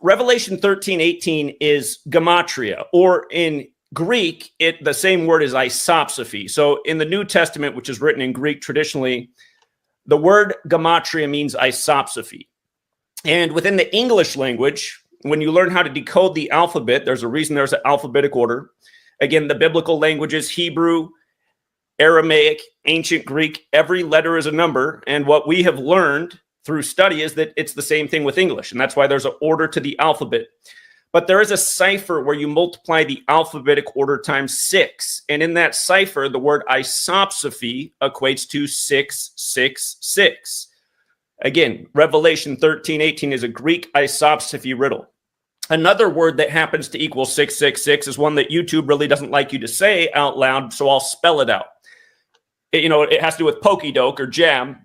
Revelation 13:18 is Gematria, or in Greek, the same word is isopsophy. So in the New Testament, which is written in Greek traditionally, the word Gematria means isopsophy. And within the English language, when you learn how to decode the alphabet, there's a reason there's an alphabetic order. Again, the biblical languages, Hebrew, Aramaic, ancient Greek, every letter is a number. And what we have learned through study is that it's the same thing with English. And that's why there's an order to the alphabet. But there is a cipher where you multiply the alphabetic order times 6. And in that cipher, the word isopsophy equates to 666. Again, Revelation 13:18 is a Greek isopsophy riddle. Another word that happens to equal 666 is one that YouTube really doesn't like you to say out loud, so I'll spell it out. It has to do with pokedoke or jam.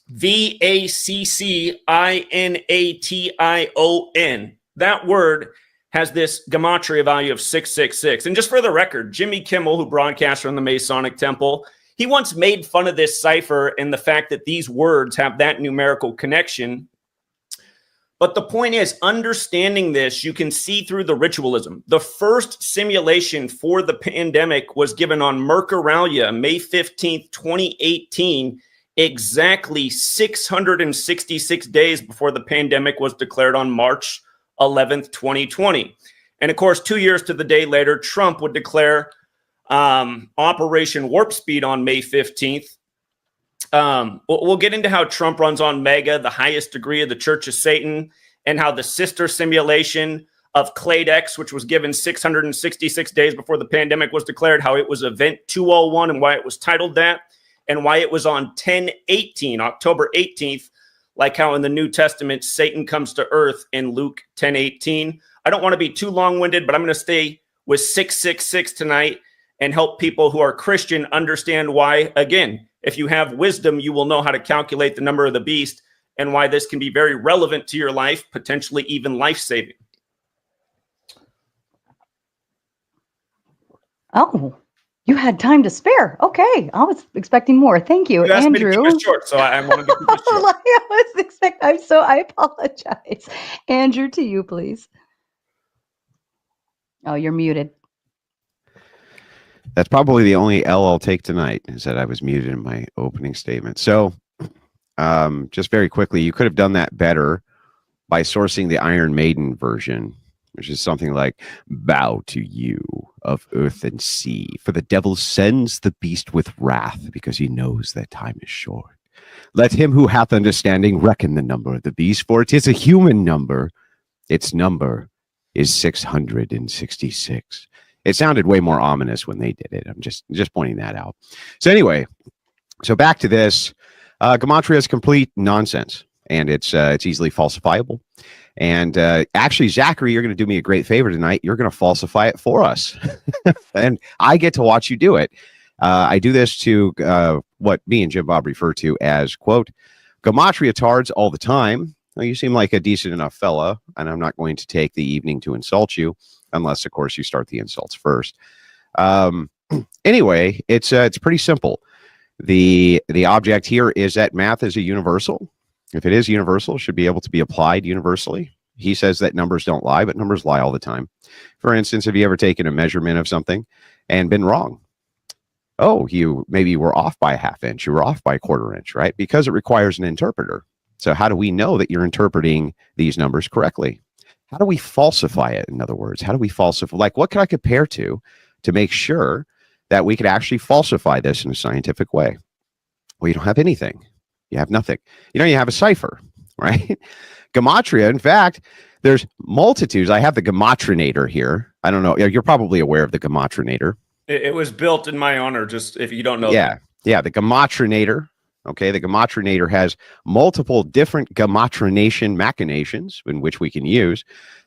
VACCINATION. That word has this gematria value of 666. And just for the record, Jimmy Kimmel, who broadcasts from the Masonic Temple, he once made fun of this cipher and the fact that these words have that numerical connection. But the point is, understanding this, you can see through the ritualism. The first simulation for the pandemic was given on Mercuralia, May 15th, 2018, exactly 666 days before the pandemic was declared on March 11th, 2020. And of course, 2 years to the day later, Trump would declare Operation Warp Speed on May 15th. We'll get into how Trump runs on MAGA, the highest degree of the Church of Satan, and how the sister simulation of Cladex, which was given 666 days before the pandemic was declared, how it was Event 201 and why it was titled that, and why it was on 10/18, October 18th, like how in the New Testament, Satan comes to earth in Luke 10:18. I don't want to be too long-winded, but I'm going to stay with 666 tonight and help people who are Christian understand why, again, if you have wisdom, you will know how to calculate the number of the beast and why this can be very relevant to your life, potentially even life-saving. Oh, you had time to spare. Okay, I was expecting more. Thank you, You asked Andrew. me to keep it short, so I wanted to keep it short. I apologize. Andrew, to you, please. Oh, you're muted. That's probably the only L I'll take tonight, is that I was muted in my opening statement. So just very quickly, you could have done that better by sourcing the Iron Maiden version, which is something like, bow to you of earth and sea, for the devil sends the beast with wrath, because he knows that time is short. Let him who hath understanding reckon the number of the beast, for it is a human number. Its number is 666. It sounded way more ominous when they did it. I'm just pointing that out. So anyway, so back to this. Gematria is complete nonsense, and it's easily falsifiable. And actually, Zachary, you're going to do me a great favor tonight. You're going to falsify it for us. And I get to watch you do it. I do this to what me and Jim Bob refer to as, quote, Gematria tards all the time. Well, you seem like a decent enough fella, and I'm not going to take the evening to insult you, unless, of course, you start the insults first. Anyway, it's pretty simple. The object here is that math is a universal. If it is universal, it should be able to be applied universally. He says that numbers don't lie, but numbers lie all the time. For instance, have you ever taken a measurement of something and been wrong? Oh, maybe you were off by a half inch, you were off by a quarter inch, right? Because it requires an interpreter. So how do we know that you're interpreting these numbers correctly? How do we falsify it? In other words, how do we falsify? Like, what can I compare to make sure that we could actually falsify this in a scientific way? Well, you don't have anything. You have nothing. You have a cipher, right? Gematria, in fact, there's multitudes. I have the Gematrinator here. I don't know. You're probably aware of the Gematrinator. It was built in my honor, just if you don't know. Yeah, the Gematrinator. Okay, the Gematrinator has multiple different Gematrination machinations in which we can use.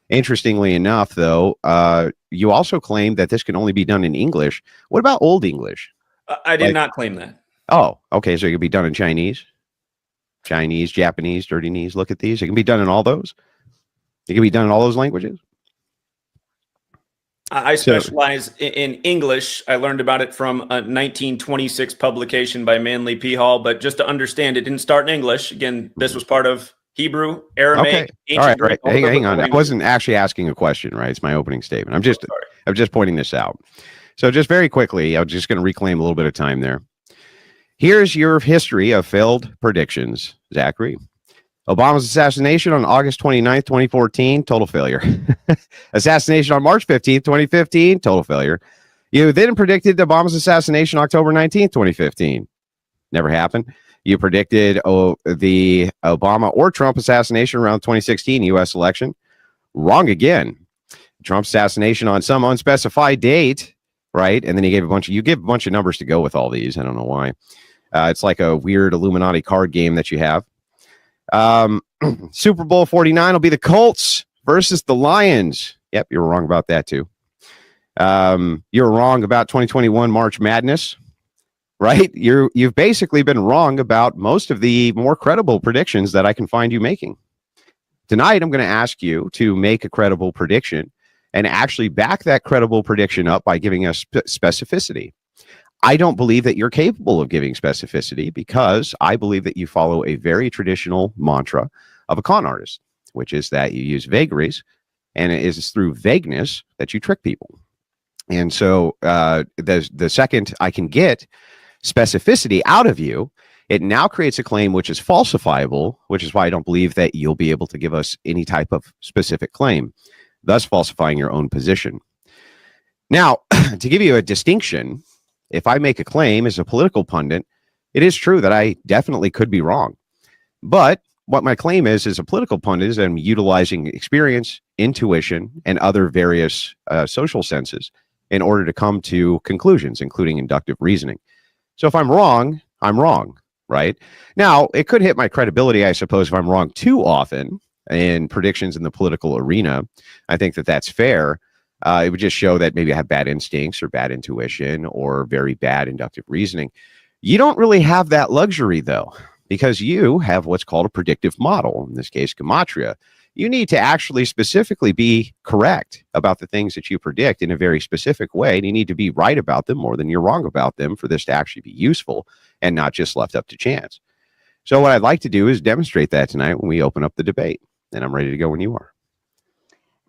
Interestingly enough, though, you also claim that this can only be done in English. What about Old English? I did not claim that. Oh, okay, so it can be done in Chinese, Japanese, dirty knees. Look at these. It can be done in all those. It can be done in all those languages. I specialize in English. I learned about it from a 1926 publication by Manly P. Hall, but just to understand, it didn't start in English. Again, this was part of Hebrew, Okay. Aramaic, All ancient right. Greek, all the Hang biblical on. I languages. wasn't actually asking a question, right? It's my opening statement. I'm Sorry. just pointing this out. So just very quickly, I'm just going to reclaim a little bit of time there. Here's your history of failed predictions, Zachary. Obama's assassination on August 29th, 2014, total failure. Assassination on March 15th, 2015, total failure. You then predicted Obama's assassination October 19th, 2015. Never happened. You predicted the Obama or Trump assassination around 2016 U.S. election. Wrong again. Trump assassination on some unspecified date, right? And then you give a bunch of numbers to go with all these. I don't know why. It's like a weird Illuminati card game that you have. Super Bowl 49 will be the Colts versus the Lions. Yep, you were wrong about that too. You're wrong about 2021 March Madness, right? You've basically been wrong about most of the more credible predictions that I can find you making. Tonight, I'm going to ask you to make a credible prediction and actually back that credible prediction up by giving us specificity. I don't believe that you're capable of giving specificity because I believe that you follow a very traditional mantra of a con artist, which is that you use vagaries, and it is through vagueness that you trick people. And so the second I can get specificity out of you, it now creates a claim which is falsifiable, which is why I don't believe that you'll be able to give us any type of specific claim, thus falsifying your own position. Now, to give you a distinction, if I make a claim as a political pundit, it is true that I definitely could be wrong. But what my claim is as a political pundit is I'm utilizing experience, intuition, and other various social senses in order to come to conclusions, including inductive reasoning. So if I'm wrong, right? Now, it could hit my credibility, I suppose, if I'm wrong too often in predictions in the political arena. I think that that's fair. It would just show that maybe I have bad instincts or bad intuition or very bad inductive reasoning. You don't really have that luxury, though, because you have what's called a predictive model, in this case, Gematria. You need to actually specifically be correct about the things that you predict in a very specific way, and you need to be right about them more than you're wrong about them for this to actually be useful and not just left up to chance. So what I'd like to do is demonstrate that tonight when we open up the debate, and I'm ready to go when you are.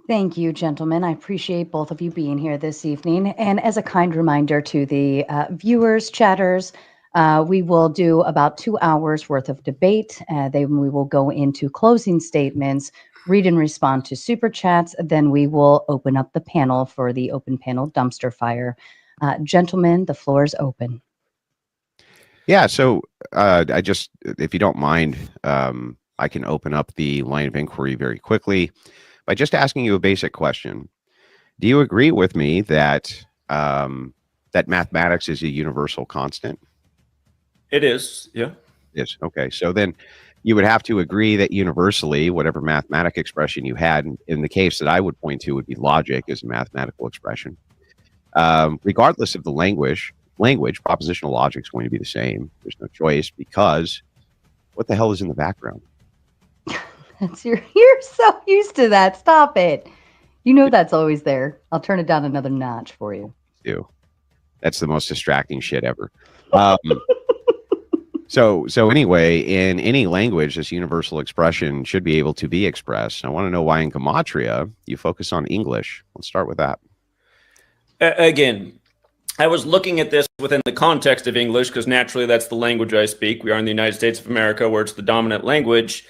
Thank you, gentlemen. I appreciate both of you being here this evening. And as a kind reminder to the viewers, chatters, we will do about 2 hours worth of debate. Then we will go into closing statements, read and respond to super chats. Then we will open up the panel for the open panel dumpster fire. Gentlemen, the floor is open. Yeah, so if you don't mind, I can open up the line of inquiry very quickly by just asking you a basic question. Do you agree with me that that mathematics is a universal constant? It is, yeah. Yes. Okay. So then you would have to agree that universally, whatever mathematic expression you had, in the case that I would point to would be logic as a mathematical expression. Regardless of the language, propositional logic is going to be the same. There's no choice because what the hell is in the background? You're so used to that. Stop it. You know that's always there. I'll turn it down another notch for you. That's the most distracting shit ever. So anyway, in any language, this universal expression should be able to be expressed. I want to know why in Gematria you focus on English. Let's start with that. Again, I was looking at this within the context of English because naturally that's the language I speak. We are in the United States of America where it's the dominant language.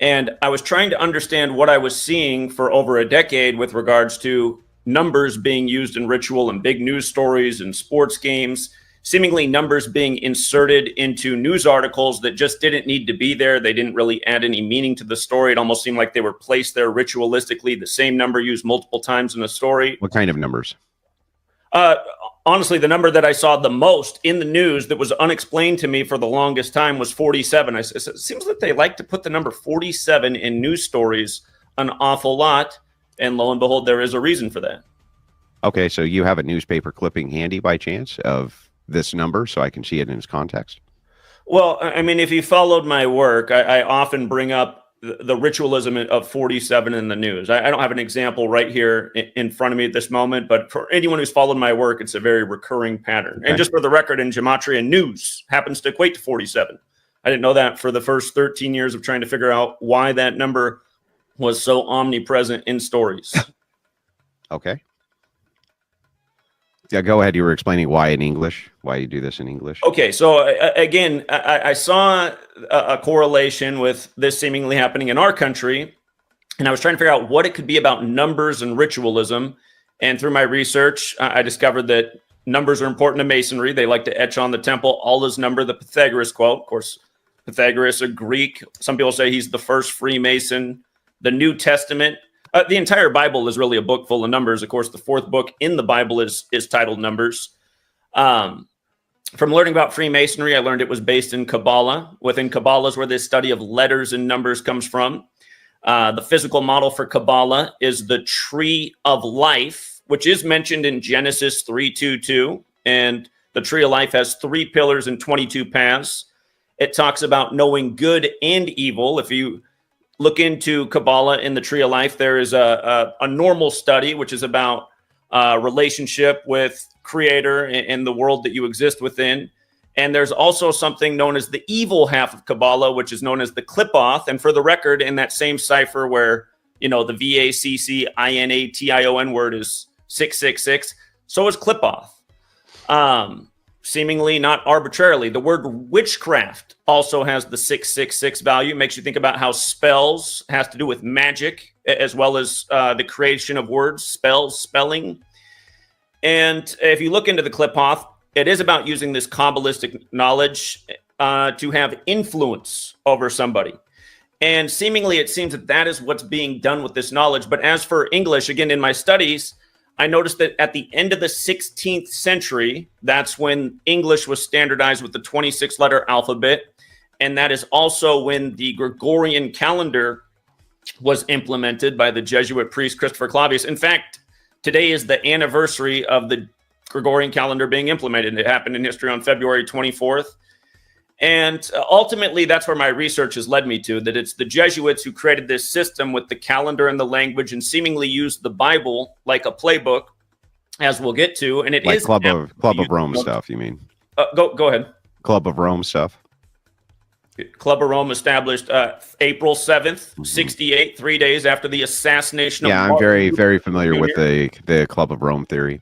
And I was trying to understand what I was seeing for over a decade with regards to numbers being used in ritual and big news stories and sports games, seemingly numbers being inserted into news articles that just didn't need to be there. They didn't really add any meaning to the story. It almost seemed like they were placed there ritualistically, the same number used multiple times in a story. What kind of numbers? Honestly, the number that I saw the most in the news that was unexplained to me for the longest time was 47. It seems that they like to put the number 47 in news stories an awful lot. And lo and behold, there is a reason for that. Okay, so you have a newspaper clipping handy by chance of this number so I can see it in its context? Well, I mean, if you followed my work, I often bring up the ritualism of 47 in the news. I don't have an example right here in front of me at this moment, but for anyone who's followed my work, it's a very recurring pattern. Okay. And just for the record, in Gematria, news happens to equate to 47. I didn't know that for the first 13 years of trying to figure out why that number was so omnipresent in stories. Okay. Yeah, go ahead. You were explaining why in English, why you do this in English. Okay, so again, I saw a correlation with this seemingly happening in our country, and I was trying to figure out what it could be about numbers and ritualism. And through my research, I discovered that numbers are important to Masonry. They like to etch on the temple, all is number, the Pythagoras quote. Of course, Pythagoras, a Greek. Some people say he's the first Freemason. The New Testament, the entire Bible is really a book full of numbers. Of course, the fourth book in the Bible is titled Numbers. From learning about Freemasonry, I learned it was based in Kabbalah. Within Kabbalah is where this study of letters and numbers comes from. The physical model for Kabbalah is the tree of life, which is mentioned in Genesis 3:2:2. And the tree of life has 3 pillars and 22 paths. It talks about knowing good and evil. If you look into Kabbalah in the tree of life, there is a normal study, which is about relationship with Creator and the world that you exist within. And there's also something known as the evil half of Kabbalah, which is known as the Clipoth. And for the record, in that same cipher where, the VACCINATION word is 666, so is Clipoth. Seemingly not arbitrarily. The word witchcraft also has the 666 value. Makes you think about how spells has to do with magic, as well as the creation of words, spells, spelling. And if you look into the Clipoth, it is about using this Kabbalistic knowledge to have influence over somebody. And seemingly it seems that that is what's being done with this knowledge. But as for English, again, in my studies, I noticed that at the end of the 16th century, that's when English was standardized with the 26-letter alphabet. And that is also when the Gregorian calendar was implemented by the Jesuit priest Christopher Clavius. In fact, today is the anniversary of the Gregorian calendar being implemented. It happened in history on February 24th. And ultimately, that's where my research has led me to, that it's the Jesuits who created this system with the calendar and the language and seemingly used the Bible like a playbook, as we'll get to. And it like is Club of Rome stuff, you mean? Go ahead. Club of Rome stuff. Club of Rome established April 7th, 68, 3 days after the assassination of I'm very, very familiar with the Club of Rome theory.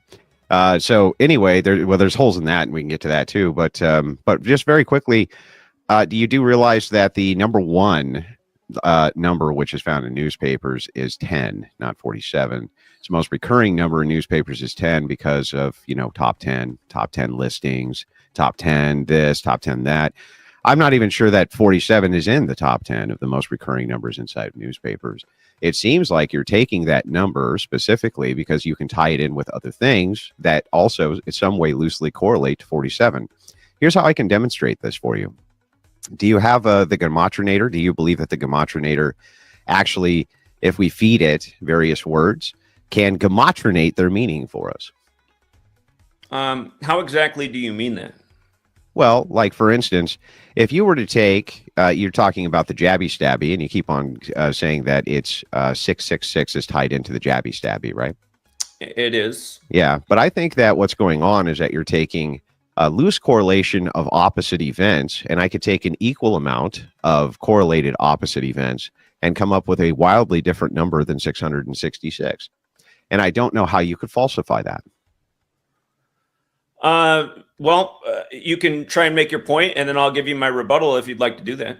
So anyway, there's holes in that, and we can get to that too. But just very quickly, do you realize that the number 1 number, which is found in newspapers, is 10, not 47? It's the most recurring number in newspapers is 10 because of top 10 listings, top 10 this, top 10 that. I'm not even sure that 47 is in the top 10 of the most recurring numbers inside newspapers. It seems like you're taking that number specifically because you can tie it in with other things that also in some way loosely correlate to 47. Here's how I can demonstrate this for you. Do you have the Gematrinator? Do you believe that the Gematrinator actually, if we feed it various words, can gematrinate their meaning for us? How exactly do you mean that? Well, like for instance, if you were to take, you're talking about the jabby stabby, and you keep on saying that it's 666 is tied into the jabby stabby, right? It is. Yeah, but I think that what's going on is that you're taking a loose correlation of opposite events, and I could take an equal amount of correlated opposite events and come up with a wildly different number than 666. And I don't know how you could falsify that. You can try and make your point, and then I'll give you my rebuttal if you'd like to do that.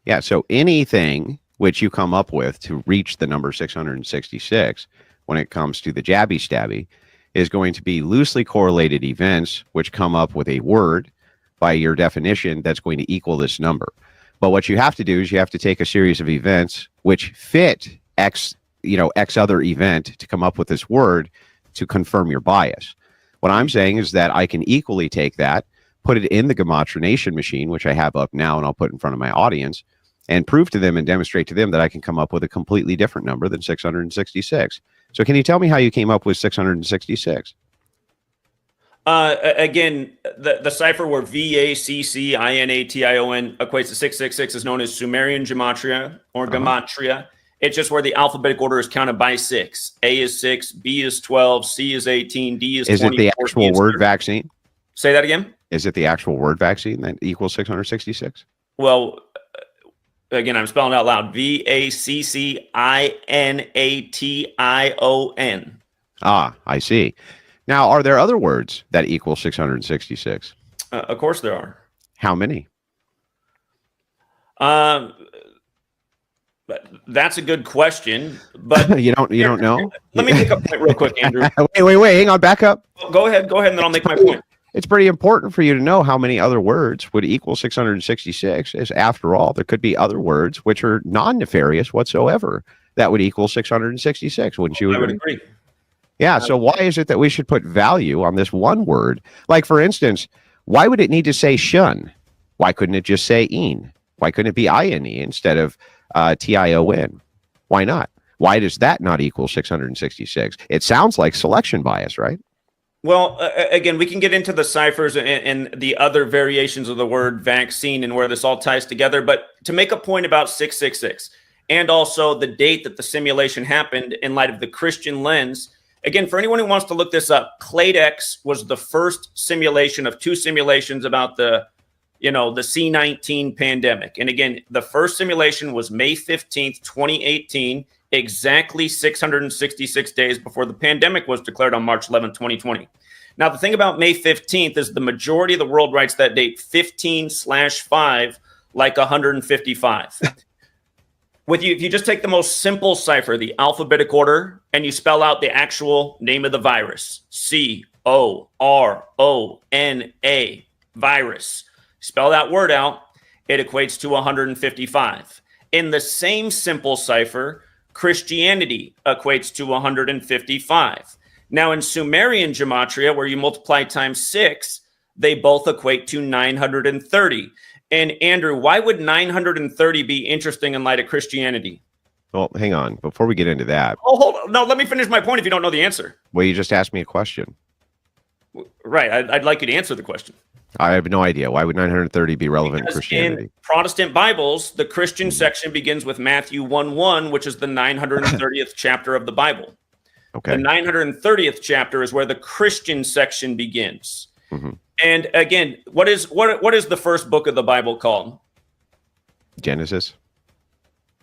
Yeah, so anything which you come up with to reach the number 666 when it comes to the jabby stabby is going to be loosely correlated events which come up with a word by your definition that's going to equal this number. But what you have to do is you have to take a series of events which fit X other event to come up with this word to confirm your bias. What I'm saying is that I can equally take that, put it in the Gematrination machine, which I have up now and I'll put in front of my audience, and prove to them and demonstrate to them that I can come up with a completely different number than 666. So can you tell me how you came up with 666? Again, the cipher where VACCINATION equates to 666 is known as Sumerian Gematria or Gematria. It's just where the alphabetic order is counted by 6. A is 6, B is 12, C is 18, D is 24. Is it the actual word vaccine? Say that again? Is it the actual word vaccine that equals 666? Well, again, I'm spelling out loud. Vaccination. Ah, I see. Now, are there other words that equal 666? Of course there are. How many? But that's a good question. But you don't know? Let me make a point real quick, Andrew. Wait, hang on, back up. Go ahead, and then I'll make my point. It's pretty important for you to know how many other words would equal 666, as after all, there could be other words which are non-nefarious whatsoever that would equal 666. Wouldn't you agree? I would agree. Yeah, so why is it that we should put value on this one word? Like, for instance, why would it need to say shun? Why couldn't it just say een? Why couldn't it be ine instead of tion? Why not? Why does that not equal 666? It sounds like selection bias, right? Well, again, we can get into the ciphers and the other variations of the word vaccine and where this all ties together. But to make a point about 666 and also the date that the simulation happened in light of the Christian lens, again, for anyone who wants to look this up, Clade X was the first simulation of two simulations about the C-19 pandemic. And again, the first simulation was May 15th, 2018, exactly 666 days before the pandemic was declared on March 11th, 2020. Now, the thing about May 15th is the majority of the world writes that date 15/5 like 155. If you just take the most simple cipher, the alphabetic order, and you spell out the actual name of the virus, CORONA, virus, spell that word out, it equates to 155. In the same simple cipher, Christianity equates to 155. Now, in Sumerian gematria, where you multiply times 6, they both equate to 930. And Andrew, why would 930 be interesting in light of Christianity? Well, hang on. Before we get into that. Oh, hold on. No, let me finish my point if you don't know the answer. Well, you just asked me a question. Right. I'd like you to answer the question. I have no idea. Why would 930 be relevant in Christianity? In Protestant Bibles, the Christian section begins with Matthew 1:1, which is the 930th chapter of the Bible. Okay. The 930th chapter is where the Christian section begins. Mm-hmm. And again, what is the first book of the Bible called? Genesis.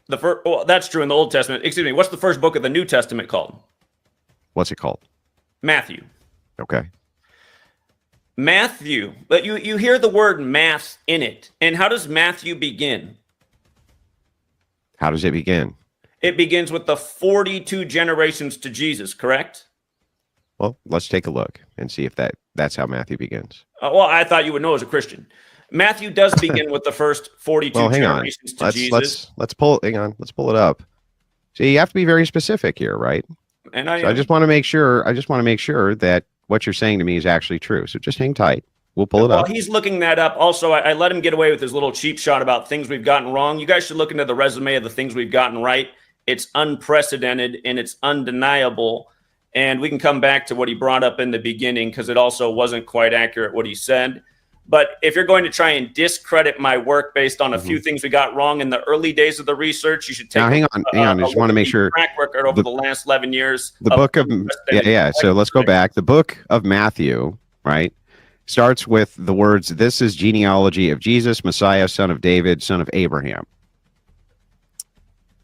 Well, that's true in the Old Testament. Excuse me. What's the first book of the New Testament called? What's it called? Matthew. Okay. Matthew, but you hear the word math in it. And how does Matthew begin? How does it begin? It begins with the 42 generations to Jesus, correct? Well, let's take a look and see if that's how Matthew begins. Well, I thought you would know as a Christian. Matthew does begin with the first 42 generations to Jesus. Let's pull it up. See, you have to be very specific here, right? And I just want to make sure that what you're saying to me is actually true. So just hang tight. We'll pull it up. Well, he's looking that up. Also, I let him get away with his little cheap shot about things we've gotten wrong. You guys should look into the resume of the things we've gotten right. It's unprecedented and it's undeniable. And we can come back to what he brought up in the beginning because it also wasn't quite accurate what he said. But if you're going to try and discredit my work based on a few things we got wrong in the early days of the research, you should take. Now, hang on. I just want to make sure. Track record over the last 11 years. The book of So let's go back. The book of Matthew, right, starts with the words, "This is genealogy of Jesus, Messiah, son of David, son of Abraham."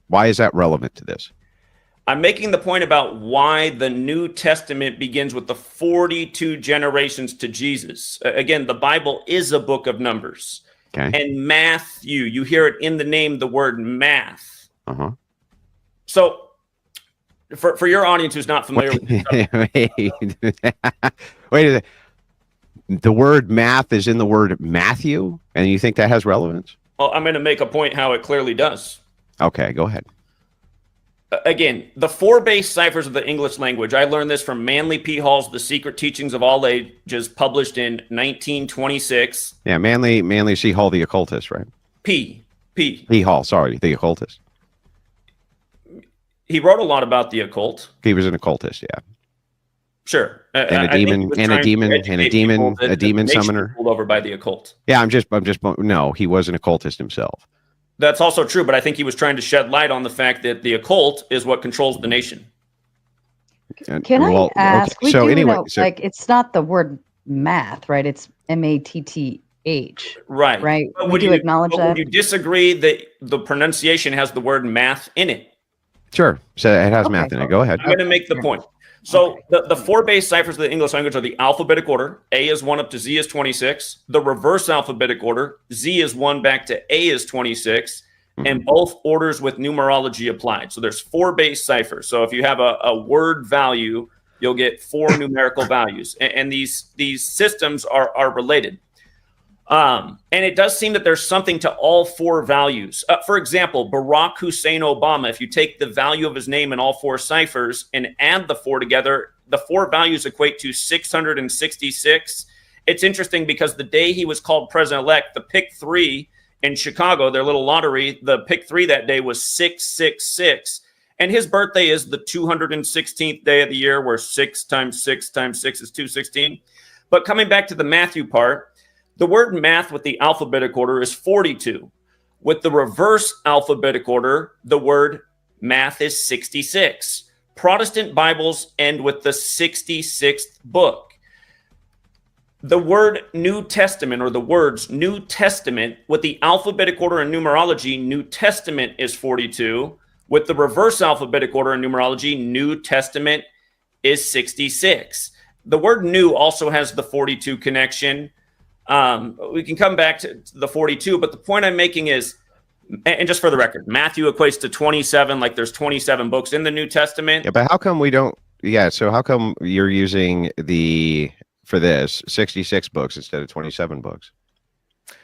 Why is that relevant to this? I'm making the point about why the New Testament begins with the 42 generations to Jesus. Again, the Bible is a book of numbers. Okay. And Matthew, you hear it in the name, the word math. Uh-huh. So for your audience who's not familiar with Wait a second. The word math is in the word Matthew, and you think that has relevance? Well, I'm going to make a point how it clearly does. Okay, go ahead. Again, the 4 base ciphers of the English language. I learned this from Manly P. Hall's The Secret Teachings of All Ages, published in 1926. Yeah, Manly C. Hall, the occultist, right? P. Hall, sorry, the occultist. He wrote a lot about the occult. He was an occultist, yeah. Sure. And a demon summoner. Pulled over by the occult. Yeah, no, he was an occultist himself. That's also true, but I think he was trying to shed light on the fact that the occult is what controls the nation. Can I ask? Okay. So anyway, like it's not the word math, right? It's MATT. H. Right. Right. But We do acknowledge but that. would you disagree that the pronunciation has the word math in it? Sure. So it has Okay. math in it. Go ahead. I'm going to make the point. So Okay. the four base ciphers of the English language are the alphabetic order. A is 1 up to Z is 26. The reverse alphabetic order, Z is 1 back to A is 26. And both orders with numerology applied. So there's four base ciphers. So if you have a word value, you'll get four numerical values. And these systems are related. And it does seem that there's something to all four values. For example, Barack Hussein Obama, if you take the value of his name in all four ciphers and add the four together, the four values equate to 666. It's interesting because the day he was called president-elect, the pick 3 in Chicago, their little lottery, the pick 3 that day was 666. And his birthday is the 216th day of the year, where 6 times 6 times 6 is 216. But coming back to the Matthew part, the word math with the alphabetic order is 42. With the reverse alphabetic order, the word math is 66. Protestant Bibles end with the 66th book. The word New Testament, or the words New Testament, with the alphabetic order and numerology, New Testament is 42. With the reverse alphabetic order and numerology, New Testament is 66. The word new also has the 42 connection. We can come back to the 42, but the point I'm making is, and just for the record, Matthew equates to 27, like there's 27 books in the New Testament. Yeah, but how come we don't? Yeah, so how come you're using for this 66 books instead of 27 books?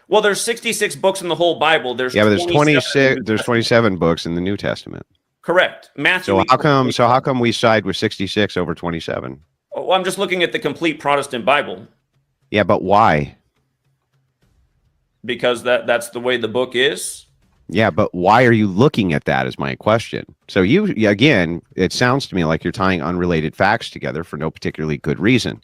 Well, there's 66 books in the whole Bible. There's but there's 26. There's 27 books in the New Testament. Correct. Matthew. So how come? So how come we side with 66 over 27? Well, I'm just looking at the complete Protestant Bible. Yeah, but why? Because that's the way the book is. Yeah, but why are you looking at that is my question. So again, it sounds to me like you're tying unrelated facts together for no particularly good reason.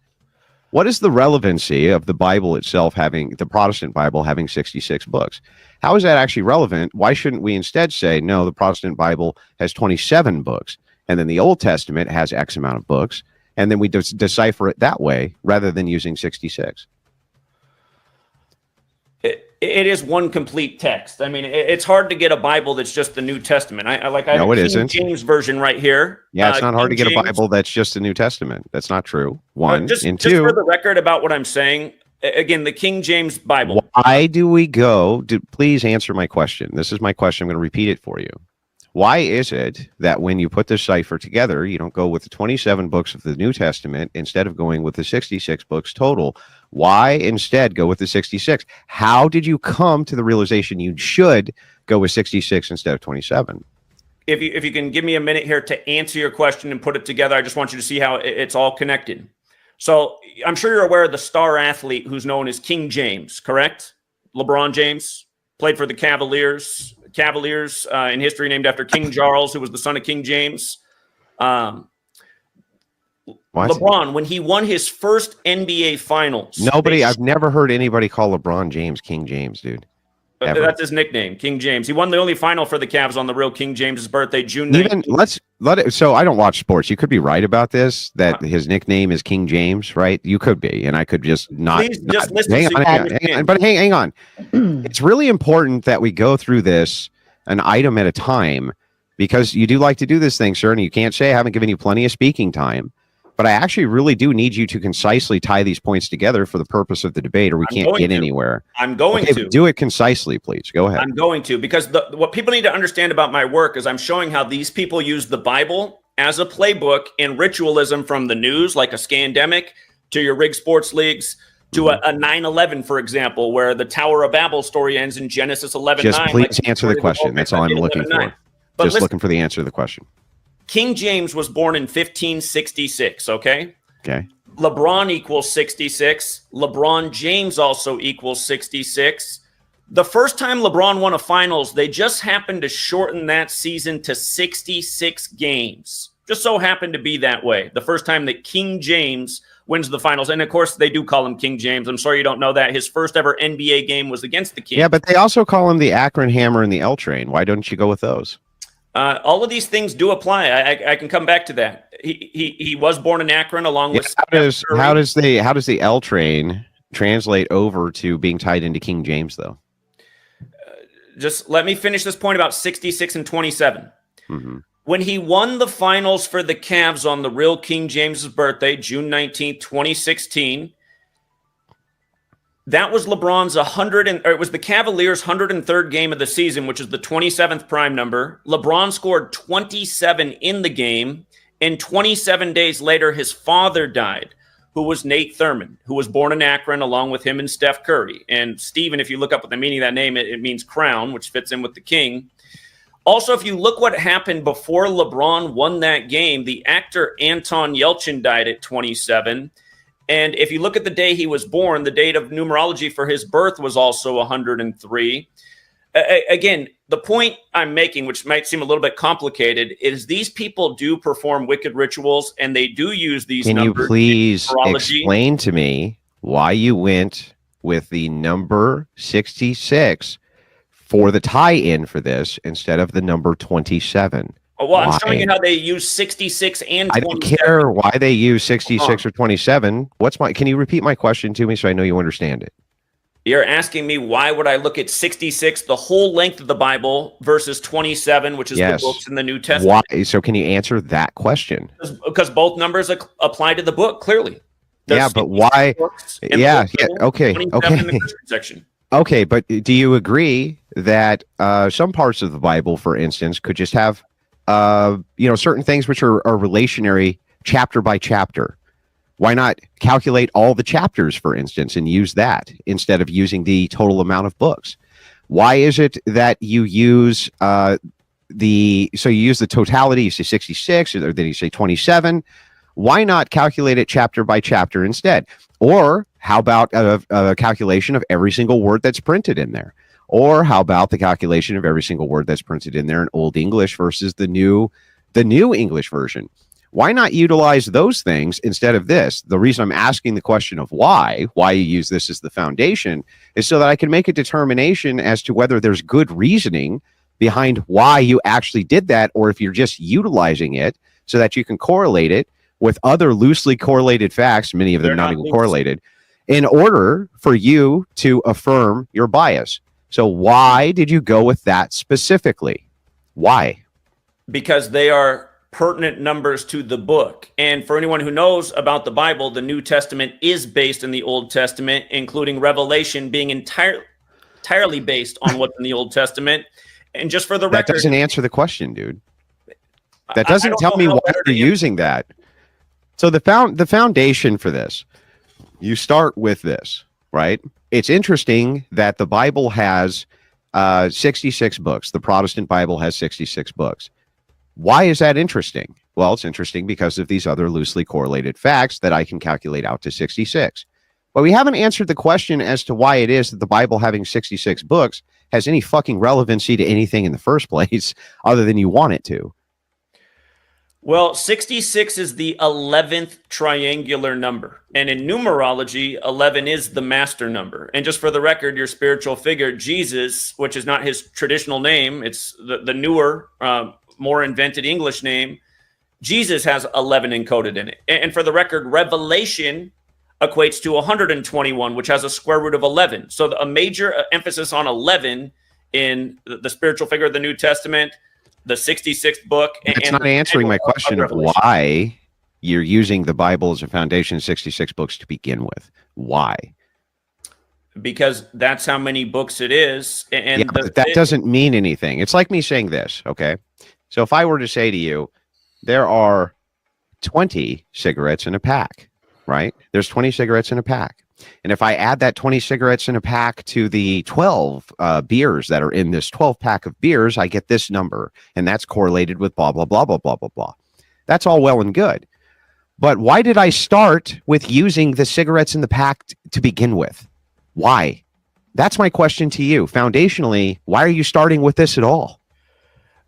What is the relevancy of the Bible itself the Protestant Bible having 66 books? How is that actually relevant? Why shouldn't we instead say, no, the Protestant Bible has 27 books, and then the Old Testament has X amount of books, and then we decipher it that way rather than using 66? It is one complete text. I mean, it's hard to get a Bible that's just the New Testament. I have No, it a King isn't. James version right here. Yeah, it's not hard to King get a James. Bible that's just the New Testament. That's not true. One. Just and two, for the record about what I'm saying, again, the King James Bible. Why do we go? Please answer my question. This is my question. I'm going to repeat it for you. Why is it that when you put the cipher together, you don't go with the 27 books of the New Testament instead of going with the 66 books total? Why instead go with the 66? How did you come to the realization you should go with 66 instead of 27? If you can give me a minute here to answer your question and put it together, I just want you to see how it's all connected. So I'm sure you're aware of the star athlete who's known as King James, correct? LeBron James played for the Cavaliers in history named after King Charles, who was the son of King James. LeBron, when he won his first NBA Finals. I've never heard anybody call LeBron James King James, dude. Ever. That's his nickname, King James. He won the only final for the Cavs on the real King James's birthday, June 19th. So I don't watch sports. You could be right about this, that his nickname is King James, right? You could be, and I could just not. Please just listen. Hang on. It's really important that we go through this an item at a time, because you do like to do this thing, sir, and you can't say I haven't given you plenty of speaking time. But I actually really do need you to concisely tie these points together for the purpose of the debate, or we can't get anywhere. I'm going to. Do it concisely, please. Go ahead. I'm going to, because what people need to understand about my work is I'm showing how these people use the Bible as a playbook in ritualism, from the news, like a Scandemic, to your rigged sports leagues, to a 9/11, for example, where the Tower of Babel story ends in Genesis 11:9. Just please answer the question. That's all I'm looking for. Just looking for the answer to the question. King James was born in 1566, okay? Okay. LeBron equals 66. LeBron James also equals 66. The first time LeBron won a finals, they just happened to shorten that season to 66 games. Just so happened to be that way. The first time that King James wins the finals. And of course, they do call him King James. I'm sorry you don't know that. His first ever NBA game was against the Kings. Yeah, but they also call him the Akron Hammer and the L Train. Why don't you go with those? All of these things do apply. I can come back to that. He was born in Akron along with. How does the L Train translate over to being tied into King James, though? Just let me finish this point about 66 and 27. Mm-hmm. When he won the finals for the Cavs on the real King James's birthday, June 19th, 2016, that was LeBron's it was the Cavaliers' 103rd game of the season, which is the 27th prime number. LeBron scored 27 in the game, and 27 days later, his father died, who was Nate Thurmond, who was born in Akron along with him and Steph Curry. And Stephen, if you look up the meaning of that name, it means crown, which fits in with the king. Also, if you look what happened before LeBron won that game, the actor Anton Yelchin died at 27. And if you look at the day he was born, the date of numerology for his birth was also 103. Again, the point I'm making, which might seem a little bit complicated, is these people do perform wicked rituals, and they do use these numbers. Can you please explain to me why you went with the number 66 for the tie-in for this instead of the number 27? Well, why? I'm showing you how they use 66 and 27. I don't care why they use 66 or 27. Can you repeat my question to me so I know you understand it? You're asking me why would I look at 66, the whole length of the Bible, versus 27, which is the books in the New Testament? Why? So can you answer that question? Because both numbers apply to the book, clearly. There's but why? Yeah, okay. In the Christian section. Okay, but do you agree that some parts of the Bible, for instance, could just have certain things which are relationary chapter by chapter? Why not calculate all the chapters, for instance, and use that instead of using the total amount of books? Why is it that you use you use the totality, you say 66, or then you say 27? Why not calculate it chapter by chapter instead? Or how about a calculation of every single word that's printed in there? Or how about the calculation of every single word that's printed in there in Old English versus the new English version? Why not utilize those things instead of this? The reason I'm asking the question of why you use this as the foundation is so that I can make a determination as to whether there's good reasoning behind why you actually did that, or if you're just utilizing it so that you can correlate it with other loosely correlated facts, many of them not even correlated, in order for you to affirm your bias. So why did you go with that specifically? Why? Because they are pertinent numbers to the book. And for anyone who knows about the Bible, the New Testament is based in the Old Testament, including Revelation being entirely based on what's in the Old Testament. And just for the record, that doesn't answer the question, dude. That doesn't tell me why you're using that. So the foundation for this, you start with this, right? It's interesting that the Bible has 66 books. The Protestant Bible has 66 books. Why is that interesting? Well, it's interesting because of these other loosely correlated facts that I can calculate out to 66. But we haven't answered the question as to why it is that the Bible having 66 books has any fucking relevancy to anything in the first place other than you want it to. Well, 66 is the 11th triangular number. And in numerology, 11 is the master number. And just for the record, your spiritual figure, Jesus, which is not his traditional name, it's the newer, more invented English name, Jesus has 11 encoded in it. And for the record, Revelation equates to 121, which has a square root of 11. So a major emphasis on 11 in the spiritual figure of the New Testament, the 66th book. It's not answering my question of why you're using the Bible as a foundation, 66 books to begin with. Why? Because that's how many books it is. And but that doesn't mean anything. It's like me saying this, okay? So if I were to say to you, there are 20 cigarettes in a pack, right? There's 20 cigarettes in a pack. And if I add that 20 cigarettes in a pack to the 12 beers that are in this 12 pack of beers, I get this number. And that's correlated with blah, blah, blah, blah, blah, blah, blah. That's all well and good. But why did I start with using the cigarettes in the pack to begin with? Why? That's my question to you. Foundationally, why are you starting with this at all?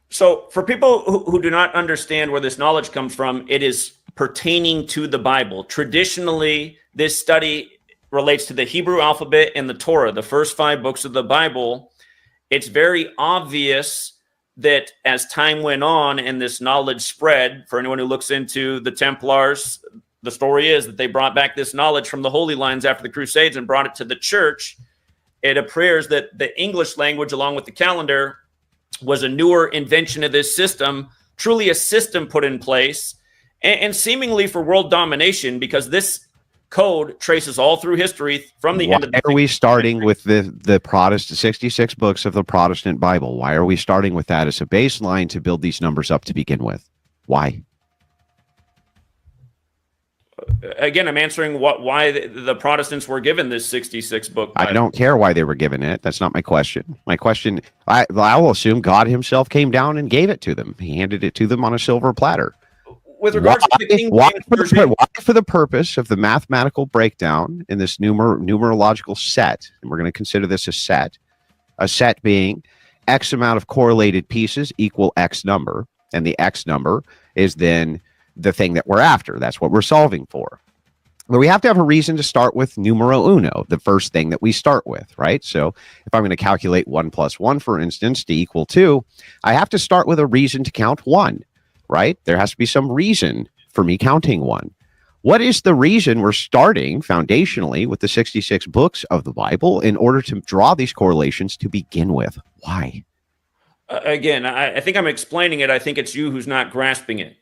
So for people who do not understand where this knowledge comes from, it is pertaining to the Bible. Traditionally, this study relates to the Hebrew alphabet and the Torah, the first 5 books of the Bible. It's very obvious that as time went on and this knowledge spread, for anyone who looks into the Templars, the story is that they brought back this knowledge from the Holy Lines after the Crusades and brought it to the church. It appears that the English language, along with the calendar, was a newer invention of this system, truly a system put in place, and seemingly for world domination, because this code traces all through history from the end of the. Why are we starting with the Protestant 66 books of the Protestant Bible? Why are we starting with that as a baseline to build these numbers up to begin with? Why? Again, I'm answering why the Protestants were given this 66 book Bible. I don't care why they were given it. That's not my question. My question, I'll assume God himself came down and gave it to them. He handed it to them on a silver platter. With regards to the King James Version, why for the purpose of the mathematical breakdown in this numerological set, and we're going to consider this a set being X amount of correlated pieces equal X number, and the X number is then the thing that we're after. That's what we're solving for. But we have to have a reason to start with numero uno, the first thing that we start with, right? So if I'm going to calculate 1 plus 1, for instance, to equal 2, I have to start with a reason to count 1, right? There has to be some reason for me counting 1. What is the reason we're starting foundationally with the 66 books of the Bible in order to draw these correlations to begin with? Why? Again, I think I'm explaining it. I think it's you who's not grasping it.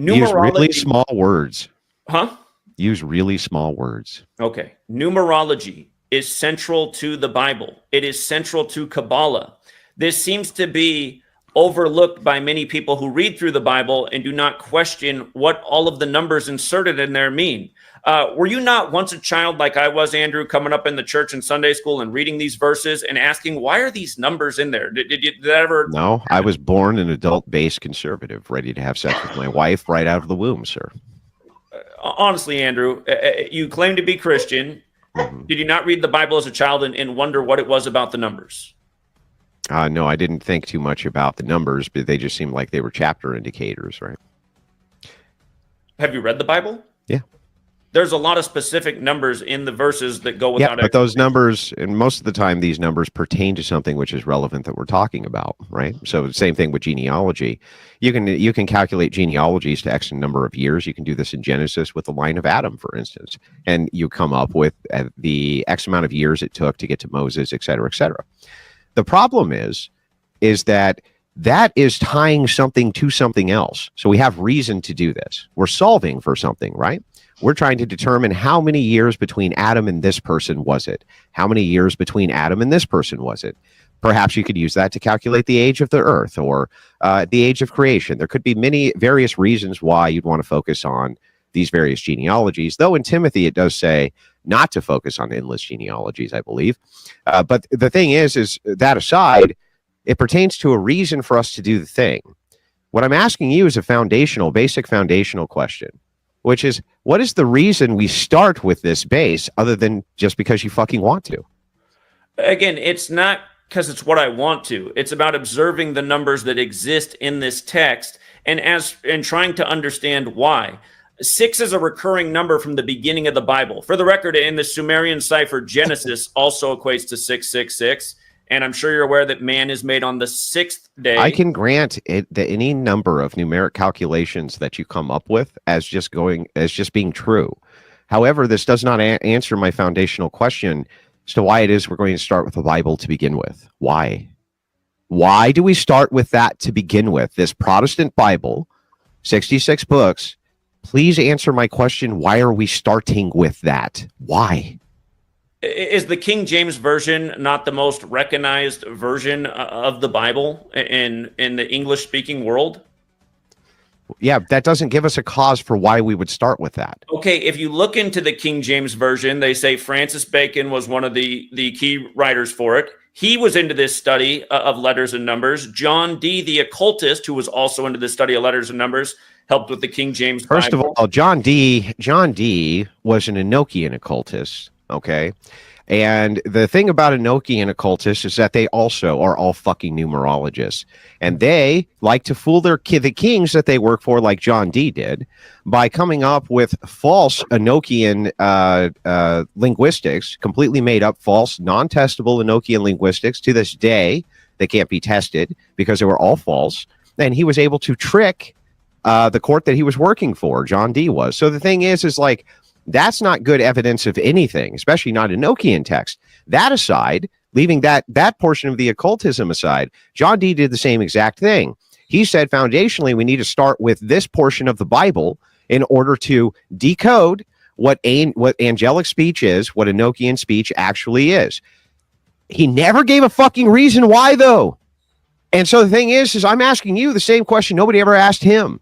Use really small words. Huh? Use really small words. Okay. Numerology is central to the Bible. It is central to Kabbalah. This seems to be overlooked by many people who read through the Bible and do not question what all of the numbers inserted in there mean. Were you not once a child like I was, Andrew, coming up in the church in Sunday school and reading these verses and asking, why are these numbers in there? Did that ever? No, I was born an adult-based conservative, ready to have sex with my wife right out of the womb, sir. Honestly, Andrew, you claim to be Christian. Mm-hmm. Did you not read the Bible as a child and wonder what it was about the numbers? No, I didn't think too much about the numbers, but they just seemed like they were chapter indicators, right? Have you read the Bible? Yeah. There's a lot of specific numbers in the verses that go without. Yeah, but those numbers, and most of the time, these numbers pertain to something which is relevant that we're talking about, right? So same thing with genealogy. You can calculate genealogies to X number of years. You can do this in Genesis with the line of Adam, for instance, and you come up with the X amount of years it took to get to Moses, et cetera, et cetera. The problem is that is tying something to something else. So we have reason to do this. We're solving for something, right? We're trying to determine how many years between Adam and this person was it? How many years between Adam and this person was it? Perhaps you could use that to calculate the age of the earth or the age of creation. There could be many various reasons why you'd want to focus on these various genealogies, though in Timothy it does say not to focus on endless genealogies, I believe. But the thing is that aside, it pertains to a reason for us to do the thing. What I'm asking you is a basic foundational question, which is, what is the reason we start with this base other than just because you fucking want to? Again, it's not because it's what I want to. It's about observing the numbers that exist in this text and trying to understand why. 6 is a recurring number from the beginning of the Bible. For the record, in the Sumerian cipher, Genesis also equates to 666. And I'm sure you're aware that man is made on the 6th day. I can grant it that any number of numeric calculations that you come up with as just being true. However, this does not answer my foundational question as to why it is we're going to start with the Bible to begin with. Why? Why do we start with that to begin with? This Protestant Bible, 66 books. Please answer my question. Why are we starting with that? Why? Is the King James Version not the most recognized version of the Bible in the English-speaking world? Yeah, that doesn't give us a cause for why we would start with that. Okay, if you look into the King James Version, they say Francis Bacon was one of the key writers for it. He was into this study of letters and numbers. John Dee, the occultist, who was also into the study of letters and numbers, helped with the King James Bible. First of all, John Dee was an Enochian occultist. Okay. And the thing about Enochian occultists is that they also are all fucking numerologists. And they like to fool the kings that they work for, like John Dee did, by coming up with false Enochian linguistics, completely made up, false, non-testable Enochian linguistics. To this day, they can't be tested because they were all false. And he was able to trick the court that he was working for, John Dee was. So the thing is like, that's not good evidence of anything, especially not Enochian text. That aside, leaving that portion of the occultism aside, John Dee did the same exact thing. He said foundationally, we need to start with this portion of the Bible in order to decode what angelic speech is, what Enochian speech actually is. He never gave a fucking reason why, though. And so the thing is I'm asking you the same question nobody ever asked him.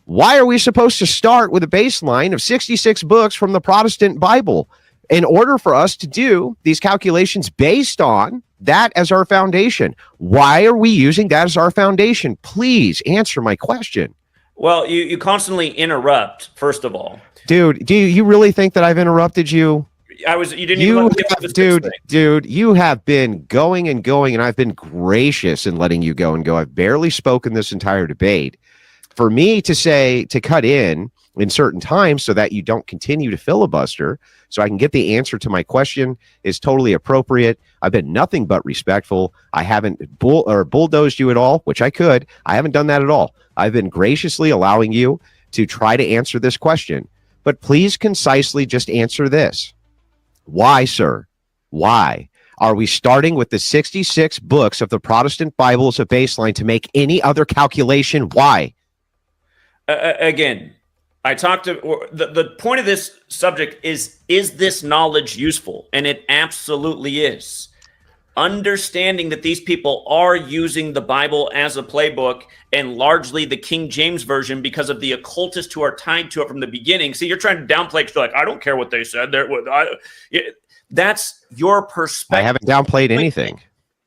Why are we supposed to start with a baseline of 66 books from the Protestant Bible in order for us to do these calculations based on that as our foundation? Why are we using that as our foundation? Please answer my question. Well, you constantly interrupt, first of all. Dude, do you really think that I've interrupted you? You didn't even let me get to the dude, you have been going and going, and I've been gracious in letting you go and go. I've barely spoken this entire debate. For me to cut in certain times so that you don't continue to filibuster, so I can get the answer to my question, is totally appropriate. I've been nothing but respectful. I haven't bulldozed you at all, which I could. I haven't done that at all. I've been graciously allowing you to try to answer this question. But please concisely just answer this. Why, sir? Why are we starting with the 66 books of the Protestant Bible as a baseline to make any other calculation? Why? Again, I talked to the point of this subject is this knowledge useful? And it absolutely is. Understanding that these people are using the Bible as a playbook, and largely the King James Version, because of the occultists who are tied to it from the beginning. See, you're trying to downplay because you're like, I don't care what they said. That's your perspective. I haven't downplayed anything.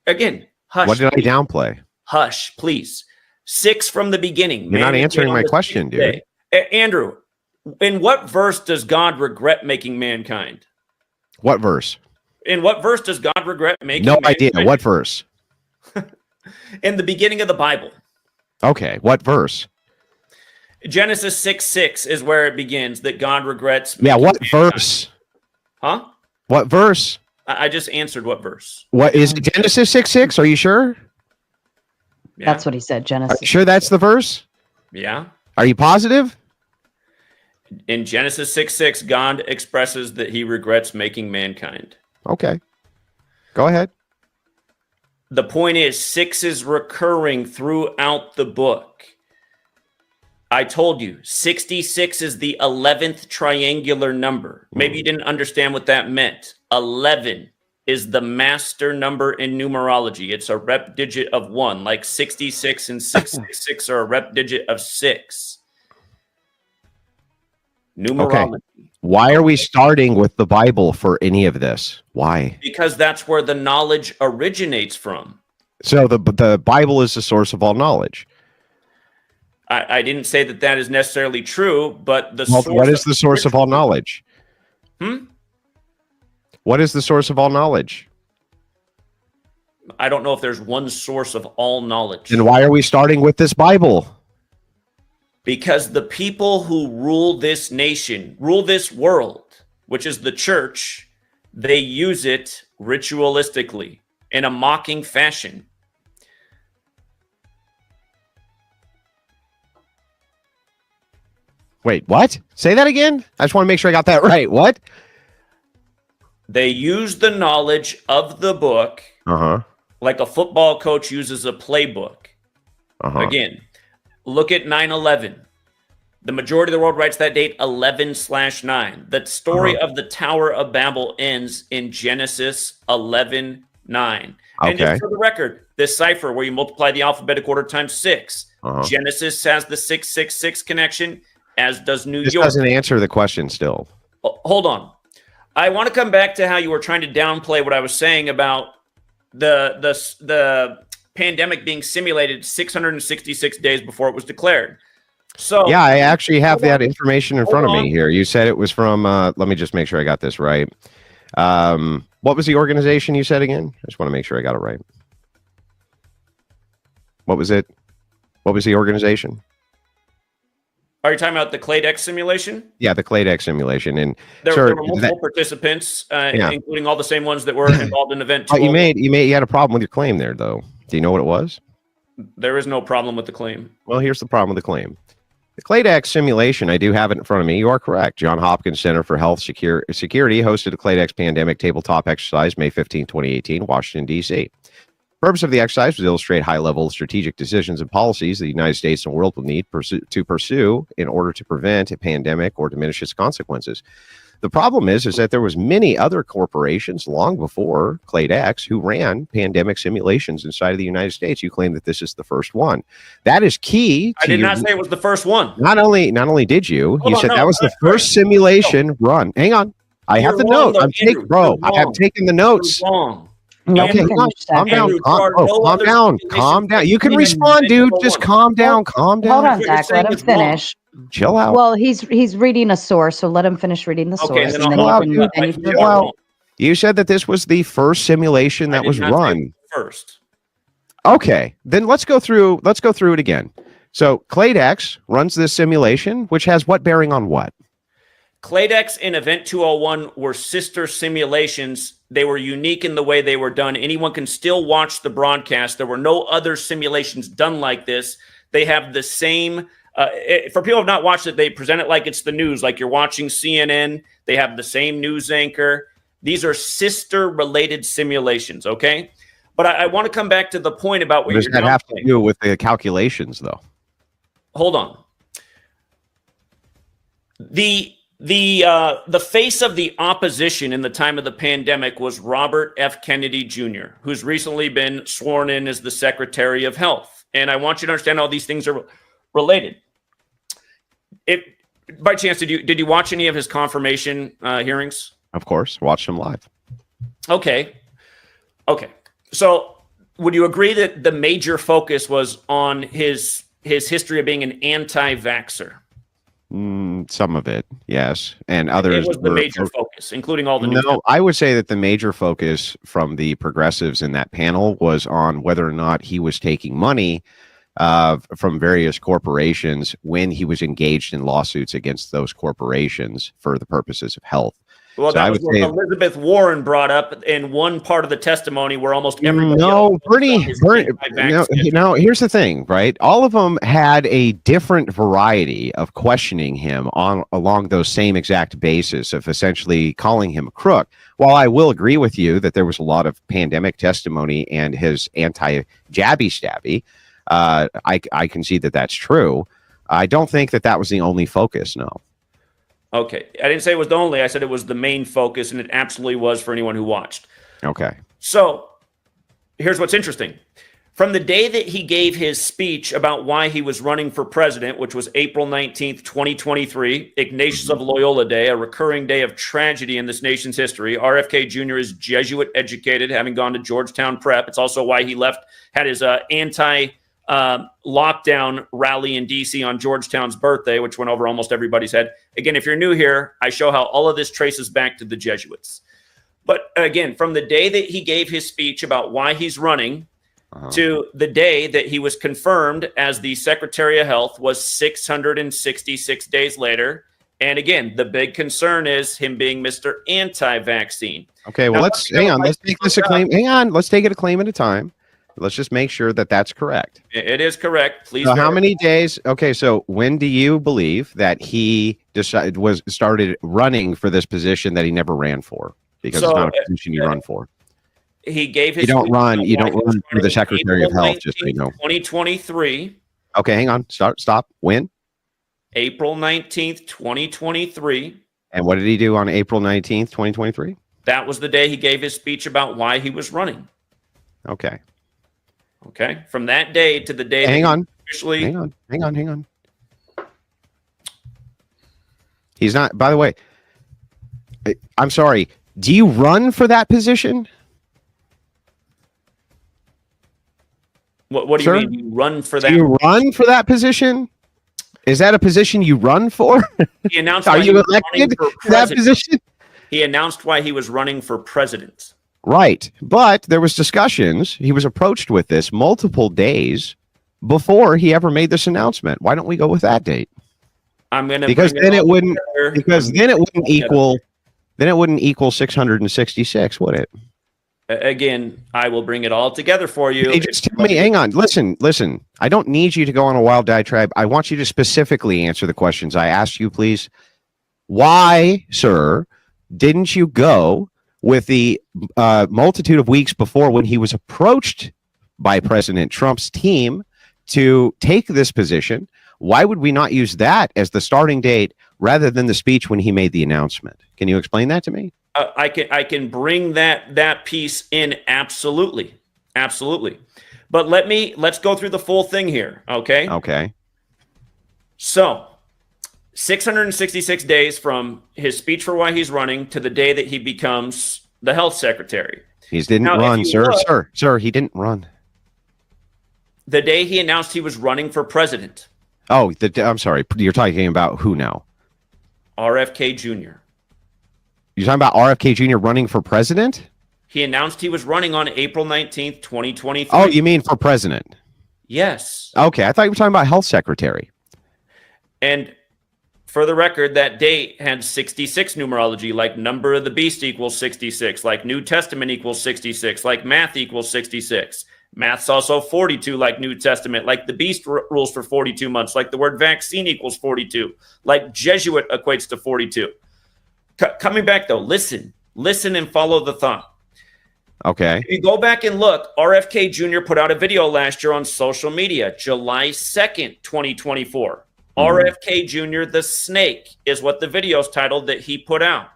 Again, hush. What did I downplay? Hush, please. 6 from the beginning. You're not answering my question, dude. Andrew, in what verse does God regret making mankind? What verse? In what verse does God regret making No mankind? idea. What verse? In the beginning of the Bible. Okay, what verse? Genesis 6:6 is where it begins, that God regrets. Yeah, what verse? Huh? What verse? I just answered what verse. What is it, Genesis 6:6? Are you sure? Yeah. That's what he said, Genesis. Are you sure that's the verse? Yeah. Are you positive? In Genesis 6:6, God expresses that he regrets making mankind. Okay. Go ahead. The point is, 6 is recurring throughout the book. I told you, 66 is the 11th triangular number. Maybe you didn't understand what that meant. 11 is the master number in numerology. It's a rep digit of 1, like 66 and 666 are a rep digit of 6. Numerology. Okay. Why are we starting with the Bible for any of this? Why? Because that's where the knowledge originates from. So the Bible is the source of all knowledge. I didn't say that is necessarily true, but what is the source of all knowledge? What is the source of all knowledge? I don't know if there's one source of all knowledge. Then why are we starting with this Bible? Because the people who rule this nation, rule this world, which is the church, they use it ritualistically in a mocking fashion. Wait, what? Say that again? I just want to make sure I got that right. What? They use the knowledge of the book like a football coach uses a playbook. Again, look at 9/11. The majority of the world writes that date 11/9. The story of the Tower of Babel ends in Genesis 11:9. And just for the record, this cipher where you multiply the alphabetic order times 6, Genesis has the 666 connection, as does New York. This doesn't answer the question still. Hold on. I want to come back to how you were trying to downplay what I was saying about the pandemic being simulated 666 days before it was declared. So yeah, I actually have that information in front of me here. You said it was from, let me just make sure I got this right. What was the organization you said again? I just want to make sure I got it right. What was it? What was the organization? Are you talking about the Claydex simulation? Yeah, the Claydex simulation. And there were multiple participants, including all the same ones that were involved in event 12. You had a problem with your claim there, though. Do you know what it was? There is no problem with the claim. Well, here's the problem with the claim. The Claydex simulation, I do have it in front of me. You are correct. Johns Hopkins Center for Health Security hosted a Claydex pandemic tabletop exercise May 15, 2018, Washington, D.C. The purpose of the exercise was to illustrate high-level strategic decisions and policies the United States and the world will need to pursue in order to prevent a pandemic or diminish its consequences. The problem is that there was many other corporations long before Claydex who ran pandemic simulations inside of the United States. You claim that this is the first one. That is key. I did not say it was the first one. Not only did you, you said that was the first simulation run. Hang on. I have the note. I have taken the notes. Okay, calm down. Calm down. You can respond, dude. Just calm down. Hold on, Zach. Let him finish. Chill out. Well, he's reading a source, so let him finish reading the source. And then chill out. You said that this was the first simulation that was run. First. Okay, then let's go through it again. So Claydex runs this simulation, which has what bearing on what? Claydex and Event 201 were sister simulations. They were unique in the way they were done. Anyone can still watch the broadcast. There were no other simulations done like this. They have the same, for people who have not watched it, they present it like it's the news, like you're watching CNN. They have the same news anchor. These are sister-related simulations, okay? But I want to come back to the point about what does that have to do with the calculations, though? Hold on. The face of the opposition in the time of the pandemic was Robert F. Kennedy Jr., who's recently been sworn in as the Secretary of Health. And I want you to understand how these things are related. By chance, did you watch any of his confirmation hearings? Of course, watch them live. Okay. So would you agree that the major focus was on his history of being an anti-vaxxer? Some of it, yes, and others. It was the major focus, including all the news. No, I would say that the major focus from the progressives in that panel was on whether or not he was taking money from various corporations when he was engaged in lawsuits against those corporations for the purposes of health. Well, so that was what Elizabeth Warren brought up in one part of the testimony where almost everybody here's the thing, right? All of them had a different variety of questioning him along those same exact basis of essentially calling him a crook. While I will agree with you that there was a lot of pandemic testimony and his anti-jabby stabby, I can see that that's true. I don't think that was the only focus, no. Okay. I didn't say it was the only. I said it was the main focus, and it absolutely was for anyone who watched. Okay. So here's what's interesting. From the day that he gave his speech about why he was running for president, which was April 19th, 2023, Ignatius of Loyola Day, a recurring day of tragedy in this nation's history. RFK Jr. is Jesuit educated, having gone to Georgetown Prep. It's also why he had his lockdown rally in DC on Georgetown's birthday, which went over almost everybody's head. Again, if you're new here, I show how all of this traces back to the Jesuits. But again, from the day that he gave his speech about why he's running to the day that he was confirmed as the Secretary of Health was 666 days later. And again, the big concern is him being Mr. Anti-Vaccine. Okay, well, let's hang on. Let's take this a claim. Hang on. Let's take it a claim at a time. Let's just make sure that that's correct. It is correct. Please. So how many days? Okay, so when do you believe that he started running for this position that he never ran for? Because it's not a position you run for. He gave his. You don't run for the Secretary of Health, just so you know. 2023. Okay, hang on. Stop. When? April 19th, 2023. And what did he do on April 19th, 2023? That was the day he gave his speech about why he was running. Okay. From that day to the day. Hang on. Officially. Hang on. He's not, by the way, I'm sorry. Do you run for that position? What do you mean? You run for that? Do you run for that position? Is that a position you run for? He announced. Are you elected for that position? He announced why he was running for president. Right. But there was discussions. He was approached with this multiple days before he ever made this announcement. Why don't we go with that date? Because then it wouldn't equal 666, would it? Again, I will bring it all together for you. Hey, just tell me, hang on, listen. I don't need you to go on a wild diatribe. I want you to specifically answer the questions I asked you, please. Why, sir, didn't you go with the multitude of weeks before when he was approached by President Trump's team to take this position? Why would we not use that as the starting date rather than the speech when he made the announcement? Can you explain that to me? I can bring that piece in, absolutely. But let's go through the full thing here, okay? Okay. So, 666 days from his speech for why he's running to the day that he becomes the health secretary. He didn't run, sir. He didn't run. The day he announced he was running for president. Oh, I'm sorry. You're talking about who now? RFK Jr. You're talking about RFK Jr. running for president? He announced he was running on April 19th, 2023. Oh, you mean for president? Yes. Okay, I thought you were talking about health secretary. And for the record, that date had 66 numerology, like number of the beast equals 66, like New Testament equals 66, like math equals 66. Math's also 42, like New Testament, like the beast rules for 42 months, like the word vaccine equals 42, like Jesuit equates to 42. Coming back, though, listen and follow the thought. Okay. If you go back and look, RFK Jr. put out a video last year on social media, July 2nd, 2024. RFK Jr. the Snake is what the video's titled that he put out.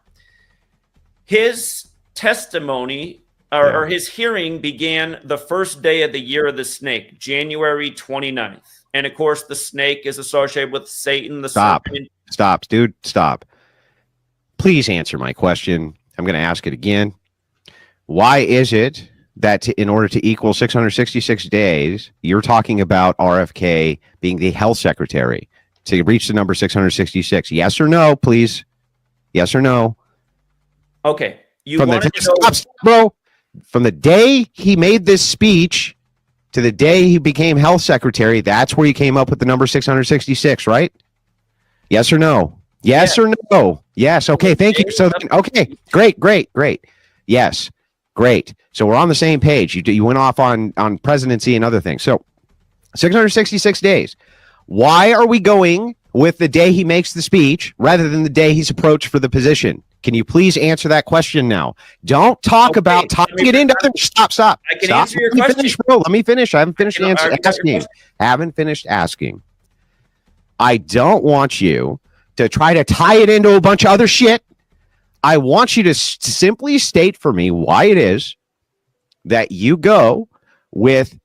His testimony or his hearing began the first day of the year of the snake, January 29th. And of course, the snake is associated with Satan, the serpent. Stop, dude. Stop. Please answer my question. I'm going to ask it again. Why is it that in order to equal 666 days, you're talking about RFK being the health secretary to reach the number 666? Yes or no, please? Yes or no? Okay. Bro, from the day he made this speech to the day he became health secretary, that's where you came up with the number 666, right? Yes or no? Yes or no? Yes. Okay. Thank you. So, okay. Great. Yes. Great. So we're on the same page. You went off on presidency and other things. So 666 days. Why are we going with the day he makes the speech rather than the day he's approached for the position? Can you please answer that question now? Don't talk about talking it into other. Stop. I can answer your question. Let me finish. I haven't finished asking. Haven't finished asking. I don't want you to try to tie it into a bunch of other shit. I want you to simply state for me why it is that you go with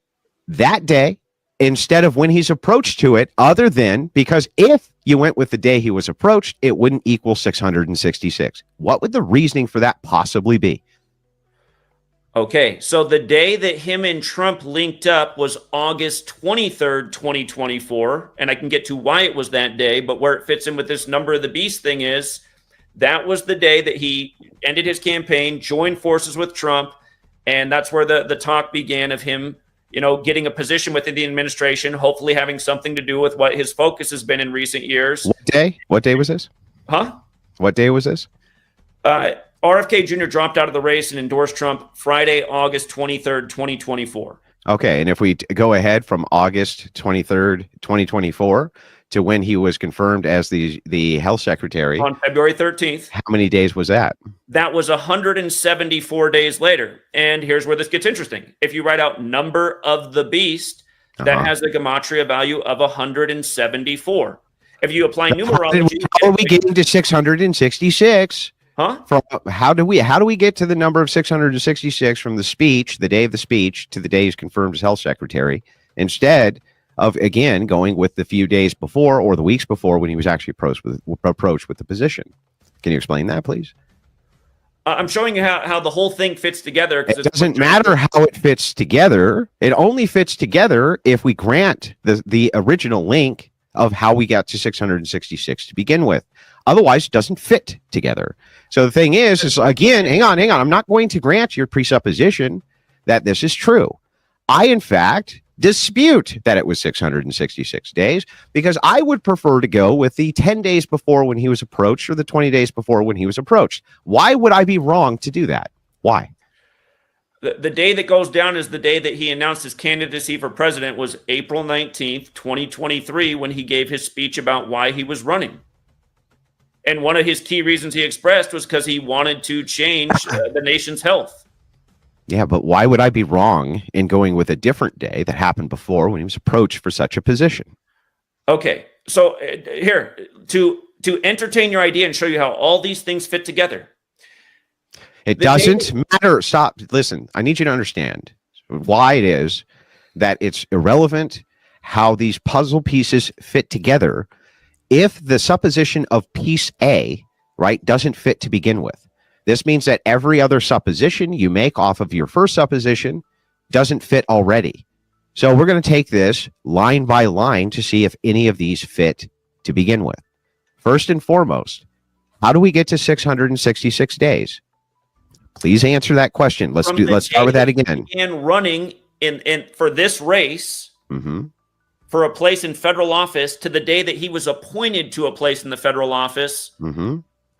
that day instead of when he's approached to it, other than because if you went with the day he was approached, it wouldn't equal 666. What would the reasoning for that possibly be? Okay, so the day that him and Trump linked up was August 23rd, 2024. And I can get to why it was that day, but where it fits in with this number of the beast thing is that was the day that he ended his campaign, joined forces with Trump. And that's where the talk began of him, getting a position within the administration, hopefully having something to do with what his focus has been in recent years. What day? What day was this? Huh? What day was this? RFK Jr. dropped out of the race and endorsed Trump Friday, August 23rd, 2024. Okay, and if we go ahead from August 23rd, 2024 to when he was confirmed as the health secretary. On February 13th. How many days was that? That was 174 days later. And here's where this gets interesting. If you write out number of the beast, that has a Gematria value of 174. If you apply numerology. How are we getting to 666? Huh? From how do we get to the number of 666 from the speech, the day of the speech, to the day he's confirmed as health secretary, instead of again going with the few days before or the weeks before when he was actually approached with the position? Can you explain that, please? I'm showing you how the whole thing fits together. It doesn't matter how it fits together. It only fits together if we grant the original link of how we got to 666 to begin with. Otherwise, it doesn't fit together. So the thing is again, hang on. I'm not going to grant your presupposition that this is true. I, in fact, dispute that it was 666 days because I would prefer to go with the 10 days before when he was approached or the 20 days before when he was approached. Why would I be wrong to do that? Why? The day that goes down is the day that he announced his candidacy for president was April 19th, 2023, when he gave his speech about why he was running. And one of his key reasons he expressed was because he wanted to change the nation's health. Yeah, but why would I be wrong in going with a different day that happened before when he was approached for such a position? Okay, so here, to entertain your idea and show you how all these things fit together. It doesn't matter. Stop. Listen, I need you to understand why it is that it's irrelevant how these puzzle pieces fit together if the supposition of piece A, right, doesn't fit to begin with. This means that every other supposition you make off of your first supposition doesn't fit already. So we're going to take this line by line to see if any of these fit to begin with. First and foremost, how do we get to 666 days? Please answer that question. Let's start with that again. And running in for this race for a place in federal office to the day that he was appointed to a place in the federal office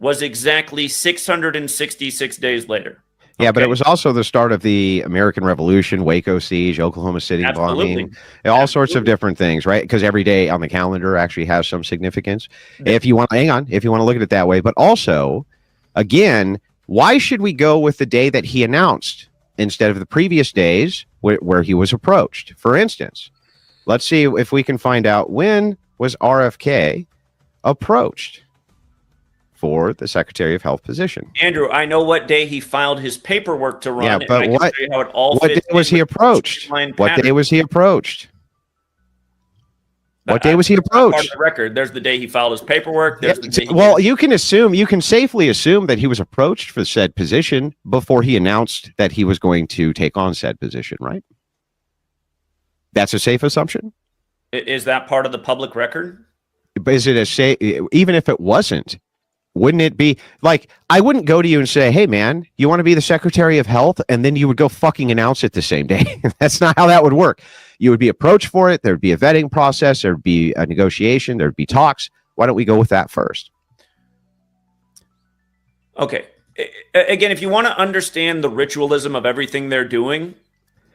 was exactly 666 days later. Yeah, but it was also the start of the American Revolution, Waco siege, Oklahoma City bombing, all sorts of different things, right? Because every day on the calendar actually has some significance. If you want, if you want to look at it that way. But also, again, why should we go with the day that he announced instead of the previous days where he was approached? For instance, let's see if we can find out when was RFK approached for the Secretary of Health position. Andrew, I know what day he filed his paperwork to run. Yeah, but what day was he approached? What day was he approached? What day was he approached? Part of the record. There's the day he filed his paperwork. Well, you can safely assume that he was approached for said position before he announced that he was going to take on said position, right? That's a safe assumption. Is that part of the public record? But is it even if it wasn't, wouldn't it be like, I wouldn't go to you and say, hey man, you want to be the Secretary of Health? And then you would go fucking announce it the same day. That's not how that would work. You would be approached for it. There'd be a vetting process. There'd be a negotiation. There'd be talks. Why don't we go with that first? Okay. Again, if you want to understand the ritualism of everything they're doing,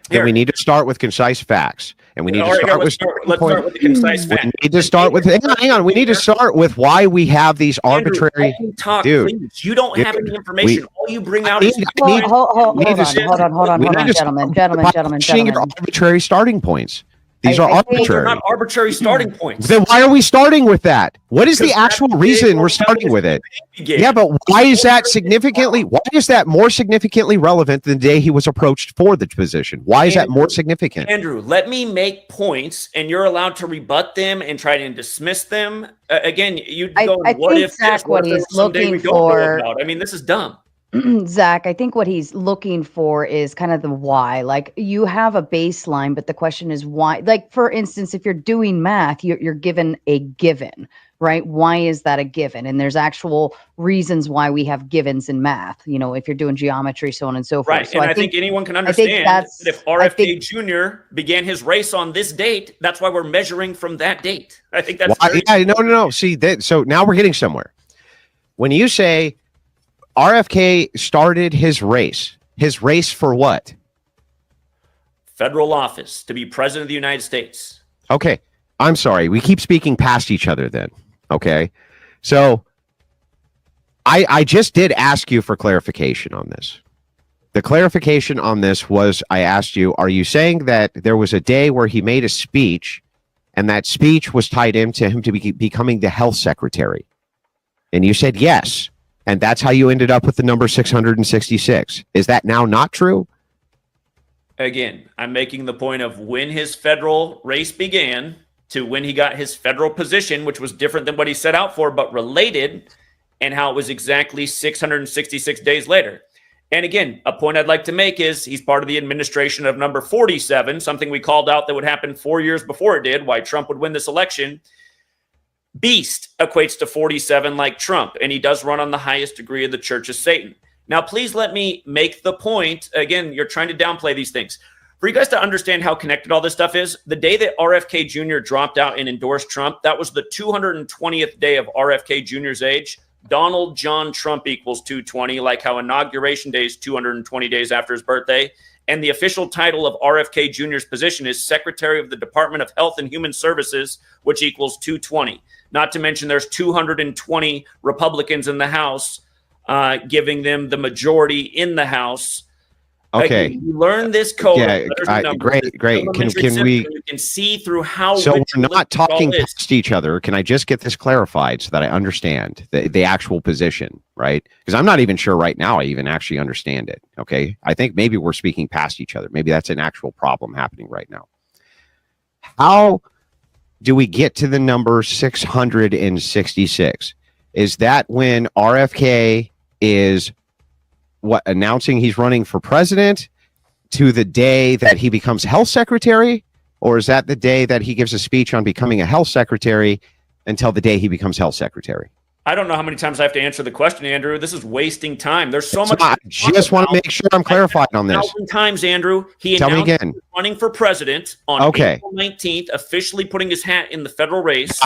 then we need to start with concise facts. And we need to start with the concise facts. We need to start with hang on. We need to start with why we have these arbitrary. Dude, please. You don't have any information. All you bring out is hold on, gentlemen. Arbitrary starting points. These are arbitrary. They're not arbitrary starting points. Then why are we starting with that? What is the actual reason we're starting with it? Yeah, but why is that significantly? Why is that more significantly relevant than the day he was approached for the position? Why is that more significant? Andrew, let me make points, and you're allowed to rebut them and try to dismiss them. Again, you go. What if Zach, what he's looking for? I mean, this is dumb. Zach, I think what he's looking for is kind of the why. Like, you have a baseline, but the question is why. Like, for instance, if you're doing math, you're given a given, right? Why is that a given? And there's actual reasons why we have givens in math. You know, if you're doing geometry, so on and so forth. Right, so and I think anyone can understand that if RFK Jr. began his race on this date, that's why we're measuring from that date. I think that's no. See, so now we're getting somewhere. When you say RFK started his race for what? Federal office, to be president of the United States. Okay. I'm sorry. We keep speaking past each other then. Okay. So I just did ask you for clarification on this. The clarification on this was, I asked you, are you saying that there was a day where he made a speech and that speech was tied into him to becoming the health secretary? And you said yes. And that's how you ended up with the number 666. Is that now not true? Again, I'm making the point of when his federal race began to when he got his federal position, which was different than what he set out for, but related, and how it was exactly 666 days later. And again, a point I'd like to make is he's part of the administration of number 47, something we called out that would happen 4 years before it did, why Trump would win this election. Beast equates to 47 like Trump, and he does run on the highest degree of the Church of Satan. Now, please let me make the point. Again, you're trying to downplay these things. For you guys to understand how connected all this stuff is, the day that RFK Jr. dropped out and endorsed Trump, that was the 220th day of RFK Jr.'s age. Donald John Trump equals 220, like how Inauguration Day is 220 days after his birthday. And the official title of RFK Jr.'s position is Secretary of the Department of Health and Human Services, which equals 220. Not to mention there's 220 Republicans in the House, giving them the majority in the House. Okay. Like, you learn this code. Yeah, great. Can we? You can see through how. So we're not talking past each other. Can I just get this clarified so that I understand the actual position, right? Because I'm not even sure right now I even actually understand it. Okay. I think maybe we're speaking past each other. Maybe that's an actual problem happening right now. How do we get to the number 666? Is that when RFK is announcing he's running for president to the day that he becomes health secretary? Or is that the day that he gives a speech on becoming a health secretary until the day he becomes health secretary? I don't know how many times I have to answer the question, Andrew. This is wasting time. There's so much. I just want to make sure I'm clarified on this. 1,000 times, Andrew. He Tell me announced again. he was running for president on April 19th, officially putting his hat in the federal race.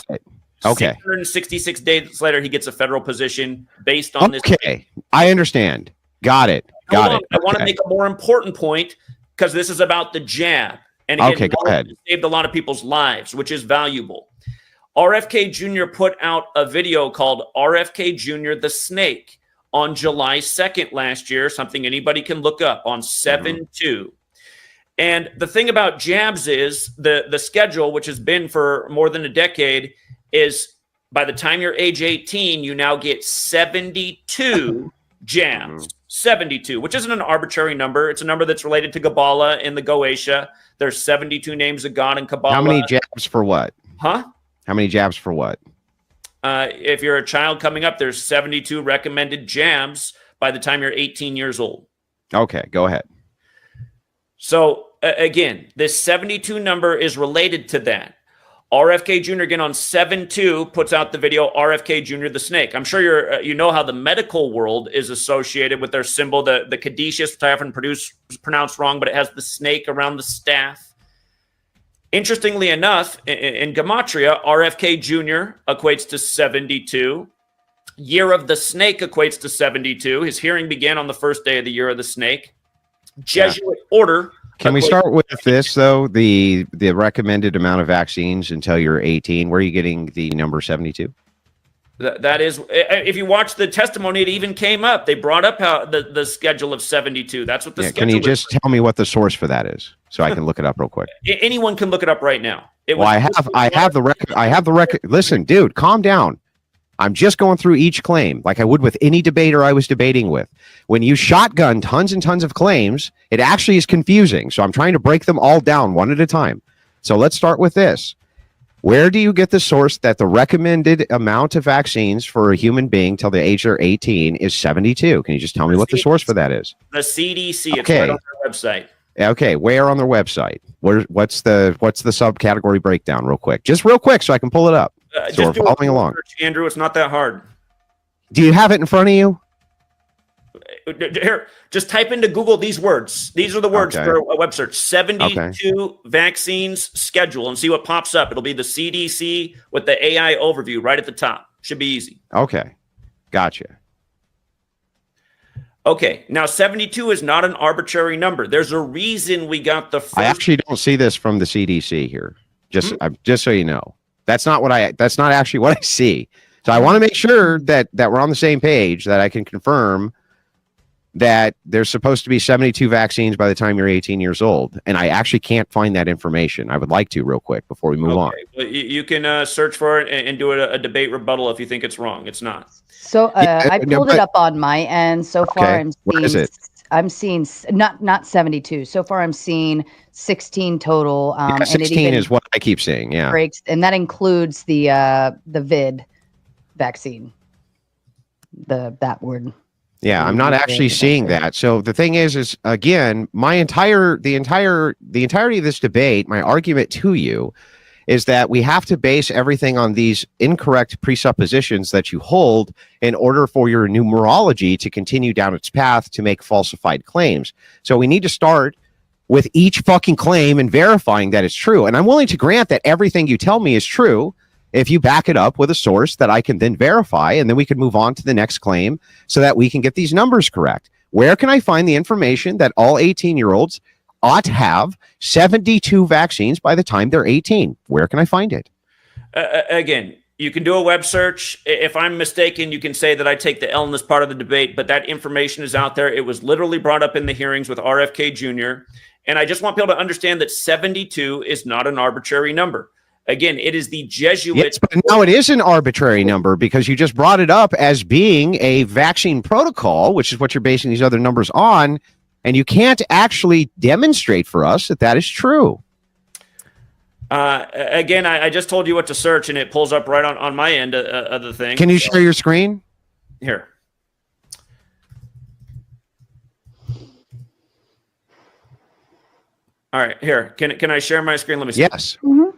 Okay. 666 days later, he gets a federal position based on this. Okay. I understand. Got it. I want to make a more important point because this is about the jab. And again, go ahead. It saved a lot of people's lives, which is valuable. RFK Jr. put out a video called RFK Jr. the Snake on July 2nd last year, something anybody can look up on 7/2. And the thing about jabs is the schedule, which has been for more than a decade, is by the time you're age 18, you now get 72 jabs. 72, which isn't an arbitrary number. It's a number that's related to Kabbalah in the Goetia. There's 72 names of God in Kabbalah. How many jabs for what? Huh? How many jabs for what? If you're a child coming up, there's 72 recommended jabs by the time you're 18 years old. Okay, go ahead. So again, this 72 number is related to that. RFK Jr. again on 7/2 puts out the video RFK Jr. the Snake. I'm sure you know how the medical world is associated with their symbol, the caduceus, which I often pronounce wrong, but it has the snake around the staff. Interestingly enough, in Gematria, RFK Jr. equates to 72. Year of the Snake equates to 72. His hearing began on the first day of the Year of the Snake. Jesuit order. Can we start with this, though? The recommended amount of vaccines until you're 18. Where are you getting the number 72? That is, if you watch the testimony, it even came up. They brought up how the schedule of 72. That's what the schedule is. Can you just tell me what the source for that is so I can look it up real quick? Anyone can look it up right now. I have the record. Listen, dude, calm down. I'm just going through each claim like I would with any debater I was debating with. When you shotgun tons and tons of claims, it actually is confusing. So I'm trying to break them all down one at a time. So let's start with this. Where do you get the source that the recommended amount of vaccines for a human being till the age of 18 is 72? Can you just tell me what the source for that is? The CDC. It's right on their website. Okay, where on their website? What's the subcategory breakdown real quick? Just real quick so I can pull it up. So we're following along. Andrew, it's not that hard. Do you have it in front of you? Here, just type into Google these words. These are the words for a web search. 72 vaccines schedule and see what pops up. It'll be the CDC with the AI overview right at the top. Should be easy. Okay. Gotcha. Okay. Now, 72 is not an arbitrary number. There's a reason we got the first. I actually don't see this from the CDC here. Just so you know. That's not actually what I see. So I want to make sure that we're on the same page, that I can confirm that there's supposed to be 72 vaccines by the time you're 18 years old. And I actually can't find that information. I would like to real quick before we move on. Well, you can search for it and do a debate rebuttal if you think it's wrong. It's not. So I pulled it up on my end. So far, I'm seeing not 72. So far, I'm seeing 16 total. 16 is what I keep saying. Yeah. Breaks, and that includes the vid vaccine. That word. Yeah, I'm not actually seeing that. So the thing is again, the entirety of this debate, my argument to you is that we have to base everything on these incorrect presuppositions that you hold in order for your numerology to continue down its path to make falsified claims. So we need to start with each fucking claim and verifying that it's true. And I'm willing to grant that everything you tell me is true if you back it up with a source that I can then verify, and then we can move on to the next claim so that we can get these numbers correct. Where can I find the information that all 18-year-olds ought to have 72 vaccines by the time they're 18? Where can I find it? Again, you can do a web search. If I'm mistaken, you can say that I take the L in this part of the debate, but that information is out there. It was literally brought up in the hearings with RFK Jr. And I just want people to understand that 72 is not an arbitrary number. Again, it is the Jesuits. Yes, but now it is an arbitrary number because you just brought it up as being a vaccine protocol, which is what you're basing these other numbers on. And you can't actually demonstrate for us that that is true. Again, I just told you what to search, and it pulls up right on my end of the thing. Can you share your screen? Here. All right, here. Can I share my screen? Let me see. Yes. Mhm.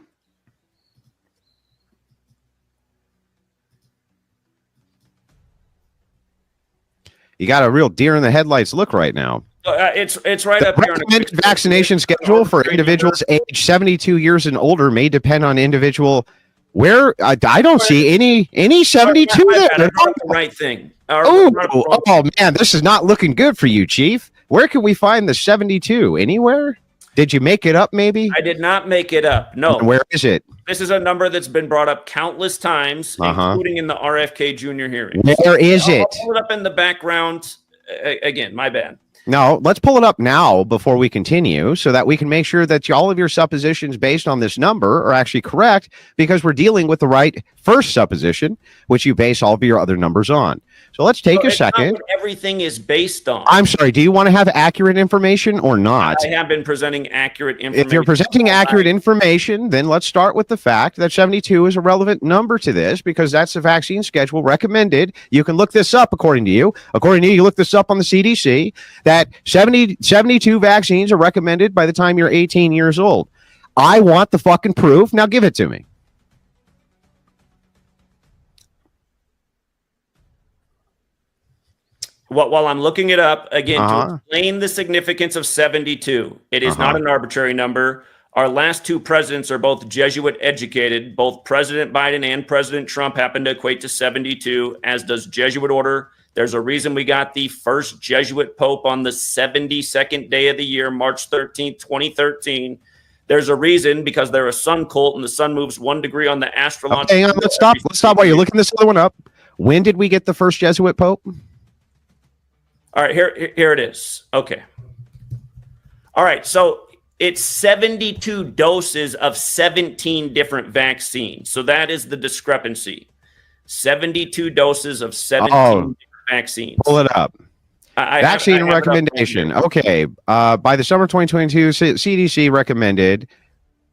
You got a real deer in the headlights look right now. It's right The up here. recommended vaccination schedule for individuals age 72 years and older may depend on individual. Where I don't see any 72 there. The right thing. Oh man, this is not looking good for you, Chief. Where can we find the 72? Anywhere? Did you make it up? Maybe I did not make it up. No. Where is it? This is a number that's been brought up countless times, including in the RFK Jr. hearing. Where is it? I'll pull it up in the background. Again, my bad. No, let's pull it up now before we continue so that we can make sure that all of your suppositions based on this number are actually correct, because we're dealing with the right first supposition, which you base all of your other numbers on. So let's take a second. Not what everything is based on. I'm sorry. Do you want to have accurate information or not? I have been presenting accurate information. If you're presenting accurate information, then let's start with the fact that 72 is a relevant number to this, because that's the vaccine schedule recommended. You can look this up according to you. According to you, you look this up on the CDC, that 72 vaccines are recommended by the time you're 18 years old. I want the fucking proof. Now give it to me. While I'm looking it up, again, to explain the significance of 72, it is not an arbitrary number. Our last two presidents are both Jesuit educated. Both President Biden and President Trump happen to equate to 72, as does Jesuit order. There's a reason we got the first Jesuit Pope on the 72nd day of the year, March 13th, 2013. There's a reason, because they're a sun cult and the sun moves 1 degree on the astrological. Hang on, let's stop. Let's stop while you're looking this other one up. When did we get the first Jesuit Pope? All right, here it is. Okay. All right, so it's 72 doses of 17 different vaccines. So that is the discrepancy. 72 doses of 17 different vaccines. Pull it up. Vaccine recommendation. Okay. By the summer 2022, CDC recommended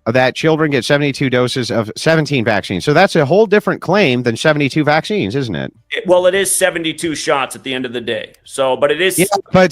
that children get 72 doses of 17 vaccines. So that's a whole different claim than 72 vaccines, isn't it? Well, it is 72 shots at the end of the day. So, but it is. Yeah, but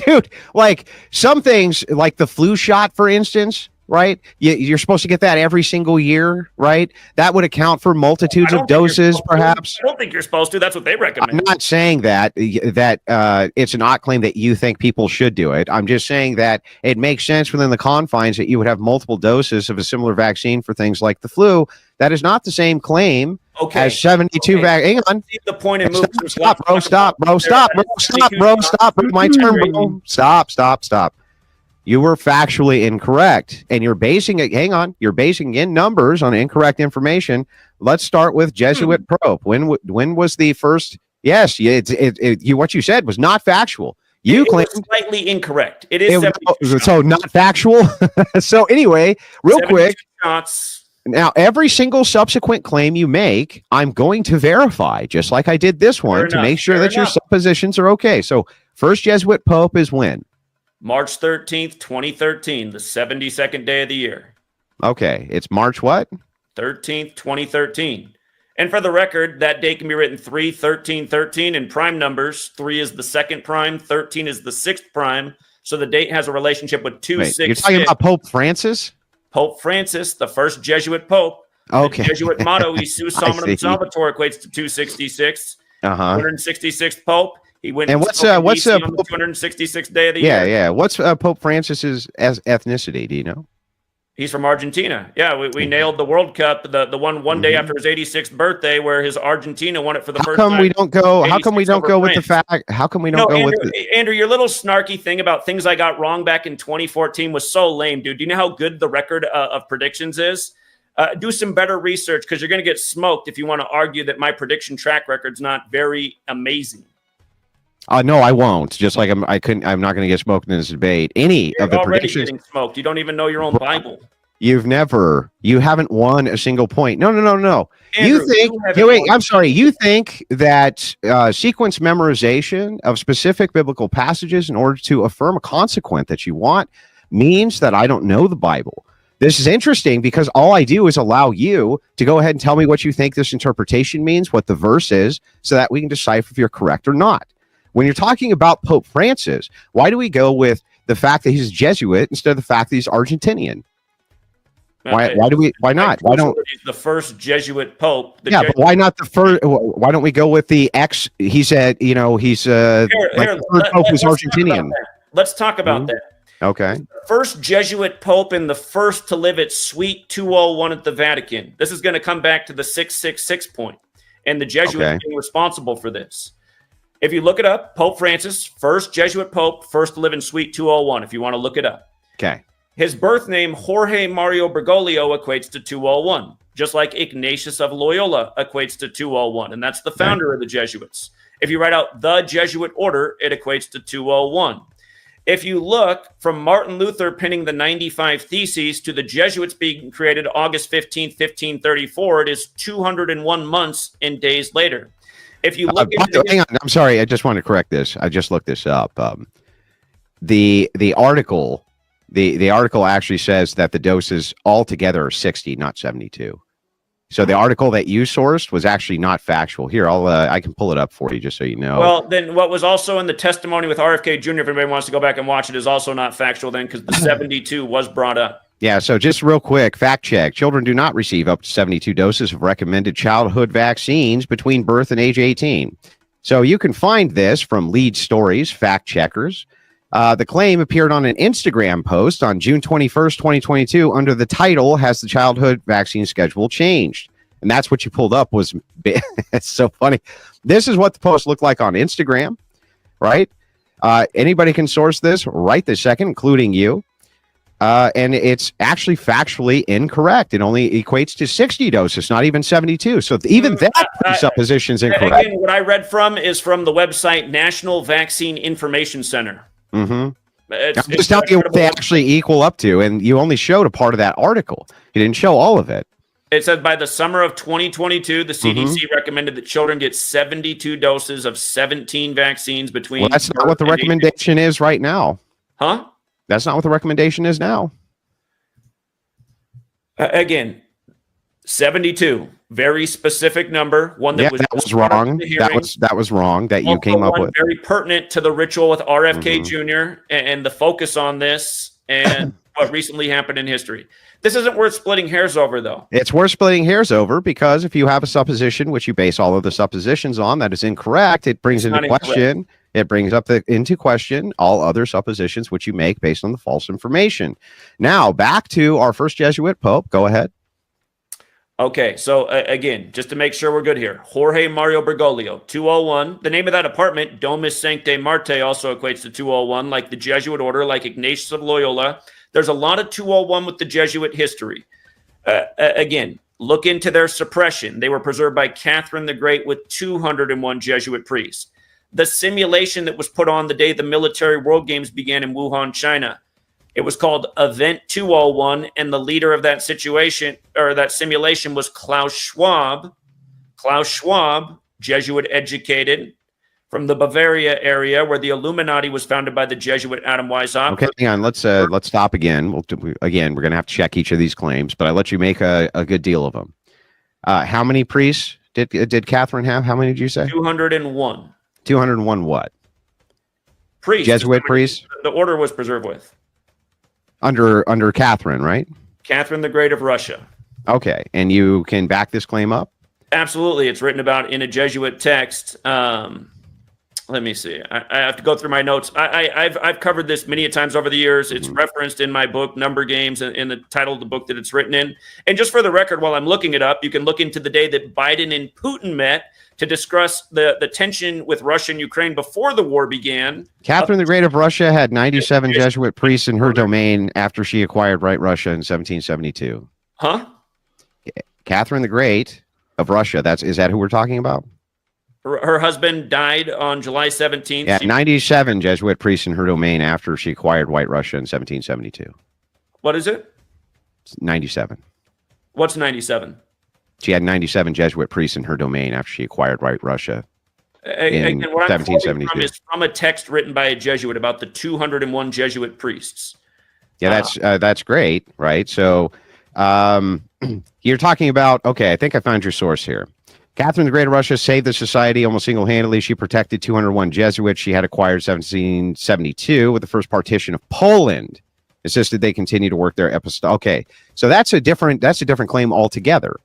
dude, like some things, like the flu shot, for instance, right? You're supposed to get that every single year, right? That would account for multitudes of doses, perhaps. I don't think you're supposed to. That's what they recommend. I'm not saying that it's an odd claim that you think people should do it. I'm just saying that it makes sense within the confines that you would have multiple doses of a similar vaccine for things like the flu. That is not the same claim as 72 Hang on. The point and Stop, bro. My turn, bro. Stop. You were factually incorrect, and you're basing it. Hang on, you're basing in numbers on incorrect information. Let's start with Jesuit Pope. When was the first? Yes, what you said was not factual. You claimed slightly incorrect. It is so not factual. So anyway, real quick. Shots. Now, every single subsequent claim you make, I'm going to verify, just like I did this one, to make sure that your suppositions are okay. So, first Jesuit Pope is when? March 13th, 2013, the 72nd day of the year. Okay, it's March what? 13th, 2013. And for the record, that date can be written 3-13-13 in prime numbers. 3 is the second prime, 13 is the sixth prime. So the date has a relationship with 266. You're talking about Pope Francis? Pope Francis, the first Jesuit Pope. Okay. The Jesuit motto, Isus Salvator Salvator, equates to 266. 266th Pope. He went. And what's on the 266th day of the year? Yeah. What's Pope Francis's ethnicity? Do you know? He's from Argentina. Yeah, we nailed the World Cup, the one day after his 86th birthday, where his Argentina won it for the first time. How come we don't go with the France. fact? How come we don't go Andrew, with Andrew, your little snarky thing about things I got wrong back in 2014 was so lame, dude. Do you know how good the record of predictions is? Do some better research, because you're going to get smoked if you want to argue that my prediction track record's not very amazing. No, I won't. Just like I'm not going to get smoked in this debate. You're of the already predictions getting smoked. You don't even know your own Bible. You haven't won a single point. No. Andrew, You think that sequence memorization of specific biblical passages in order to affirm a consequent that you want means that I don't know the Bible? This is interesting because all I do is allow you to go ahead and tell me what you think this interpretation means, what the verse is, so that we can decipher if you're correct or not. When you're talking about Pope Francis, why do we go with the fact that he's a Jesuit instead of the fact that he's Argentinian? Why not? Why don't he's the first Jesuit Pope? But why not the first? Why don't we go with the ex? He said, he's the first Pope who's Argentinian. Let's talk about that. Okay. First Jesuit Pope and the first to live at Suite 201 at the Vatican. This is going to come back to the 666 point, and the Jesuits being responsible for this. If you look it up, Pope Francis, first Jesuit Pope, first to live in Suite 201, if you want to look it up. Okay. His birth name, Jorge Mario Bergoglio, equates to 201, just like Ignatius of Loyola equates to 201, and that's the founder of the Jesuits. If you write out the Jesuit order, it equates to 201. If you look from Martin Luther penning the 95 Theses to the Jesuits being created August 15th, 1534, it is 201 months and days later. If you look hang on, I'm sorry, I just want to correct this. I just looked this up. The article actually says that the doses altogether are 60, not 72. So the article that you sourced was actually not factual. Here, I can pull it up for you just so you know. Well, then what was also in the testimony with RFK Jr., if anybody wants to go back and watch it, is also not factual then, because the 72 was brought up. Yeah, so just real quick, fact check. Children do not receive up to 72 doses of recommended childhood vaccines between birth and age 18. So you can find this from Lead Stories, fact checkers. The claim appeared on an Instagram post on June 21st, 2022, under the title, "Has the childhood vaccine schedule changed?" And that's what you pulled up was, it's so funny. This is what the post looked like on Instagram, right? Anybody can source this right this second, including you. And it's actually factually incorrect. It only equates to 60 doses, not even 72. So even that presupposition is incorrect. Again, what I read from is from the website National Vaccine Information Center. I'm just telling you what they actually equal up to, and you only showed a part of that article. You didn't show all of it. It said by the summer of 2022, the CDC recommended that children get 72 doses of 17 vaccines between. Well, that's not what the recommendation is right now. Huh? That's not what the recommendation is now. Again, 72, very specific number. One that was wrong. That was wrong that you came up with. Very pertinent to the ritual with RFK Jr. and the focus on this and what recently happened in history. This isn't worth splitting hairs over, though. It's worth splitting hairs over because if you have a supposition, which you base all of the suppositions on, that is incorrect, it brings into question. It brings up into question all other suppositions which you make based on the false information. Now, back to our first Jesuit Pope. Go ahead. Okay, so again, just to make sure we're good here, Jorge Mario Bergoglio, 201. The name of that apartment, Domus Sanctae Marte, also equates to 201, like the Jesuit order, like Ignatius of Loyola. There's a lot of 201 with the Jesuit history. Again, look into their suppression. They were preserved by Catherine the Great with 201 Jesuit priests. The simulation that was put on the day the military world games began in Wuhan, China. It was called Event 201, and the leader of that situation or that simulation was Klaus Schwab. Klaus Schwab, Jesuit educated from the Bavaria area where the Illuminati was founded by the Jesuit Adam Weishaupt. Okay, hang on. Let's stop again. We're going to have to check each of these claims, but I let you make a good deal of them. How many priests did Catherine have? How many did you say? 201. 201 what? Priests. Jesuit priests? The order was preserved with. Under Catherine, right? Catherine the Great of Russia. Okay, and you can back this claim up? Absolutely. It's written about in a Jesuit text. Let me see. I have to go through my notes. I've covered this many a times over the years. It's referenced in my book, Number Games, and in the title of the book that it's written in. And just for the record, while I'm looking it up, you can look into the day that Biden and Putin met to discuss the tension with Russia and Ukraine before the war began. Catherine the Great of Russia had 97 Jesuit priests in her domain after she acquired White Russia in 1772. Huh? Catherine the Great of Russia. Is that who we're talking about? Her husband died on July 17th. Yeah, 97 Jesuit priests in her domain after she acquired White Russia in 1772. What is it? 97. What's 97? She had 97 Jesuit priests in her domain after she acquired White Russia in what I'm 1772. from is from a text written by a Jesuit about the 201 Jesuit priests. Yeah, that's great, right? So you're talking about, okay, I think I found your source here. Catherine the Great of Russia saved the society almost single-handedly. She protected 201 Jesuits she had acquired 1772 with the first partition of Poland. Insisted they continue to work their apostolic. Okay, so that's a different claim altogether.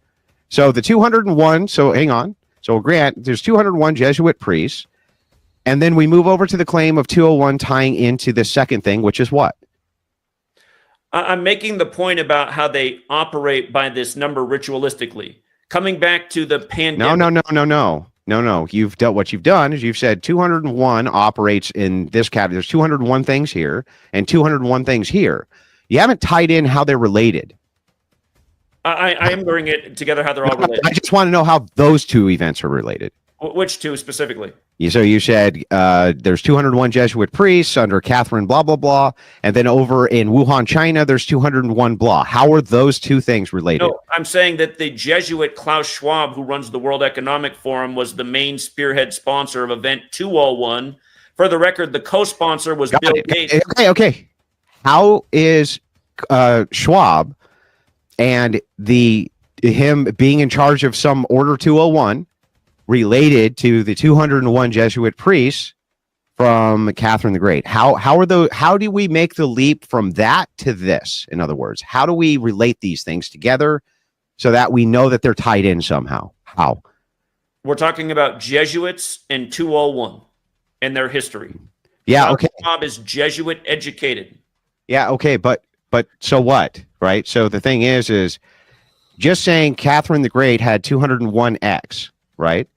So the 201. So hang on. So grant there's 201 Jesuit priests, and then we move over to the claim of 201 tying into the second thing, which is what? I'm making the point about how they operate by this number ritualistically. Coming back to the pandemic. No. What you've done is you've said 201 operates in this category. There's 201 things here and 201 things here. You haven't tied in how they're related. I am bringing it together how they're all related. I just want to know how those two events are related. Which two specifically? So you said there's 201 Jesuit priests under Catherine blah, blah, blah. And then over in Wuhan, China, there's 201 blah. How are those two things related? No, I'm saying that the Jesuit Klaus Schwab, who runs the World Economic Forum, was the main spearhead sponsor of Event 201. For the record, the co-sponsor was Bill Gates. Okay. How is Schwab and him being in charge of some Order 201 related to the 201 Jesuit priests from Catherine the Great? How do we make the leap from that to this? In other words, how do we relate these things together so that we know that they're tied in somehow? How? We're talking about Jesuits and 201 and their history. Yeah, okay. Bob is Jesuit educated. Yeah, okay, but so what, right? So the thing is just saying Catherine the Great had 201X, right?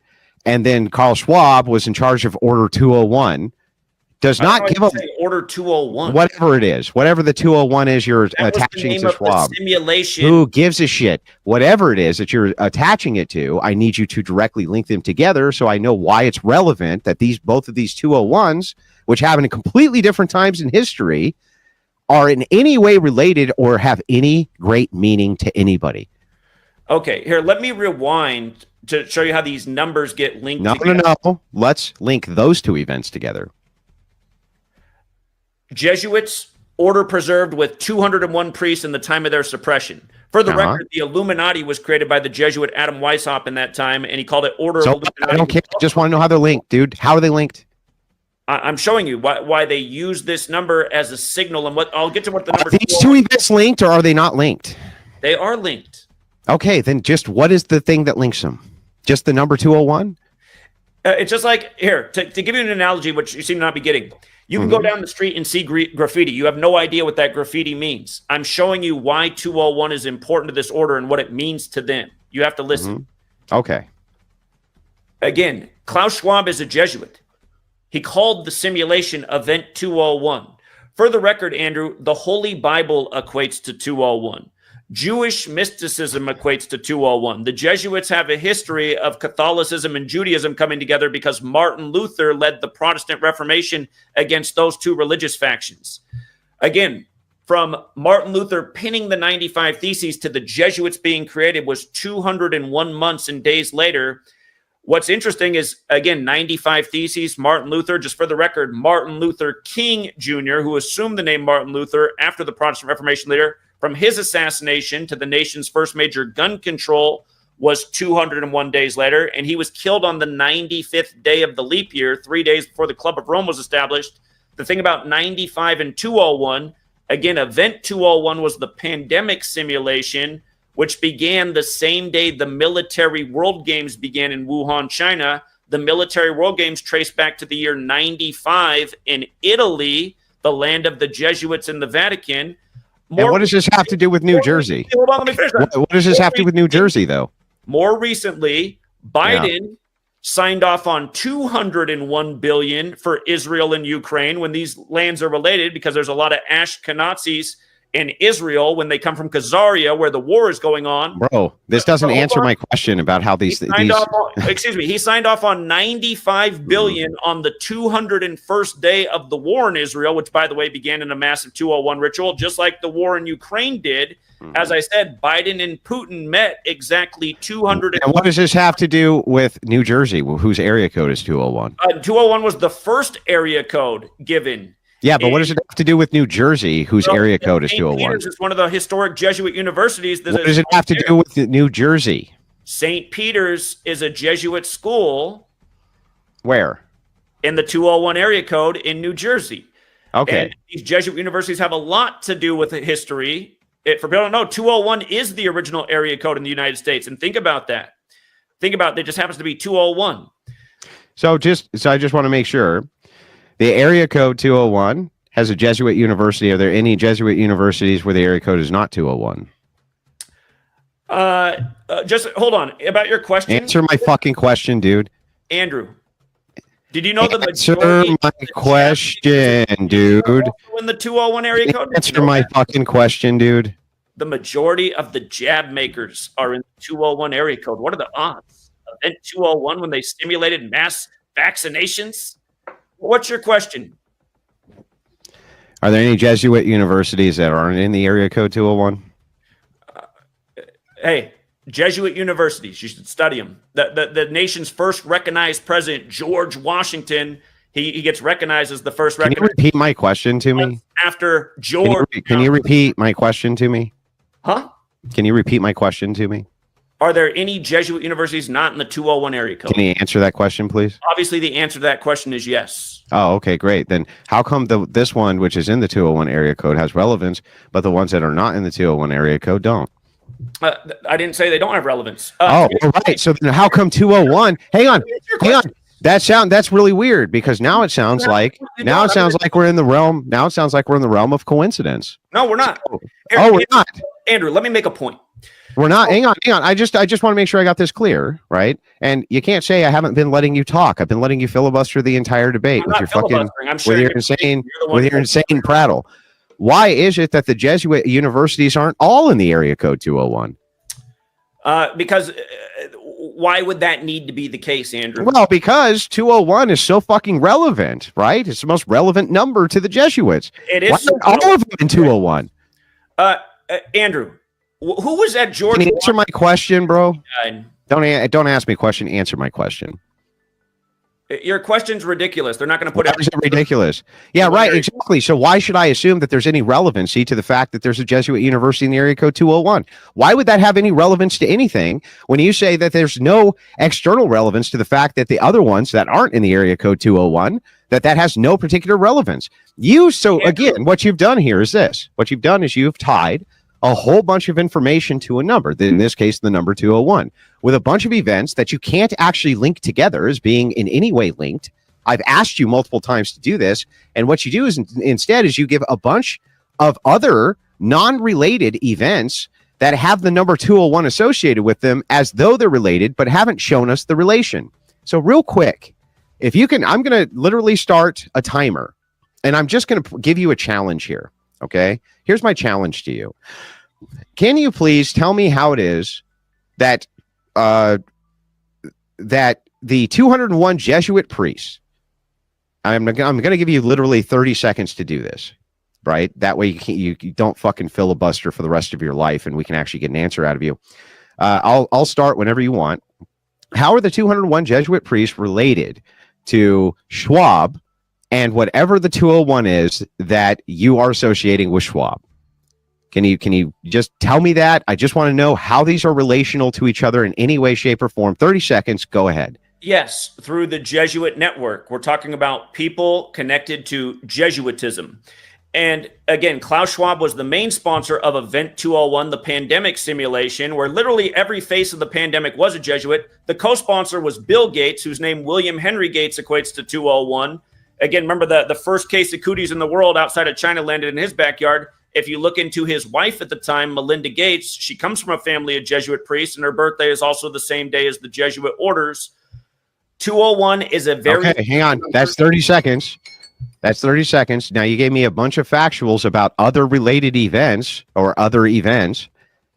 And then Carl Schwab was in charge of Order 201. Does not give up Order 201. Whatever it is, whatever the 201 is, you're attaching to Schwab. Simulation. Who gives a shit? Whatever it is that you're attaching it to, I need you to directly link them together so I know why it's relevant that both of these 201s, which happen in completely different times in history, are in any way related or have any great meaning to anybody. Okay, here, let me rewind to show you how these numbers get linked together. No. Let's link those two events together. Jesuits, order preserved with 201 priests in the time of their suppression. For the record, the Illuminati was created by the Jesuit Adam Weishaupt in that time, and he called it Order of Illuminati. I don't care. I just want to know how they're linked, dude. How are they linked? I'm showing you why they use this number as a signal, and I'll get to what the number. Are these two events linked, or are they not linked? They are linked. Okay, then just what is the thing that links them? Just the number 201? It's just like, here, to give you an analogy, which you seem to not be getting. You can go down the street and see graffiti. You have no idea what that graffiti means. I'm showing you why 201 is important to this order and what it means to them. You have to listen. Okay. Again, Klaus Schwab is a Jesuit. He called the simulation Event 201. For the record, Andrew, the Holy Bible equates to 201. Jewish mysticism equates to 201. The Jesuits have a history of Catholicism and Judaism coming together because Martin Luther led the Protestant Reformation against those two religious factions. Again, from Martin Luther pinning the 95 Theses to the Jesuits being created was 201 months and days later. What's interesting is, again, 95 Theses, Martin Luther, just for the record, Martin Luther King Jr., who assumed the name Martin Luther after the Protestant Reformation leader, from his assassination to the nation's first major gun control was 201 days later, and he was killed on the 95th day of the leap year, 3 days before the Club of Rome was established. The thing about 95 and 201, again, Event 201 was the pandemic simulation, which began the same day the military World Games began in Wuhan, China. The military world games trace back to the year 95 in Italy, the land of the Jesuits in the Vatican. And what does this have to do with New Jersey? Hold on, let me finish that. What does this have to do with New Jersey, though? More recently, Biden signed off on $201 billion for Israel and Ukraine when these lands are related, because there's a lot of Ashkenazis in Israel when they come from Khazaria, where the war is going on. Bro, this doesn't answer my question about how these. He signed off on $95 billion on the 201st day of the war in Israel, which, by the way, began in a massive 201 ritual, just like the war in Ukraine did. As I said, Biden and Putin met exactly 200. And what does this have to do with New Jersey, whose area code is 201? 201 was the first area code given. Yeah, but what does it have to do with New Jersey, whose area code is 201? It's one of the historic Jesuit universities. What does it have to do with New Jersey? St. Peter's is a Jesuit school. Where? In the 201 area code in New Jersey. Okay. And these Jesuit universities have a lot to do with history. For people don't know, 201 is the original area code in the United States. And think about that. It just happens to be 201. So I just want to make sure. The area code 201 has a Jesuit university. Are there any Jesuit universities where the area code is not 201? Just hold on. About your question. Answer my fucking question, dude. Andrew, did you know that Answer my question, dude. In the 201 area code? Answer my fucking question, dude. The majority of the jab makers are in the 201 area code. What are the odds? Event 201 when they stimulated mass vaccinations? What's your question? Are there any Jesuit universities that aren't in the area code 201? Hey, Jesuit universities, you should study them. The nation's first recognized president, George Washington, he gets recognized as the first. Can you repeat my question to me? After George. Can you repeat my question to me? Huh? Can you repeat my question to me? Are there any Jesuit universities not in the 201 area code? Can you answer that question, please? Obviously, the answer to that question is yes. Oh, okay, great. Then how come this one, which is in the 201 area code, has relevance, but the ones that are not in the 201 area code don't? I didn't say they don't have relevance. All right. So then how come 201? Hang on. That's really weird, because now it sounds like we're in the realm. Now it sounds like we're in the realm of coincidence. No, we're not. We're not. Andrew, let me make a point. We're not. Hang on. I just want to make sure I got this clear, right? And you can't say I haven't been letting you talk. I've been letting you filibuster the entire debate with your fucking, with your insane prattle. Why is it that the Jesuit universities aren't all in the area code 201? Because why would that need to be the case, Andrew? Well, because 201 is so fucking relevant, right? It's the most relevant number to the Jesuits. It is. Why aren't all of them in 201? Andrew, who was at George? Can you answer my question, bro? Don't ask me a question. Answer my question. Your question's ridiculous. They're not going to put it ridiculous. Yeah, right. Exactly. So why should I assume that there's any relevancy to the fact that there's a Jesuit university in the area code 201? Why would that have any relevance to anything when you say that there's no external relevance to the fact that the other ones that aren't in the area code 201, that has no particular relevance? Again, what you've done here is this. What you've done is you've tied a whole bunch of information to a number, in this case, the number 201, with a bunch of events that you can't actually link together as being in any way linked. I've asked you multiple times to do this. And what you do is instead is you give a bunch of other non-related events that have the number 201 associated with them as though they're related, but haven't shown us the relation. So real quick, if you can, I'm going to literally start a timer, and I'm just going to give you a challenge here. Okay, here's my challenge to you. Can you please tell me how it is that that the 201 Jesuit priests, I'm going to give you literally 30 seconds to do this, right? That way you don't fucking filibuster for the rest of your life, and we can actually get an answer out of you. I'll start whenever you want. How are the 201 Jesuit priests related to Schwab and whatever the 201 is that you are associating with Schwab? Can you just tell me that? I just want to know how these are relational to each other in any way, shape, or form. 30 seconds. Go ahead. Yes, through the Jesuit network. We're talking about people connected to Jesuitism. And again, Klaus Schwab was the main sponsor of Event 201, the pandemic simulation, where literally every face of the pandemic was a Jesuit. The co-sponsor was Bill Gates, whose name William Henry Gates equates to 201. Again, remember the first case of cooties in the world outside of China landed in his backyard. If you look into his wife at the time, Melinda Gates, she comes from a family of Jesuit priests, and her birthday is also the same day as the Jesuit orders. 201 is a very... Okay, hang on. That's 30 seconds. That's 30 seconds. Now, you gave me a bunch of factuals about other related events or other events.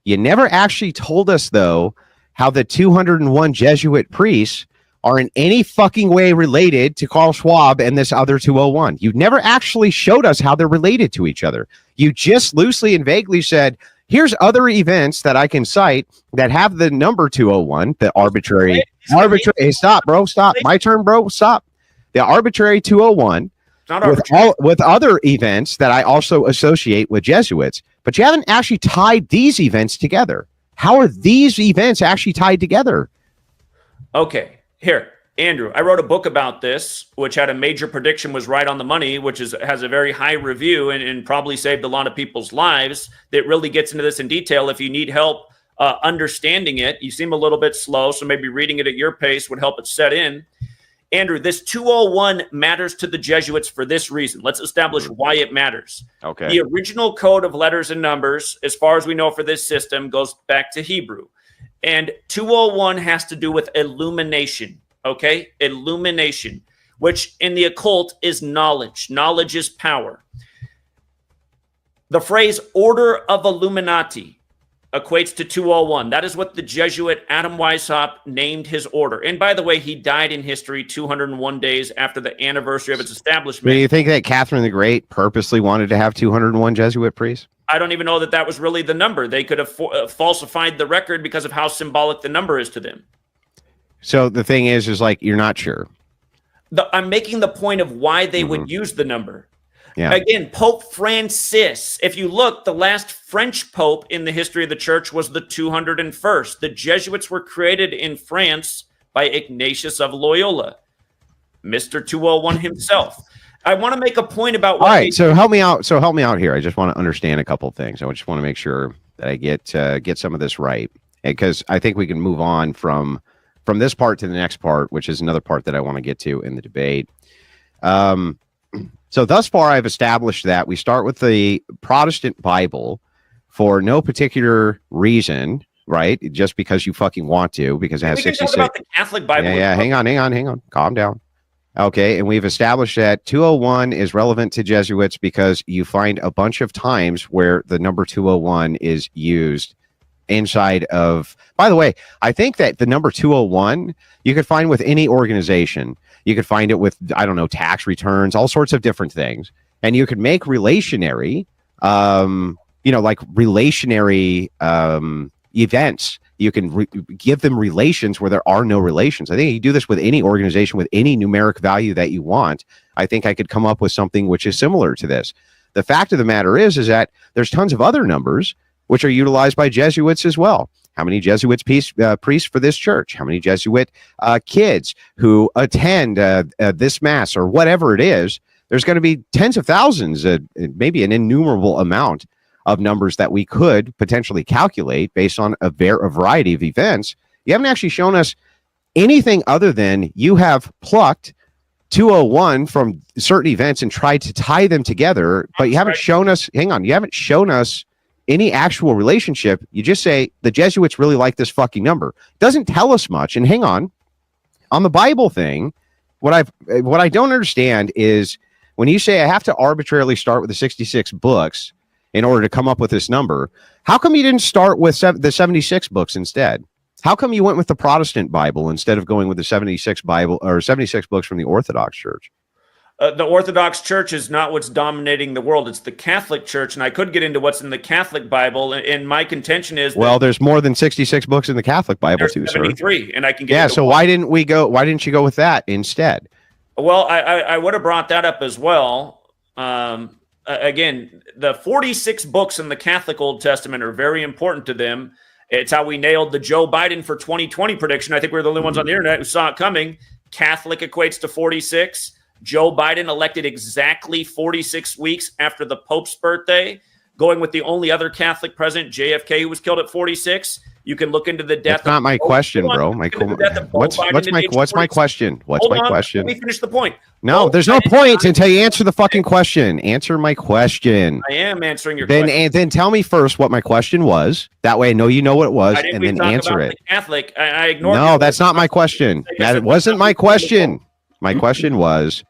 You never actually told us, though, how the 201 Jesuit priests are in any fucking way related to Carl Schwab and this other 201. You never actually showed us how they're related to each other. You just loosely and vaguely said, here's other events that I can cite that have the number 201, the arbitrary. Hey, stop, bro. Stop. My turn, bro. Stop. The arbitrary 201 with other events that I also associate with Jesuits, but you haven't actually tied these events together. How are these events actually tied together? Okay. Here, Andrew, I wrote a book about this, which had a major prediction, was right on the money, which has a very high review and probably saved a lot of people's lives. That really gets into this in detail. If you need help understanding it, you seem a little bit slow, so maybe reading it at your pace would help it set in. Andrew, this 201 matters to the Jesuits for this reason. Let's establish why it matters. Okay. The original code of letters and numbers, as far as we know for this system, goes back to Hebrew. And 201 has to do with illumination, okay? Illumination, which in the occult is knowledge. Knowledge is power. The phrase order of Illuminati equates to 201. That is what the Jesuit Adam Weishaupt named his order. And by the way, he died in history 201 days after the anniversary of its establishment. Do you think that Catherine the Great purposely wanted to have 201 Jesuit priests? I don't even know that that was really the number. They could have falsified the record because of how symbolic the number is to them. So the thing is like, you're not sure. I'm making the point of why they would use the number. Yeah. Again, Pope Francis, if you look, the last French pope in the history of the church was the 201st. The Jesuits were created in France by Ignatius of Loyola, Mr. 201 himself. I want to make a point about what... All right, so help me out. So help me out here. I just want to understand a couple of things. I just want to make sure that I get some of this right, because I think we can move on from this part to the next part, which is another part that I want to get to in the debate. So thus far, I've established that we start with the Protestant Bible for no particular reason, right? Just because you fucking want to, because it has 66. Talk about the Catholic Bible. Yeah, hang on. Calm down. Okay, and we've established that 201 is relevant to Jesuits because you find a bunch of times where the number 201 is used inside of... By the way, I think that the number 201 you could find with any organization. You could find it with, I don't know, tax returns, all sorts of different things. And you could make relationary, like relationary events. You can give them relations where there are no relations. I think you do this with any organization with any numeric value that you want. I think I could come up with something which is similar to this. The fact of the matter is that there's tons of other numbers which are utilized by Jesuits as well. How many Jesuits priests for this church? How many Jesuit kids who attend this mass or whatever it is? There's going to be tens of thousands, maybe an innumerable amount of numbers that we could potentially calculate based on a variety of events. You haven't actually shown us anything other than you have plucked 201 from certain events and tried to tie them together, but you haven't shown us, you haven't shown us any actual relationship. You just say the Jesuits really like this fucking number. Doesn't tell us much. And hang on the Bible thing, what I don't understand is when you say I have to arbitrarily start with the 66 books in order to come up with this number, how come you didn't start with the 76 books instead? How come you went with the Protestant Bible instead of going with the 76 Bible or 76 books from the Orthodox Church? The Orthodox Church is not what's dominating the world. It's the Catholic Church, and I could get into what's in the Catholic Bible. And my contention is, well, there's more than 66 books in the Catholic Bible too, 73, sir. And I can get. Yeah. So why didn't you go with that instead? Well, I would have brought that up as well. Again, the 46 books in the Catholic Old Testament are very important to them. It's how we nailed the Joe Biden for 2020 prediction. I think we're the only ones on the internet who saw it coming. Catholic equates to 46. Joe Biden elected exactly 46 weeks after the Pope's birthday, going with the only other Catholic president, JFK, who was killed at 46. You can look into the death. That's not my question, bro. What's my question? What's my question? Let me finish the point. No, there's no point until you answer the fucking question. Answer my question. I am answering your question. And then tell me first what my question was. That way I know you know what it was, and then answer it. Catholic. I ignored. No, that's not my question. That wasn't my question. My question was,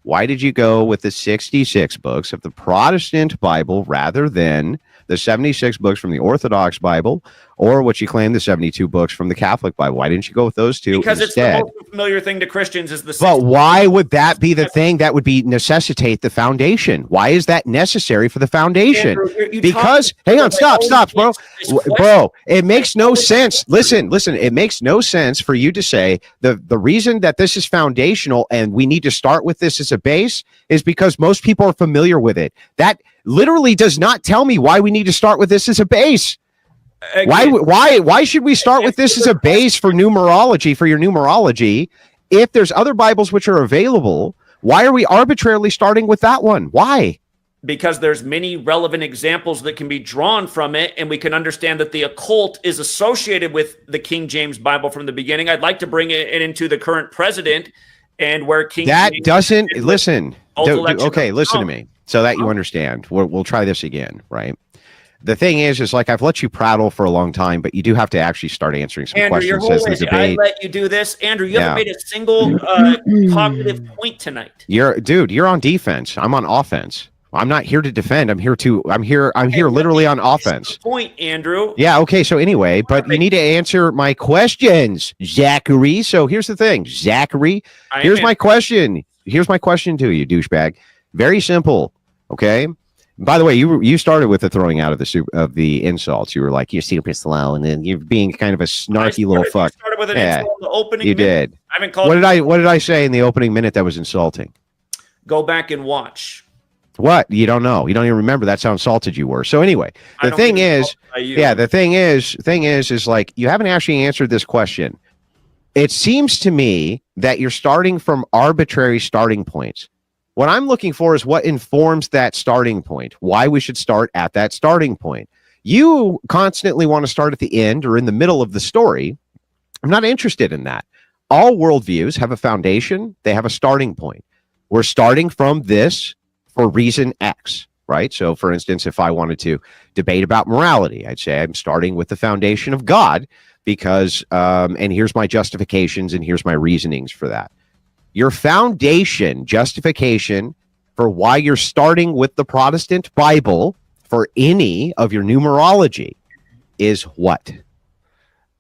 why did you go with the 66 books of the Protestant Bible rather than the 76 books from the Orthodox Bible, or what you claim the 72 books from the Catholic Bible? Why didn't you go with those two because instead? It's the most familiar thing to Christians is the. But why would that be the thing that would necessitate the foundation? Why is that necessary for the foundation? Andrew, because hang on, stop, bro. Bro, it makes no sense. Listen, it makes no sense for you to say the reason that this is foundational and we need to start with this as a base is because most people are familiar with it. That literally does not tell me why we need to start with this as a base. Again, why should we start with this as a base for numerology, for your numerology? If there's other Bibles which are available, why are we arbitrarily starting with that one? Why? Because there's many relevant examples that can be drawn from it, and we can understand that the occult is associated with the King James Bible from the beginning. I'd like to bring it into the current president and where King that James doesn't listen. Okay, listen to Trump. me so that you understand. We'll try this again, right? The thing is like I've let you prattle for a long time, but you do have to actually start answering some Andrew, questions as the debate. I let you do this, Andrew. You haven't made a single cognitive point tonight. You're on defense. I'm on offense. I'm not here to defend. I'm here literally on offense. Point, Andrew. Yeah. Okay. So anyway, but you need to answer my questions, Zachary. So here's the thing, Zachary. Here's my question. Here's my question to you, douchebag. Very simple. Okay. By the way, you started with the throwing out of the insults. You were like, you're super slow, and then you're being kind of a snarky little fuck. You started with an insult in the opening you minute. did. I haven't called. What did I say in the opening minute that was insulting? Go back and watch. What? You don't know. You don't even remember. That's how insulted you were. So anyway, the thing is like you haven't actually answered this question. It seems to me that you're starting from arbitrary starting points. What I'm looking for is what informs that starting point, why we should start at that starting point. You constantly want to start at the end or in the middle of the story. I'm not interested in that. All worldviews have a foundation. They have a starting point. We're starting from this for reason X, right? So for instance, if I wanted to debate about morality, I'd say I'm starting with the foundation of God because, and here's my justifications and here's my reasonings for that. Your foundation justification for why you're starting with the Protestant Bible for any of your numerology is what?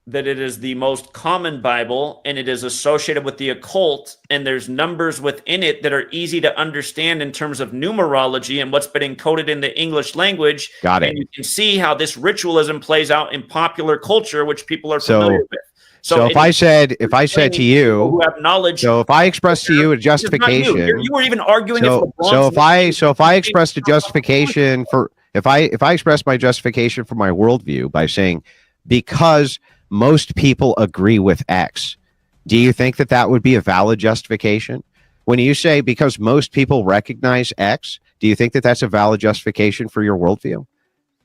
That it is the most common Bible and it is associated with the occult, and there's numbers within it that are easy to understand in terms of numerology and what's been encoded in the English language. Got it. And you can see how this ritualism plays out in popular culture, which people are familiar with. So if I said to you, who have knowledge, so if I expressed to you a justification, you were even arguing. So if I expressed a justification for if I expressed my justification for my worldview by saying because most people agree with X, do you think that would be a valid justification? When you say because most people recognize X, do you think that's a valid justification for your worldview?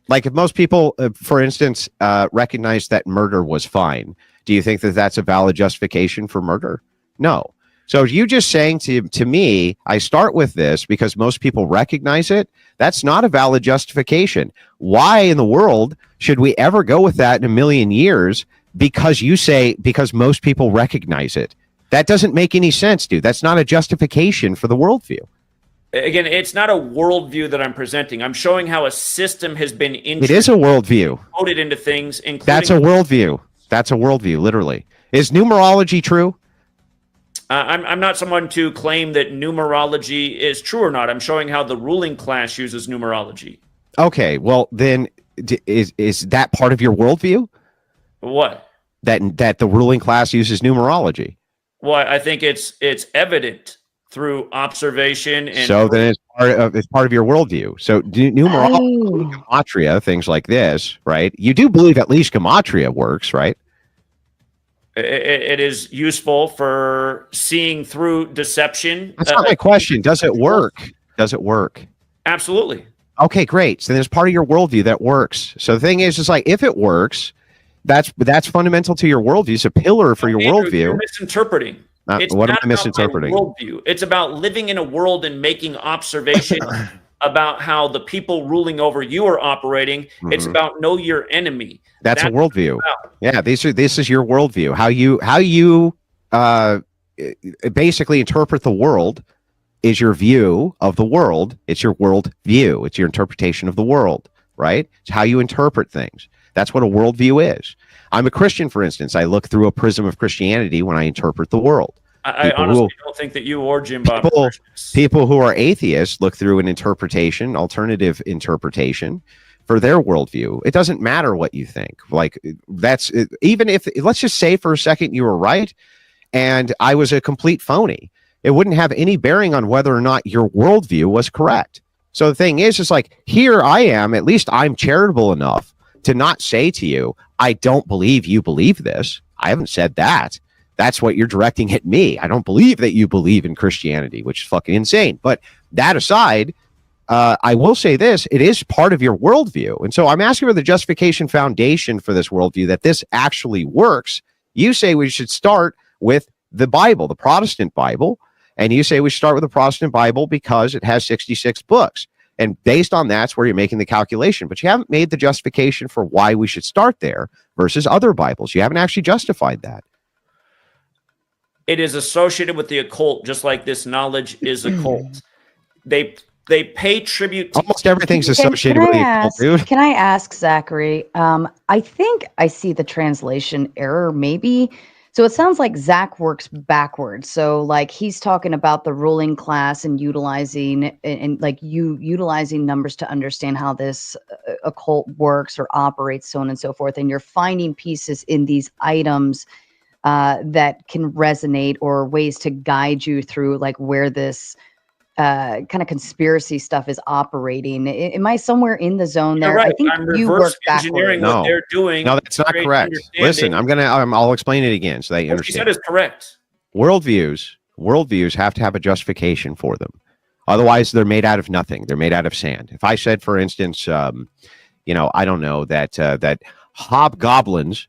Like if most people, for instance, recognize that murder was fine, do you think that's a valid justification for murder? No. So you just saying to me, I start with this because most people recognize it. That's not a valid justification. Why in the world should we ever go with that in a million years? Because you say, because most people recognize it. That doesn't make any sense, dude. That's not a justification for the worldview. Again, it's not a worldview that I'm presenting. I'm showing how a system has been it is a worldview. Coded into things, including that's a worldview. That's a worldview, literally. Is numerology true? I'm not someone to claim that numerology is true or not. I'm showing how the ruling class uses numerology. Okay, well then, is that part of your worldview? What? That the ruling class uses numerology. Well, I think it's evident through observation, and so then it's part of your worldview. So numerology, Gematria, things like this, right? You do believe at least Gematria works, right? It is useful for seeing through deception. That's not my question. Does it work? Does it work? Absolutely. Okay, great. So there's part of your worldview that works. So the thing is, it's like, if it works, that's fundamental to your worldview. It's a pillar for your Andrew, worldview. You're misinterpreting. It's what am not I misinterpreting? about my worldview. It's about living in a world and making observations about how the people ruling over you are operating. It's about know your enemy. That's a worldview. Yeah, this is your worldview. How you basically interpret the world is your view of the world. It's your world view. It's your interpretation of the world, right? It's how you interpret things. That's what a worldview is. I'm a Christian, for instance. I look through a prism of Christianity when I interpret the world. I honestly don't think that you or Jim Bob people who are atheists look through an interpretation, alternative interpretation for their worldview. It doesn't matter what you think. Like, that's even if, let's just say for a second you were right and I was a complete phony. It wouldn't have any bearing on whether or not your worldview was correct. So the thing is, it's like, here I am, at least I'm charitable enough to not say to you, I don't believe you believe this. I haven't said that. That's what you're directing at me. I don't believe that you believe in Christianity, which is fucking insane. But that aside, I will say this, it is part of your worldview. And so I'm asking for the justification foundation for this worldview, that this actually works. You say we should start with the Bible, the Protestant Bible. And you say we should start with the Protestant Bible because it has 66 books. And based on that's where you're making the calculation. But you haven't made the justification for why we should start there versus other Bibles. You haven't actually justified that. It is associated with the occult, just like this knowledge is occult. They pay tribute to almost everything's associated with the occult, dude. Can I ask, Zachary? I think I see the translation error, maybe. So it sounds like Zach works backwards. So like he's talking about the ruling class and utilizing utilizing numbers to understand how this occult works or operates, so on and so forth. And you're finding pieces in these items that can resonate, or ways to guide you through like where this kind of conspiracy stuff is operating. Am I somewhere in the zone there? Right. I think I'm you work engineering backwards. what they're doing. No, that's not correct. Listen, I'll explain it again so that you understand. What you said is correct. Worldviews have to have a justification for them. Otherwise, they're made out of nothing. They're made out of sand. If I said, for instance, I don't know, that hobgoblins,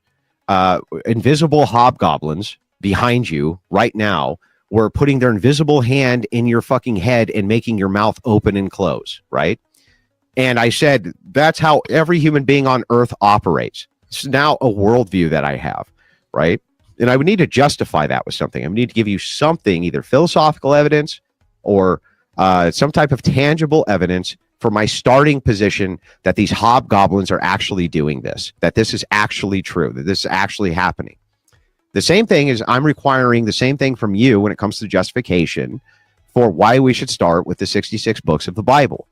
invisible hobgoblins behind you right now were putting their invisible hand in your fucking head and making your mouth open and close, right? And I said, that's how every human being on earth operates. It's now a worldview that I have, right? And I would need to justify that with something. I would need to give you something, either philosophical evidence or some type of tangible evidence for my starting position that these hobgoblins are actually doing this, that this is actually true, that this is actually happening. The same thing is I'm requiring the same thing from you when it comes to justification for why we should start with the 66 books of the Bible.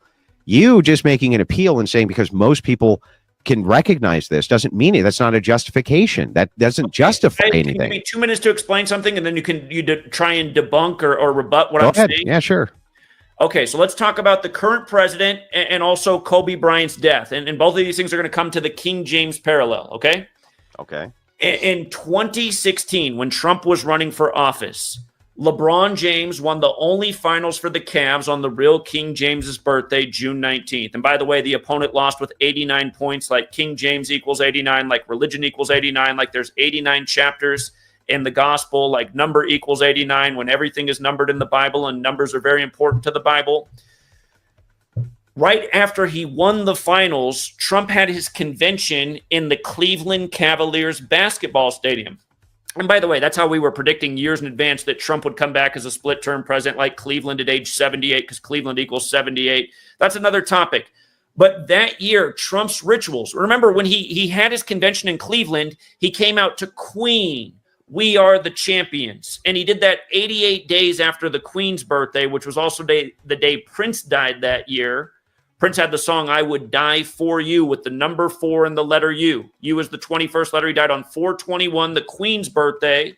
You just making an appeal and saying because most people can recognize this doesn't mean it. That's not a justification. That doesn't justify anything. Give me 2 minutes to explain something, and then you try and debunk or rebut what I'm saying. Yeah, sure. Okay, so let's talk about the current president and also Kobe Bryant's death. And both of these things are going to come to the King James parallel, okay? Okay. In 2016, when Trump was running for office, LeBron James won the only finals for the Cavs on the real King James's birthday, June 19th. And by the way, the opponent lost with 89 points, like King James equals 89, like religion equals 89, like there's 89 chapters in the gospel, like number equals 89, when everything is numbered in the Bible, and numbers are very important to the Bible. Right after he won the finals, Trump had his convention in the Cleveland Cavaliers basketball stadium. And by the way, that's how we were predicting years in advance that Trump would come back as a split-term president like Cleveland at age 78, because Cleveland equals 78. That's another topic. But that year, Trump's rituals, remember when he had his convention in Cleveland, he came out to Queen, "We are the champions." And he did that 88 days after the Queen's birthday, which was also the day Prince died that year. Prince had the song, "I Would Die For You," with the number 4 and the letter U. U is the 21st letter. He died on 4/21, the Queen's birthday,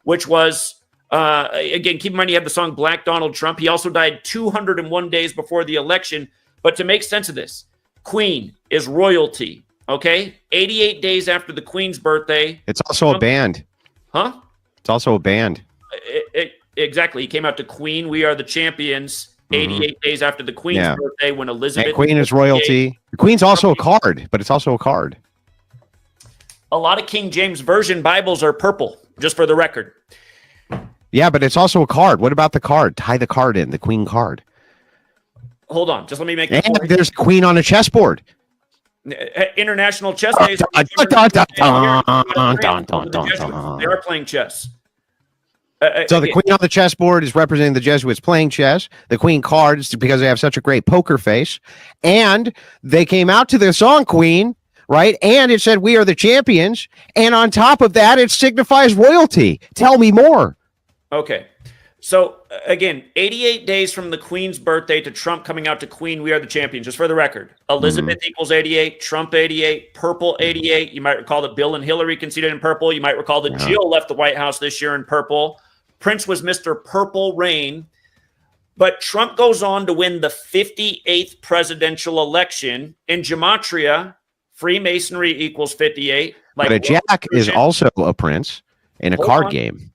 which was, again, keep in mind he had the song Black Donald Trump. He also died 201 days before the election. But to make sense of this, Queen is royalty, okay? 88 days after the Queen's birthday. It's also a band. Huh? It's also a band. Exactly. He came out to Queen, We Are the Champions, 88 days after the Queen's birthday when Elizabeth... And Queen is royalty. The Queen's also a card, but it's also a card. A lot of King James Version Bibles are purple, just for the record. Yeah, but it's also a card. What about the card? Tie the card in, the Queen card. Hold on. Just let me make the And point. there's Queen on a chessboard. International Chess Days. They are playing chess. So the Queen on the chessboard is representing the Jesuits playing chess. The Queen card is because they have such a great poker face. And they came out to their song Queen, right? And it said, we are the champions. And on top of that, it signifies royalty. Tell me more. Okay. So, again, 88 days from the Queen's birthday to Trump coming out to Queen, we are the champions. Just for the record, Elizabeth equals 88, Trump 88, purple 88. You might recall that Bill and Hillary conceded in purple. You might recall that Jill left the White House this year in purple. Prince was Mr. Purple Rain. But Trump goes on to win the 58th presidential election. In Gematria, Freemasonry equals 58. But a jack is also a prince in a card game.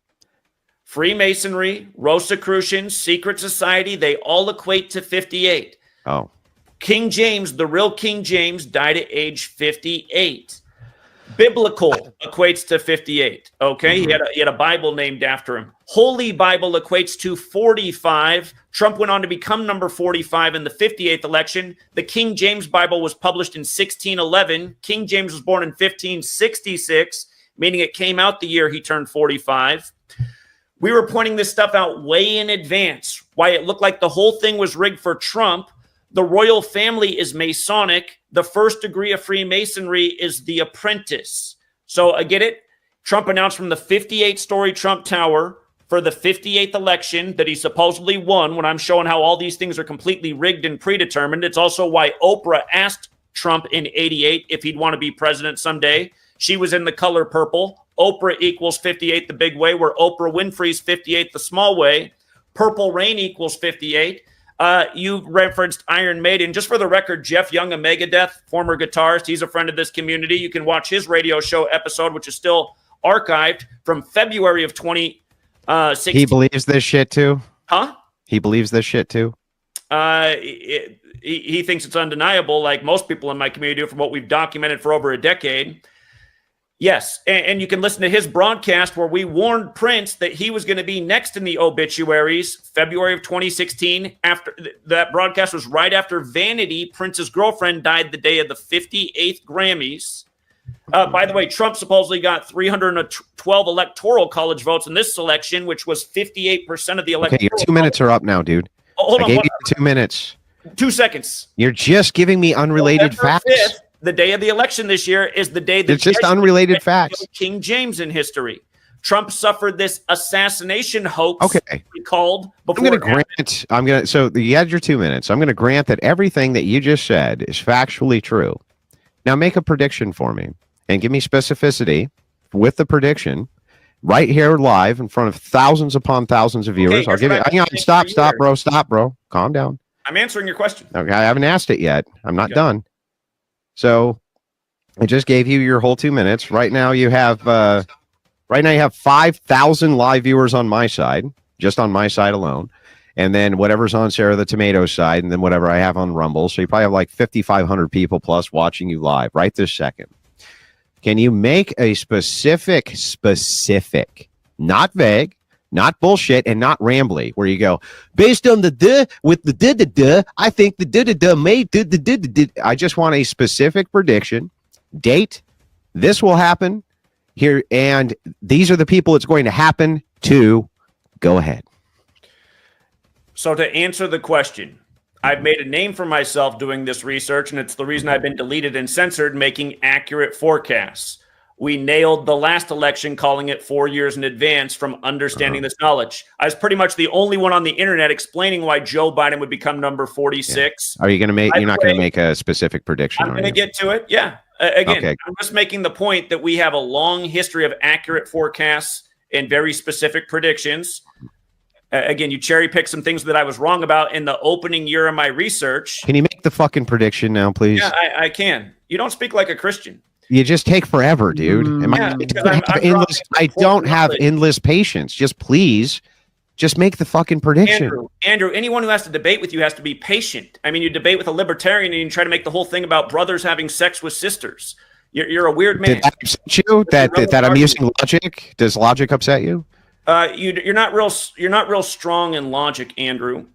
Freemasonry, Rosicrucians, Secret Society, they all equate to 58. Oh. King James, the real King James, died at age 58. Biblical equates to 58. Okay, he had a Bible named after him. Holy Bible equates to 45. Trump went on to become number 45 in the 58th election. The King James Bible was published in 1611. King James was born in 1566, meaning it came out the year he turned 45. We were pointing this stuff out way in advance, why it looked like the whole thing was rigged for Trump. The royal family is Masonic. The first degree of Freemasonry is the apprentice. So I get it. Trump announced from the 58-story Trump Tower for the 58th election that he supposedly won, when I'm showing how all these things are completely rigged and predetermined. It's also why Oprah asked Trump in 88 if he'd want to be president someday. She was in the color purple. Oprah equals 58 the big way, where Oprah Winfrey's 58 the small way. Purple Rain equals 58. You referenced Iron Maiden. Just for the record, Jeff Young of Megadeth, former guitarist, he's a friend of this community. You can watch his radio show episode, which is still archived from February of 2016. He believes this shit too? Huh? He believes this shit too? He thinks it's undeniable, like most people in my community do, from what we've documented for over a decade. Yes, and you can listen to his broadcast where we warned Prince that he was going to be next in the obituaries, February of 2016. After that broadcast was right after Vanity, Prince's girlfriend, died the day of the 58th Grammys. By the way, Trump supposedly got 312 electoral college votes in this election, which was 58% of the electoral. Okay, your 2 minutes are up now, dude. Hold on, I gave you 2 minutes. 2 seconds. You're just giving me unrelated November facts. 5th, the day of the election this year, is the day that It's just unrelated facts. King James in history. Trump suffered this assassination hoax. Okay. Called before. So you had your 2 minutes. I'm going to grant that everything that you just said is factually true. Now make a prediction for me and give me specificity with the prediction right here live in front of thousands upon thousands of viewers. Okay, I'll give you. Hang on, stop, bro. Calm down. I'm answering your question. Okay, I haven't asked it yet. I'm not done. So I just gave you your whole 2 minutes. Right now you have 5,000 live viewers on my side, just on my side alone. And then whatever's on Sarah the Tomato side, and then whatever I have on Rumble. So you probably have like 5,500 people plus watching you live right this second. Can you make a specific, not vague, not bullshit, and not rambly, where you go, based on the with the I think the made I just want a specific prediction, date, this will happen here, and these are the people it's going to happen to. Go ahead. So to answer the question, I've made a name for myself doing this research, and it's the reason I've been deleted and censored, making accurate forecasts. We nailed the last election, calling it 4 years in advance from understanding this knowledge. I was pretty much the only one on the internet explaining why Joe Biden would become number 46. Yeah. Are you going to make? You're not going to make a specific prediction. I'm going to get to it. Yeah. Again, okay. I'm just making the point that we have a long history of accurate forecasts and very specific predictions. Again, you cherry pick some things that I was wrong about in the opening year of my research. Can you make the fucking prediction now, please? Yeah, I can. You don't speak like a Christian. You just take forever, dude. Yeah, because I don't have endless patience. Just please, just make the fucking prediction. Andrew, anyone who has to debate with you has to be patient. I mean, you debate with a libertarian and you try to make the whole thing about brothers having sex with sisters. You're a weird man. Did that upset you? That I'm using logic? Does logic upset you? You're not real strong in logic, Andrew.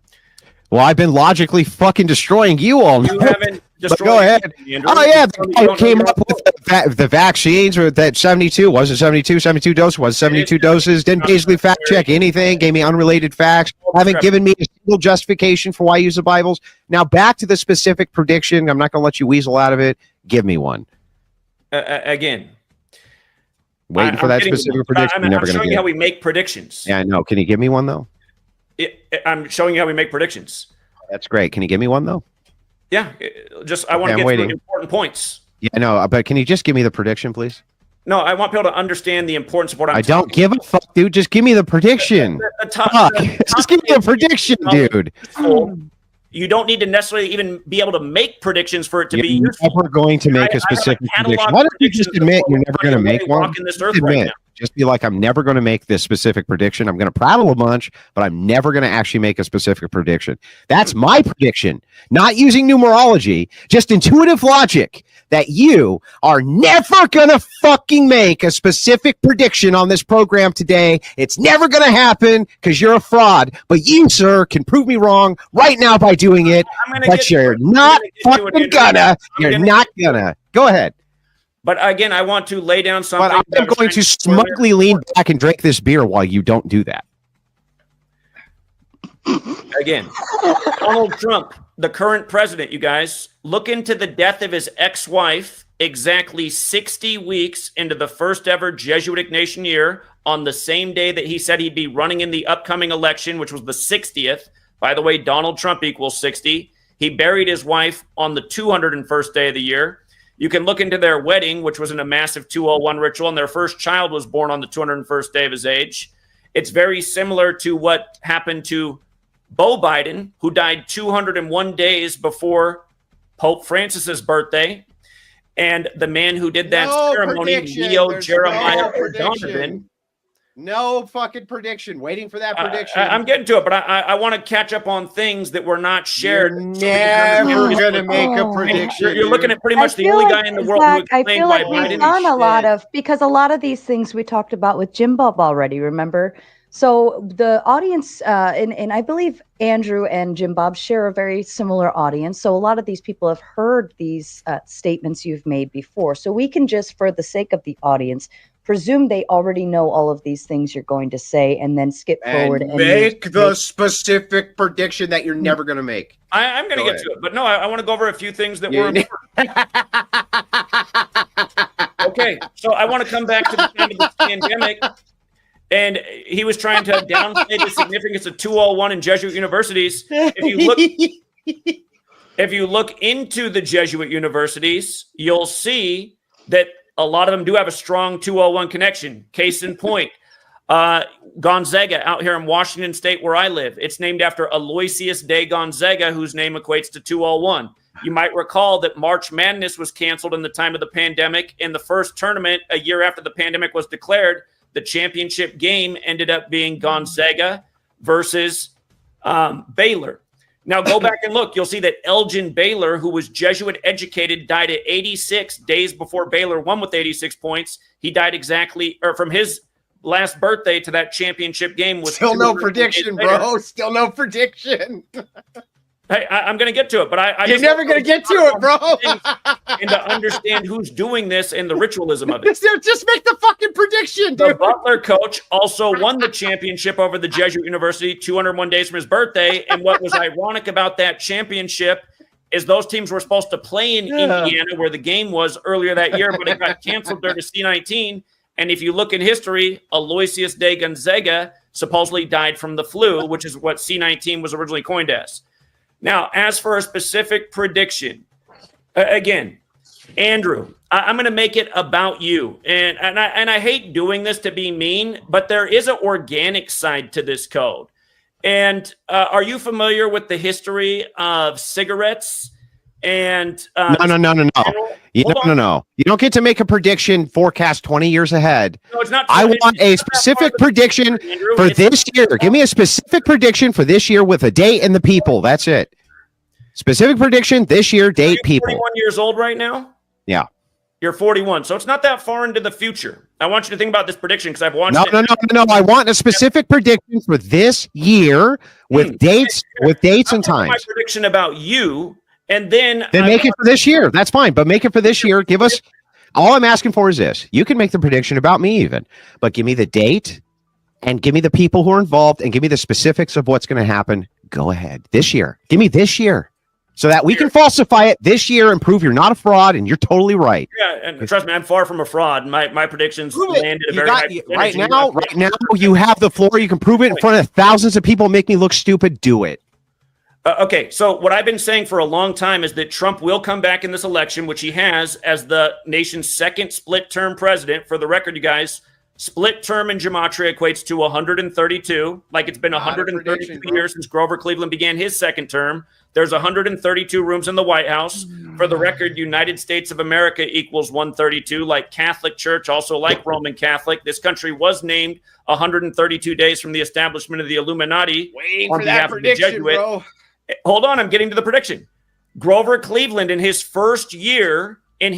Well, I've been logically fucking destroying you all. You haven't destroyed. Go ahead. Andrew. Oh yeah, the guy who came up with the vaccines, or that 72 was it 72 doses? Was 72 doses? Didn't basically fact check anything. Gave me unrelated facts. Haven't given me a single justification for why I use the Bibles. Now back to the specific prediction. I'm not going to let you weasel out of it. Give me one. Again. Waiting for that specific prediction. I'm showing you how we make predictions. Yeah, I know. Can you give me one though? I'm showing you how we make predictions. That's great. Can you give me one though? Yeah, I want to get to the important points. Yeah, no, but can you just give me the prediction, please? No, I want people to understand the importance of what I'm. I don't give a fuck, dude. Just give me the prediction. Just give me the prediction, dude. You don't need to necessarily even be able to make predictions for it to be useful. Never going to make a specific prediction. Why don't you just admit you're never going to make one? Just be like, I'm never going to make this specific prediction. I'm going to prattle a bunch, but I'm never going to actually make a specific prediction. That's my prediction. Not using numerology, just intuitive logic that you are never going to fucking make a specific prediction on this program today. It's never going to happen because you're a fraud. But you, sir, can prove me wrong right now by doing it. But you're not fucking gonna. You're not gonna. Go ahead. But again, I want to lay down something. But I'm going to smugly lean back and drink this beer while you don't do that. Again, Donald Trump, the current president, you guys, look into the death of his ex-wife exactly 60 weeks into the first ever Jesuit Ignatian year on the same day that he said he'd be running in the upcoming election, which was the 60th. By the way, Donald Trump equals 60. He buried his wife on the 201st day of the year. You can look into their wedding, which was in a massive 201 ritual, and their first child was born on the 201st day of his age. It's very similar to what happened to Beau Biden, who died 201 days before Pope Francis's birthday, and the man who did that ceremony, Leo Jeremiah Donovan. No fucking prediction. Waiting for that prediction. I'm getting to it, but I want to catch up on things that were not shared. You're never going to make a prediction. You're looking at pretty much the only guy in the world who explained why Biden is because a lot of these things we talked about with Jim Bob already, remember? So the audience, and I believe Andrew and Jim Bob share a very similar audience. So a lot of these people have heard these statements you've made before. So we can just, for the sake of the audience, presume they already know all of these things you're going to say and then skip forward and make the specific prediction that you're never going to make. I'm going to get to it, but no, I want to go over a few things that were important. Okay, so I want to come back to the time of the pandemic, and he was trying to downplay the significance of 201 in Jesuit universities. If you look into the Jesuit universities, you'll see that a lot of them do have a strong 201 connection. Case in point, Gonzaga out here in Washington State where I live. It's named after Aloysius de Gonzaga, whose name equates to 201. You might recall that March Madness was canceled in the time of the pandemic. In the first tournament, a year after the pandemic was declared, the championship game ended up being Gonzaga versus Baylor. Now go back and look. You'll see that Elgin Baylor, who was Jesuit educated, died at 86 days before Baylor won with 86 points. He died exactly, or from his last birthday to that championship game. Was still no prediction, bro. Still no prediction. Hey, I'm going to get to it, but you're never going to get to it, bro. And to understand who's doing this and the ritualism of it. Just make the fucking prediction, dude. The Butler coach also won the championship over the Jesuit University 201 days from his birthday. And what was ironic about that championship is those teams were supposed to play in Indiana, where the game was earlier that year, but it got canceled during the C-19. And if you look in history, Aloysius de Gonzaga supposedly died from the flu, which is what C-19 was originally coined as. Now, as for a specific prediction, again, Andrew, I'm going to make it about you. And I hate doing this to be mean, but there is an organic side to this code. And are you familiar with the history of cigarettes and No. No. You don't get to make a prediction forecast 20 years ahead. No, it's not. I want a specific prediction for this year. Give me a specific prediction for this year with a date and the people. That's it. Specific prediction this year, date, people. 41 years old right now? Yeah. You're 41, so it's not that far into the future. I want you to think about this prediction because I've watched it. No. I want a specific prediction for this year with dates, and times. My prediction about you, and then make it for this year. That's fine, but make it for this year. Give us. All I'm asking for is this: you can make the prediction about me, even, but give me the date, and give me the people who are involved, and give me the specifics of what's going to happen. Go ahead, this year. Give me this year. So that we can falsify it this year and prove you're not a fraud and you're totally right. Yeah, and trust me, I'm far from a fraud. My predictions landed a very high right now, you have the floor. You can prove it in front of thousands of people. Make me look stupid. Do it. Okay, so what I've been saying for a long time is that Trump will come back in this election, which he has as the nation's second split-term president. For the record, you guys, split term in Gematria equates to 132. Like it's been 132 years since Grover Cleveland began his second term. There's 132 rooms in the White House. For the record, United States of America equals 132, like Catholic Church, also like Roman Catholic. This country was named 132 days from the establishment of the Illuminati. Waiting for that prediction, bro. Hold on, I'm getting to the prediction. Grover Cleveland, in his first year in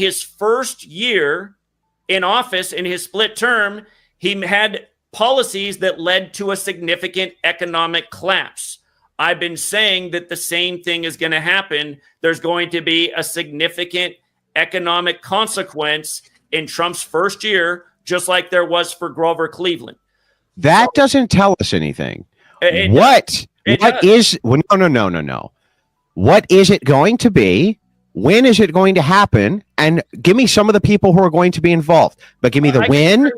office, in his split term, he had policies that led to a significant economic collapse. I've been saying that the same thing is going to happen. There's going to be a significant economic consequence in Trump's first year, just like there was for Grover Cleveland. That doesn't tell us anything. No. What is it going to be? When is it going to happen? And give me some of the people who are going to be involved. But give me the win.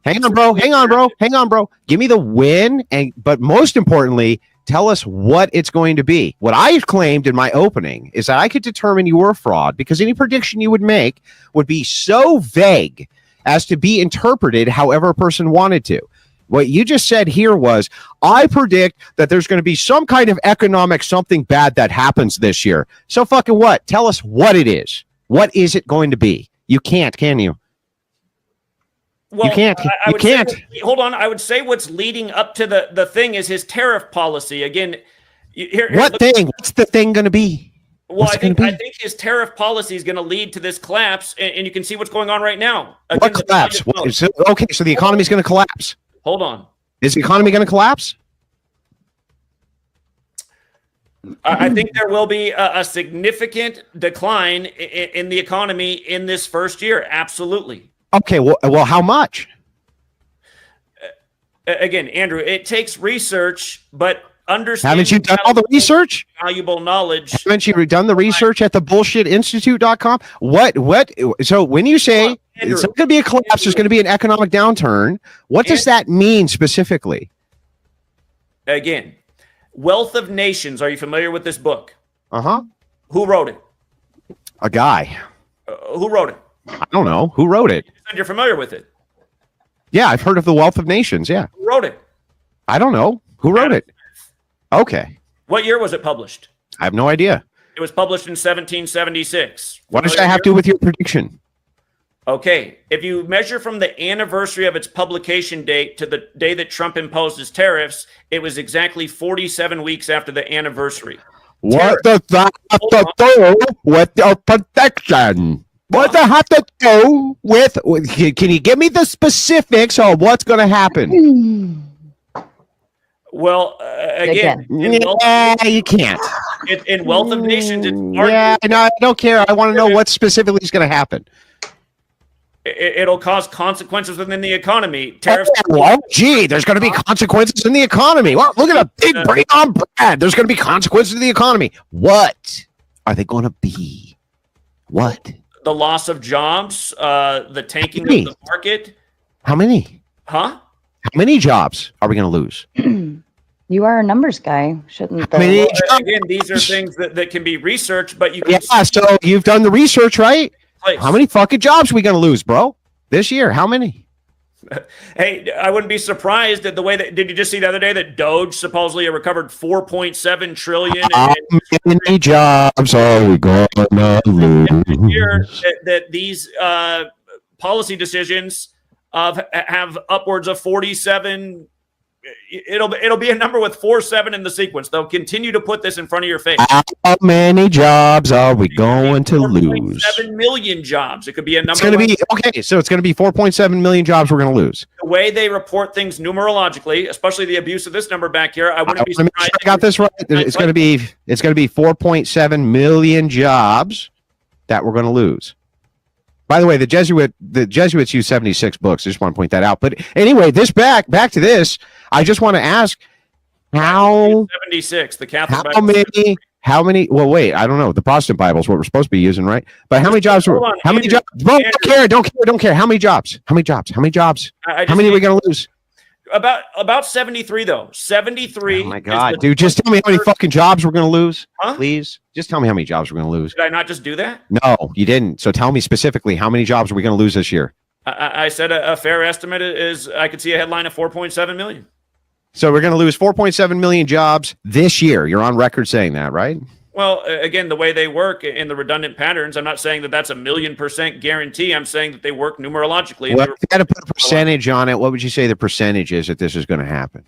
Hang on, bro. Give me the win. But most importantly, tell us what it's going to be. What I've claimed in my opening is that I could determine you were a fraud because any prediction you would make would be so vague as to be interpreted however a person wanted to. What you just said here was, I predict that there's going to be some kind of economic something bad that happens this year. So fucking what? Tell us what it is. What is it going to be? You can't, can you? Well, you can't. You can't. Hold on. I would say what's leading up to the thing is his tariff policy. Again, what thing? What's the thing going to be? Well, I think his tariff policy is going to lead to this collapse, and you can see what's going on right now. Again, what collapse? Okay, so the economy is going to collapse. Hold on. Is the economy going to collapse? I think there will be a significant decline in the economy in this first year. Absolutely. Okay. Well, how much? Again, Andrew, it takes research, but understand. Haven't you done all the research? Valuable knowledge. Haven't you done the research at the bullshitinstitute.com? What? So when you say it's not going to be a collapse, there's going to be an economic downturn. What does that mean specifically? Again, Wealth of Nations. Are you familiar with this book? Uh-huh. Who wrote it? A guy. Who wrote it? I don't know. Who wrote it? You said you're familiar with it. Yeah, I've heard of the Wealth of Nations. Yeah. Who wrote it? I don't know. Who wrote it? Okay. What year was it published? I have no idea. It was published in 1776. What does that have to do with your prediction? Okay. If you measure from the anniversary of its publication date to the day that Trump imposed his tariffs, it was exactly 47 weeks after the anniversary. What does that have to do with your prediction? What does that have to do with? Can you give me the specifics of what's going to happen? Well, again, you can't. In Wealth of Nations, it's no, I don't care. I want to know what specifically is going to happen. It'll cause consequences within the economy. Tariffs. Oh, gee, there's going to be consequences in the economy. Well, look at a big brain on Brad. There's going to be consequences in the economy. What are they going to be? What? The loss of jobs, the tanking of the market. How many? Huh? How many jobs are we going to lose? You are a numbers guy, shouldn't they? Well, again, these are things that can be researched, but you can so you've done the research, right? How many fucking jobs are we going to lose, bro? This year? How many? Hey, I wouldn't be surprised at the way that, did you just see the other day that Doge supposedly recovered 4.7 trillion? How many jobs are we gonna Year lose? that these policy decisions have upwards of 47. It'll be a number with 47 in the sequence. They'll continue to put this in front of your face. How many jobs are we going to lose? 7 million jobs. It could be a number. It's going to be okay. So it's going to be 4.7 million jobs we're going to lose. The way they report things numerologically, especially the abuse of this number back here, I wouldn't be surprised. Sure I got this right. It's going to be 4.7 million jobs that we're going to lose. By the way, the Jesuits use 76 books. I just want to point that out. But anyway, back to this. I just want to ask how 76, the Catholic how Bible. how many? Well, wait, I don't know. The Protestant Bible is what we're supposed to be using, right? But how many jobs? How many jobs? Don't care. How many jobs? How many jobs? How many jobs? How many are we going to lose? About 73 though. 73. Oh my God, dude! Just tell me how many fucking jobs we're going to lose, please. Just tell me how many jobs we're going to lose. Did I not just do that? No, you didn't. So tell me specifically how many jobs are we going to lose this year? I said a fair estimate is I could see a headline of 4.7 million. So we're going to lose 4.7 million jobs this year. You're on record saying that, right? Well, again, the way they work in the redundant patterns, I'm not saying that that's 1,000,000% guarantee. I'm saying that they work numerologically. Well, if you had to put a percentage on it, what would you say the percentage is that this is going to happen?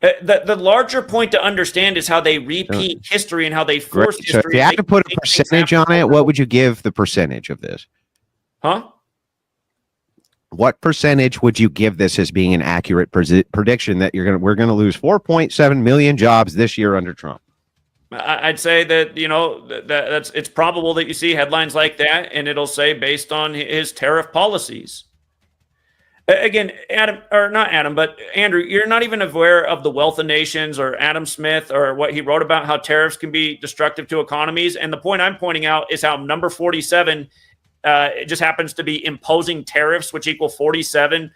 The larger point to understand is how they repeat history and how they force history. So if you had to put a percentage on it, what would you give the percentage of this? Huh? What percentage would you give this as being an accurate prediction that we're going to lose 4.7 million jobs this year under Trump? I'd say that, it's probable that you see headlines like that, and it'll say based on his tariff policies. Again, Andrew, you're not even aware of the Wealth of Nations or Adam Smith or what he wrote about how tariffs can be destructive to economies. And the point I'm pointing out is how number 47 it just happens to be imposing tariffs, which equal 47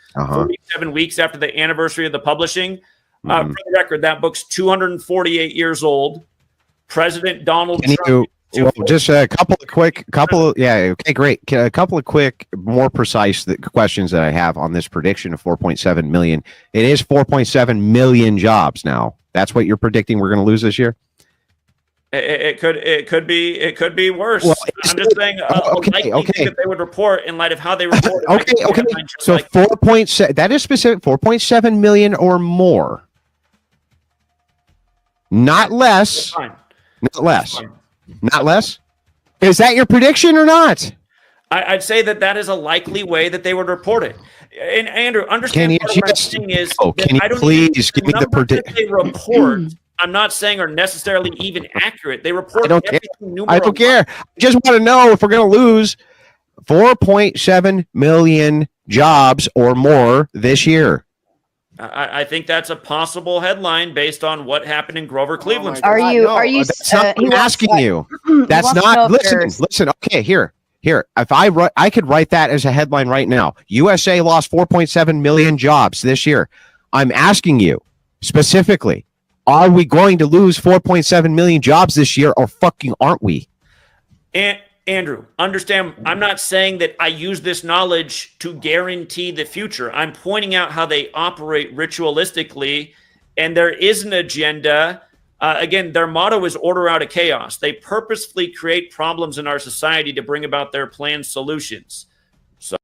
weeks after the anniversary of the publishing. For the record, that book's 248 years old. President Donald Trump. Just a couple of quick, okay, great. A couple of quick, more precise questions that I have on this prediction of 4.7 million. It is 4.7 million jobs now. That's what you're predicting we're going to lose this year? It could be worse. Well, I'm just saying likely that they would report in light of how they report. Okay. So 4.7, that is specific, 4.7 million or more. Not less. Not less. Not less. Is that your prediction or not? I'd say that is a likely way that they would report it. And Andrew, understand what I'm saying is can you please give me the prediction they report? I'm not saying are necessarily even accurate. They report. I don't care. I just want to know if we're going to lose 4.7 million jobs or more this year. I think that's a possible headline based on what happened in Grover Cleveland. Are you? That's not what I'm asking you. That's not. Listen. Okay, here. If I could write that as a headline right now. USA lost 4.7 million jobs this year. I'm asking you specifically, are we going to lose 4.7 million jobs this year, or fucking aren't we? And Andrew, understand, I'm not saying that I use this knowledge to guarantee the future. I'm pointing out how they operate ritualistically, and there is an agenda. Again, their motto is order out of chaos. They purposefully create problems in our society to bring about their planned solutions. So,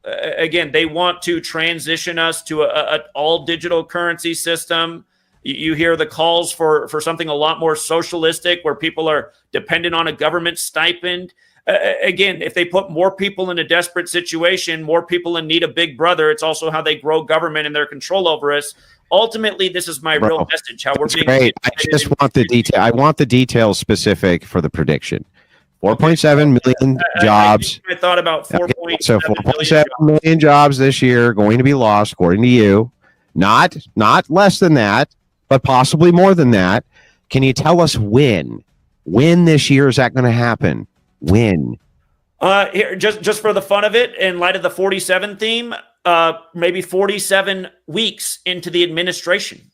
again, they want to transition us to an all-digital currency system. You hear the calls for something a lot more socialistic, where people are dependent on a government stipend. Again, if they put more people in a desperate situation, more people in need of Big Brother, it's also how they grow government and their control over us. Ultimately, this is my real message. How we're being great. I just want the detail. I want the details specific for the prediction. 4.7 million jobs. I thought about 4.7 million jobs this year going to be lost, according to you. Not less than that, but possibly more than that. Can you tell us when? When this year is that going to happen? When? Here, just for the fun of it, in light of the 47 theme, maybe 47 weeks into the administration.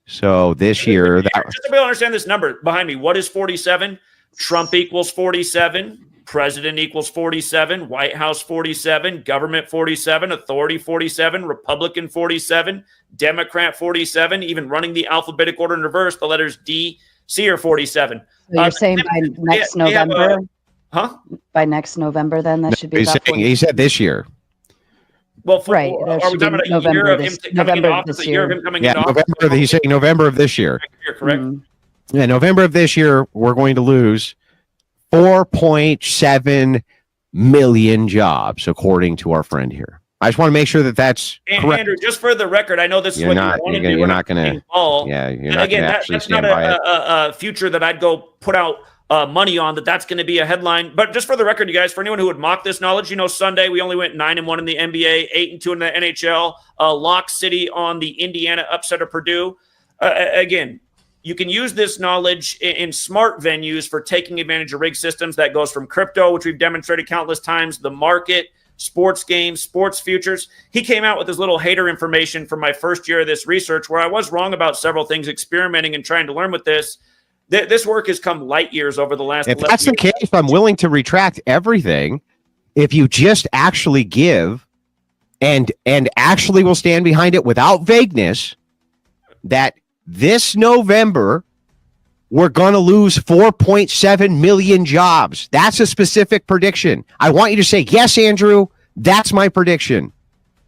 So this year, just to be able to understand this number behind me, what is 47? Trump equals 47. President equals 47, White House 47, government 47, authority 47, Republican 47, Democrat 47, even running the alphabetic order in reverse, the letters D, C are 47. So you're saying by next November? By next November, then that should be about 40. He said this year. Well, right. Are we talking about a year of him coming into office? A year of him coming into office? He's saying November of this year. Correct. Yeah, November of this year, we're going to lose 4.7 million jobs, according to our friend here. I just want to make sure that that's correct. Andrew, just for the record, I know this is what you want to do. You're not going to. Yeah, you're not going to actually stand by it. That's not a future that I'd go put out money on that's going to be a headline. But just for the record, you guys, for anyone who would mock this knowledge, Sunday we only went 9-1 in the NBA, 8-2 in the NHL, Lock City on the Indiana upset of Purdue. Again, you can use this knowledge in smart venues for taking advantage of rig systems. That goes from crypto, which we've demonstrated countless times, the market, sports games, sports futures. He came out with his little hater information from my first year of this research, where I was wrong about several things, experimenting and trying to learn with this. This work has come light years over the last. If that's the case, I'm willing to retract everything. If you just actually give and actually will stand behind it without vagueness, that this November, we're going to lose 4.7 million jobs. That's a specific prediction. I want you to say, yes, Andrew, that's my prediction.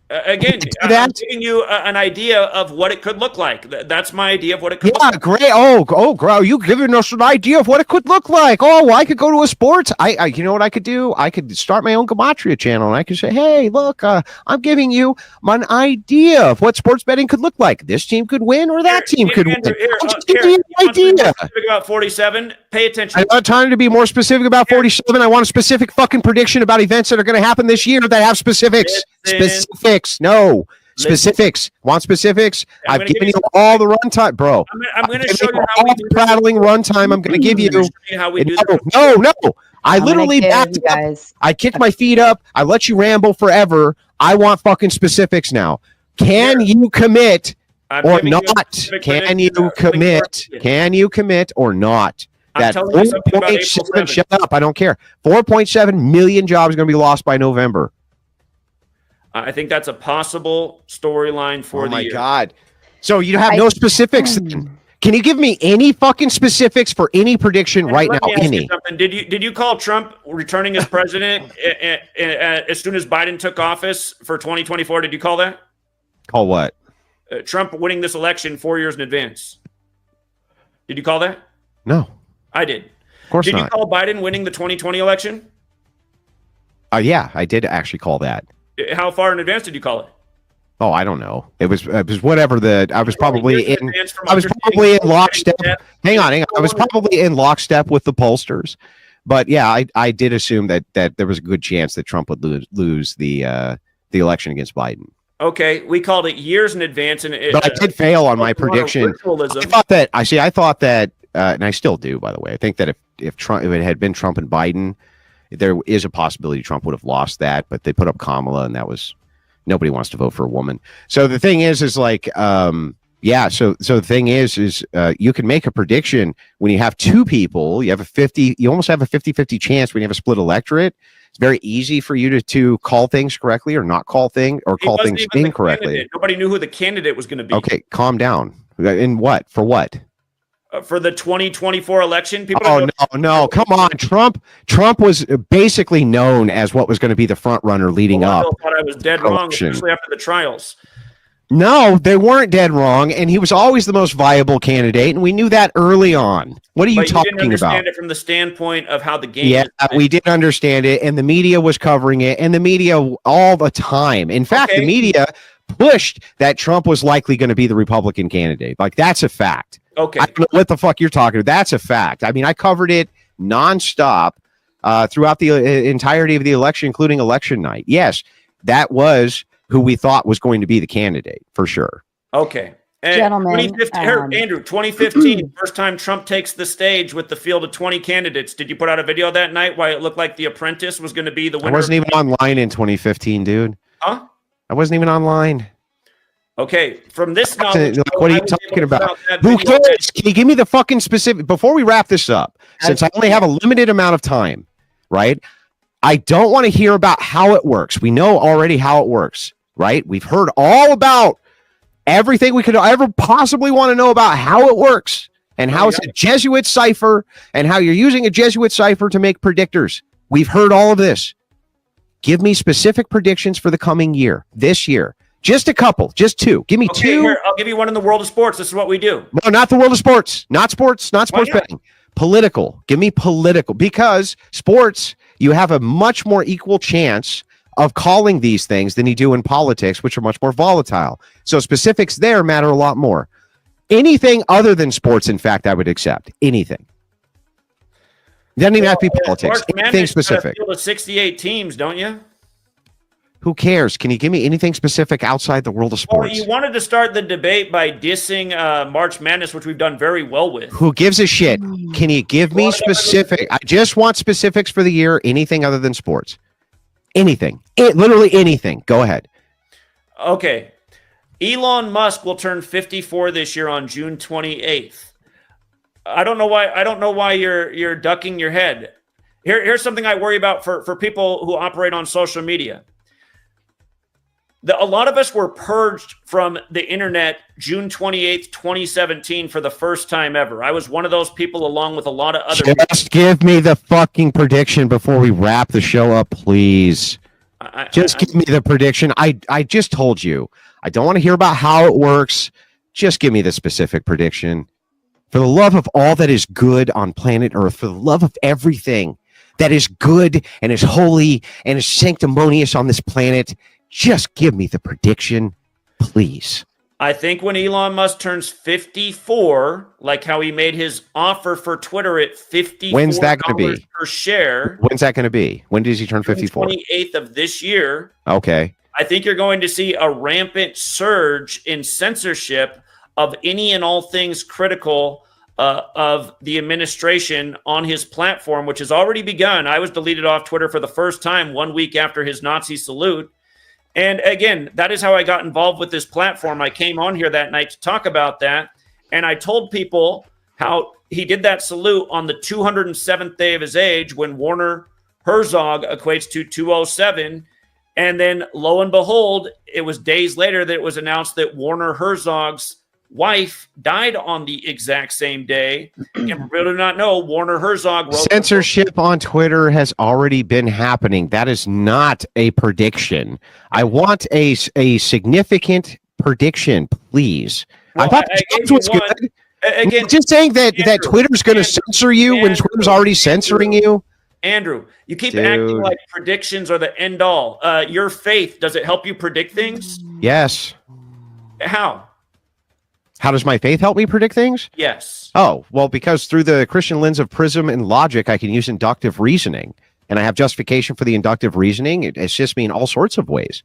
Again, I'm giving you an idea of what it could look like. That's my idea of what it could look like. Great. Oh, you giving us an idea of what it could look like. Oh, well, I could go to a sports. You know what I could do? I could start my own Gematria channel, and I could say, hey, look, I'm giving you an idea of what sports betting could look like. This team could win, or that team could win. I'm just giving you an idea. About 47. Pay attention. I want time to be more specific about 47. I want a specific fucking prediction about events that are going to happen this year that have specifics. Specifics. No. Specifics. Want specifics? I've given you all the runtime, bro. I'm going to show you how we do prattling runtime. I'm going to give you. How we do no. I literally backed up. I kicked my feet up. I let you ramble forever. I want fucking specifics now. Can you commit or not? Can you commit? Can you commit or not? That 4.7, shut up. I don't care. 4.7 million jobs are going to be lost by November. I think that's a possible storyline for the year. Oh, my God. So you have no specifics. Can you give me any fucking specifics for any prediction right now? Any? Did you call Trump returning as president as soon as Biden took office for 2024? Did you call that? Call what? Trump winning this election 4 years in advance. Did you call that? No. I did. Of course not. Did you call Biden winning the 2020 election? Yeah, I did actually call that. How far in advance did you call it? Oh, I don't know. It was whatever I was probably in lockstep. Hang on. I was probably in lockstep with the pollsters. But yeah, I did assume that there was a good chance that Trump would lose the election against Biden. Okay, we called it years in advance, but I did fail on my prediction. I thought that, and I still do, by the way. I think that if it had been Trump and Biden, there is a possibility Trump would have lost that, but they put up Kamala, and that was nobody wants to vote for a woman. So the thing is like, So the thing is you can make a prediction when you have two people. You almost have a 50-50 chance when you have a split electorate. It's very easy for you to call things correctly or not call things or call things incorrectly. Nobody knew who the candidate was going to be. Okay, calm down. In what? For what? For the 2024 election, no, come on. Trump was basically known as what was going to be the front runner leading up. I thought I was dead wrong, especially after the trials. No, they weren't dead wrong, and he was always the most viable candidate, and we knew that early on. What are you talking didn't understand about? It from the standpoint of how the game. Yeah, we did understand it, and the media was covering it, and the media all the time. In fact, the media pushed that Trump was likely going to be the Republican candidate. Like, that's a fact. Okay. I don't know what the fuck you're talking about. That's a fact. I mean, I covered it nonstop throughout the entirety of the election, including election night. Yes, that was who we thought was going to be the candidate for sure. Okay. Gentlemen, 2015, first time Trump takes the stage with the field of 20 candidates. Did you put out a video that night why it looked like The Apprentice was going to be the winner? I wasn't even online in 2015, dude. Huh? I wasn't even online. Okay, from this knowledge, what are you talking about? Who cares? Can you give me the fucking specific before we wrap this up? Since I only have a limited amount of time, right? I don't want to hear about how it works. We know already how it works, right? We've heard all about everything we could ever possibly want to know about how it works and how it's a Jesuit cipher and how you're using a Jesuit cipher to make predictors. We've heard all of this. Give me specific predictions for the coming year, this year. Just a couple, just two. Give me two. Here, I'll give you one in the world of sports. This is what we do. No, not the world of sports. Not sports betting. Political. Give me political. Because sports, you have a much more equal chance of calling these things than you do in politics, which are much more volatile. So specifics there matter a lot more. Anything other than sports, in fact, I would accept. Anything. Doesn't even have to be politics. Anything specific. You 68 teams, don't you? Who cares? Can you give me anything specific outside the world of sports? Well, you wanted to start the debate by dissing March Madness, which we've done very well with. Who gives a shit? Can you give me specific? I just want specifics for the year. Anything other than sports. Anything. Literally anything. Go ahead. Okay. Elon Musk will turn 54 this year on June 28th. I don't know why you're ducking your head. Here's something I worry about for people who operate on social media. A lot of us were purged from the internet June 28th, 2017 for the first time ever. I was one of those people along with a lot of other people. Just give me the fucking prediction before we wrap the show up, please. Give me the prediction. I just told you. I don't want to hear about how it works. Just give me the specific prediction. For the love of all that is good on planet Earth, for the love of everything that is good and is holy and is sanctimonious on this planet, just give me the prediction, please. I think when Elon Musk turns 54, like how he made his offer for Twitter at $54 When's that going to be? Per share. When's that going to be? When does he turn 54? 28th of this year. Okay. I think you're going to see a rampant surge in censorship of any and all things critical of the administration on his platform, which has already begun. I was deleted off Twitter for the first time 1 week after his Nazi salute. And again, that is how I got involved with this platform. I came on here that night to talk about that. And I told people how he did that salute on the 207th day of his age when Werner Herzog equates to 207. And then lo and behold, it was days later that it was announced that Werner Herzog's wife died on the exact same day. And for people do not know, Werner Herzog wrote censorship on Twitter has already been happening. That is not a prediction. I want a significant prediction, please. Well, I thought this was good. Again, just saying that Twitter's going to censor you when Twitter's already censoring you. Andrew, you keep acting like predictions are the end all. Your faith, does it help you predict things? Yes. How? How does my faith help me predict things? Yes. Oh, well, because through the Christian lens of prism and logic, I can use inductive reasoning. And I have justification for the inductive reasoning. It assists me in all sorts of ways.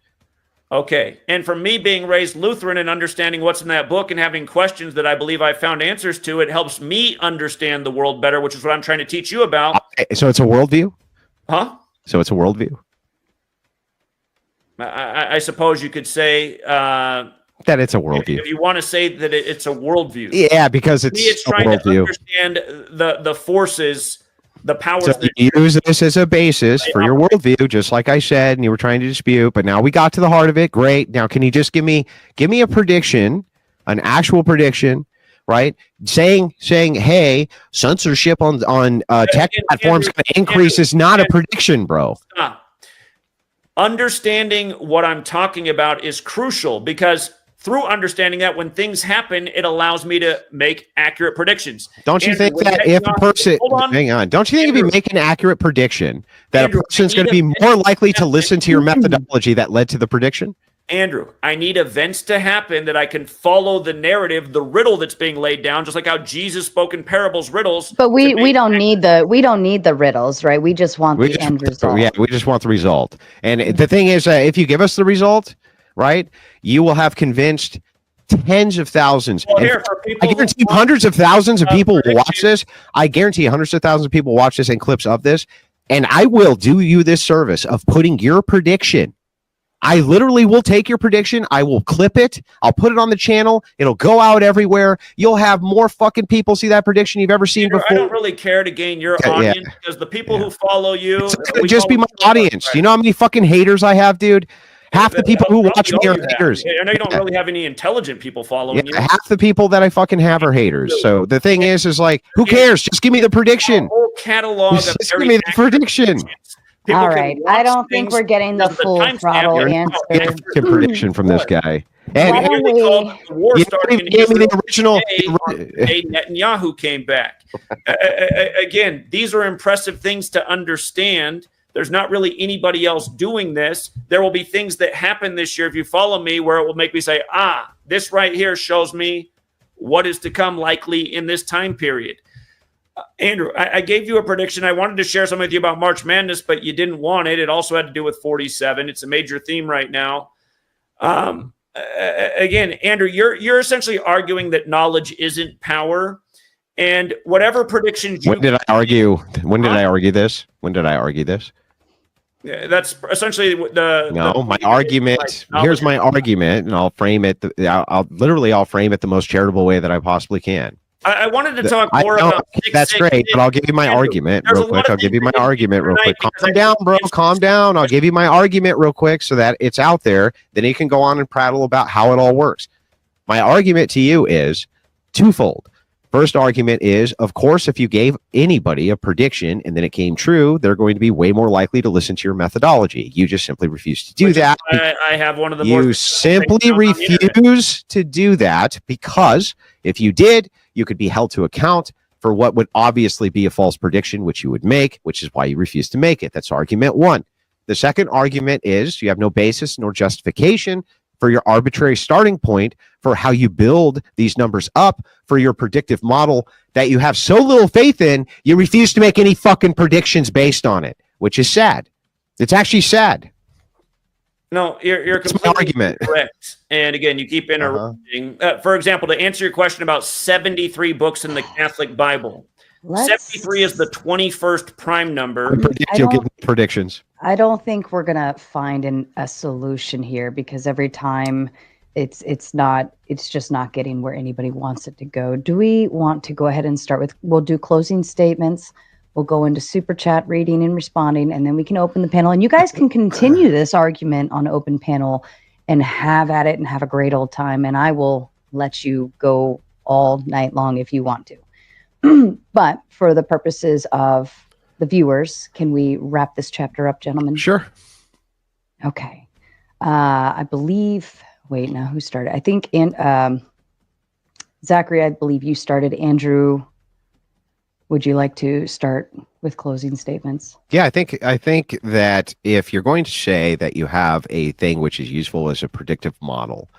Okay. And for me being raised Lutheran and understanding what's in that book and having questions that I believe I found answers to, it helps me understand the world better, which is what I'm trying to teach you about. So it's a worldview? Huh? So it's a worldview? I suppose you could say... that it's a worldview. If you want to say that it's a worldview. Yeah, because it's trying a worldview. To understand the forces, the powers. So you use this as a basis for your worldview, just like I said, and you were trying to dispute, but now we got to the heart of it. Great. Now, can you just give me a prediction, an actual prediction, right? Saying, hey, censorship on tech platforms going to increase is not a prediction, bro. Stop. Understanding what I'm talking about is crucial because through understanding that when things happen, it allows me to make accurate predictions. Don't you think that if a person, hang on, don't you think if you make an accurate prediction that a person's going to be more likely to listen to your methodology that led to the prediction? Andrew, I need events to happen that I can follow the narrative, the riddle that's being laid down, just like how Jesus spoke in parables, riddles. But we don't need the riddles, right? We just want the end result. Yeah, we just want the result. And the thing is, if you give us the result, right, you will have convinced tens of thousands. Well, I guarantee hundreds of thousands of people will watch this. I guarantee hundreds of thousands of people watch this and clips of this. And I will do you this service of putting your prediction I literally will take your prediction. I will clip it. I'll put it on the channel. It'll go out everywhere. You'll have more fucking people see that prediction you've ever seen before. I don't really care to gain your audience because the people who follow you, it's gonna just be my audience. Do you know how many fucking haters I have, dude? Half the people who watch me are haters. I know you don't really have any intelligent people following you. Half the people that I fucking have are haters. So the thing is like, who cares? Just give me the prediction. A whole catalog of just give me the prediction. All right. I don't think we're getting the full throttle answer. Prediction from this guy. And the war starting in the original day Netanyahu came back. Again, these are impressive things to understand. There's not really anybody else doing this. There will be things that happen this year, if you follow me, where it will make me say, this right here shows me what is to come likely in this time period. Andrew, I gave you a prediction. I wanted to share something with you about March Madness, but you didn't want it. It also had to do with 47. It's a major theme right now. Again, Andrew, you're essentially arguing that knowledge isn't power. And whatever predictions you... When did I argue this? When did I argue this? Yeah, that's essentially my argument. Here's my argument, and I'll frame it. I'll frame it the most charitable way that I possibly can. I wanted to talk more about. That's great, but I'll give you my argument real quick. I'll give you my argument real quick. Calm down, bro. Calm down. I'll give you my argument real quick so that it's out there. Then you can go on and prattle about how it all works. My argument to you is twofold. First argument is, of course, if you gave anybody a prediction and then it came true, they're going to be way more likely to listen to your methodology. You just simply refuse to do that. I have one of the You simply refuse to do that because if you did, you could be held to account for what would obviously be a false prediction, which you would make, which is why you refuse to make it. That's argument one. The second argument is you have no basis nor justification for your arbitrary starting point for how you build these numbers up for your predictive model that you have so little faith in, you refuse to make any fucking predictions based on it, which is sad. It's actually sad. No, you're completely correct. And again, you keep interrupting. For example, to answer your question about 73 books in the Catholic Bible, 73 is the 21st prime number. You'll give me predictions. I don't think we're gonna find a solution here because every time it's just not getting where anybody wants it to go. Do we want to go ahead and start with? We'll do closing statements. We'll go into super chat reading and responding, and then we can open the panel. And you guys can continue this argument on open panel and have at it and have a great old time. And I will let you go all night long if you want to. But for the purposes of the viewers, can we wrap this chapter up, gentlemen? Sure. Okay. I believe, wait, now who started? I think, Zachary, I believe you started. Andrew, would you like to start with closing statements? Yeah, I think that if you're going to say that you have a thing which is useful as a predictive model,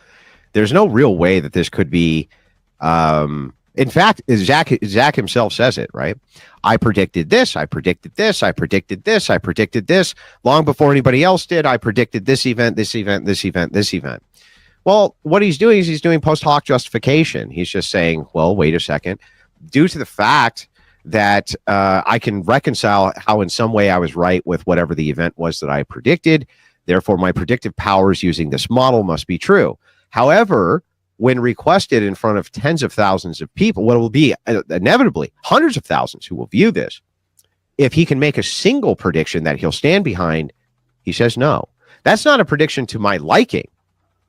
there's no real way that this could be. In fact, Zach himself says it, right? I predicted this. I predicted this. I predicted this. I predicted this long before anybody else did. I predicted this event, this event, this event, this event. Well, what he's doing is he's doing post hoc justification. He's just saying, well, wait a second. Due to the fact that I can reconcile how in some way I was right with whatever the event was that I predicted. Therefore, my predictive powers using this model must be true. However, when requested in front of tens of thousands of people, what will be inevitably hundreds of thousands who will view this, if he can make a single prediction that he'll stand behind, he says no. That's not a prediction to my liking.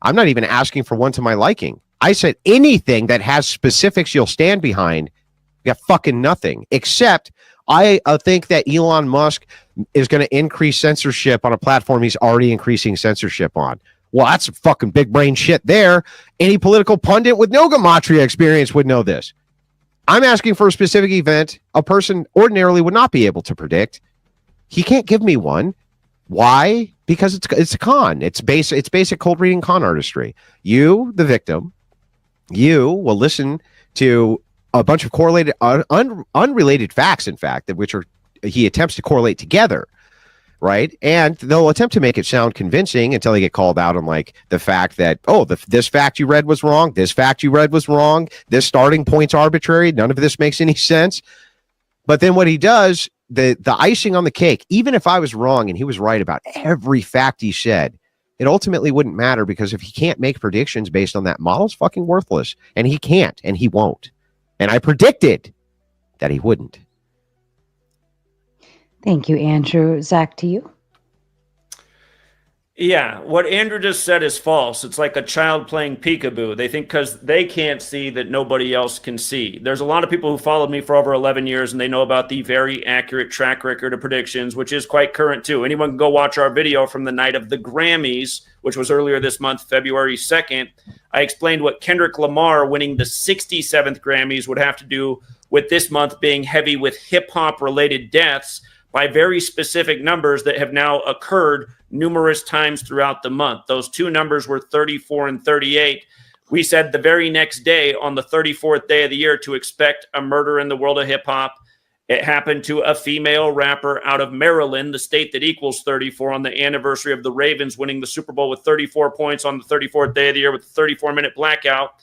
I'm not even asking for one to my liking. I said anything that has specifics you'll stand behind, you got fucking nothing, except I think that Elon Musk is going to increase censorship on a platform he's already increasing censorship on. Well, that's fucking big brain shit there. Any political pundit with no Gematria experience would know this. I'm asking for a specific event a person ordinarily would not be able to predict. He can't give me one. Why? Because it's a con. It's basic cold reading con artistry. You, the victim, you will listen to a bunch of correlated, unrelated facts, in fact, which he attempts to correlate together, right? And they'll attempt to make it sound convincing until they get called out on like the fact that, this fact you read was wrong, this fact you read was wrong, this starting point's arbitrary, none of this makes any sense. But then what he does, the icing on the cake, even if I was wrong and he was right about every fact he said, it ultimately wouldn't matter, because if he can't make predictions based on that model, it's fucking worthless. And he can't, and he won't. And I predicted that he wouldn't. Thank you, Andrew. Zach, to you. Yeah, what Andrew just said is false. It's like a child playing peekaboo. They think because they can't see that nobody else can see. There's a lot of people who followed me for over 11 years, and they know about the very accurate track record of predictions, which is quite current too. Anyone can go watch our video from the night of the Grammys, which was earlier this month, February 2nd. I explained what Kendrick Lamar winning the 67th Grammys would have to do with this month being heavy with hip-hop related deaths by very specific numbers that have now occurred numerous times throughout the month. Those two numbers were 34 and 38. We said the very next day, on the 34th day of the year, to expect a murder in the world of hip hop. It happened to a female rapper out of Maryland, the state that equals 34, on the anniversary of the Ravens winning the Super Bowl with 34 points on the 34th day of the year with a 34-minute blackout.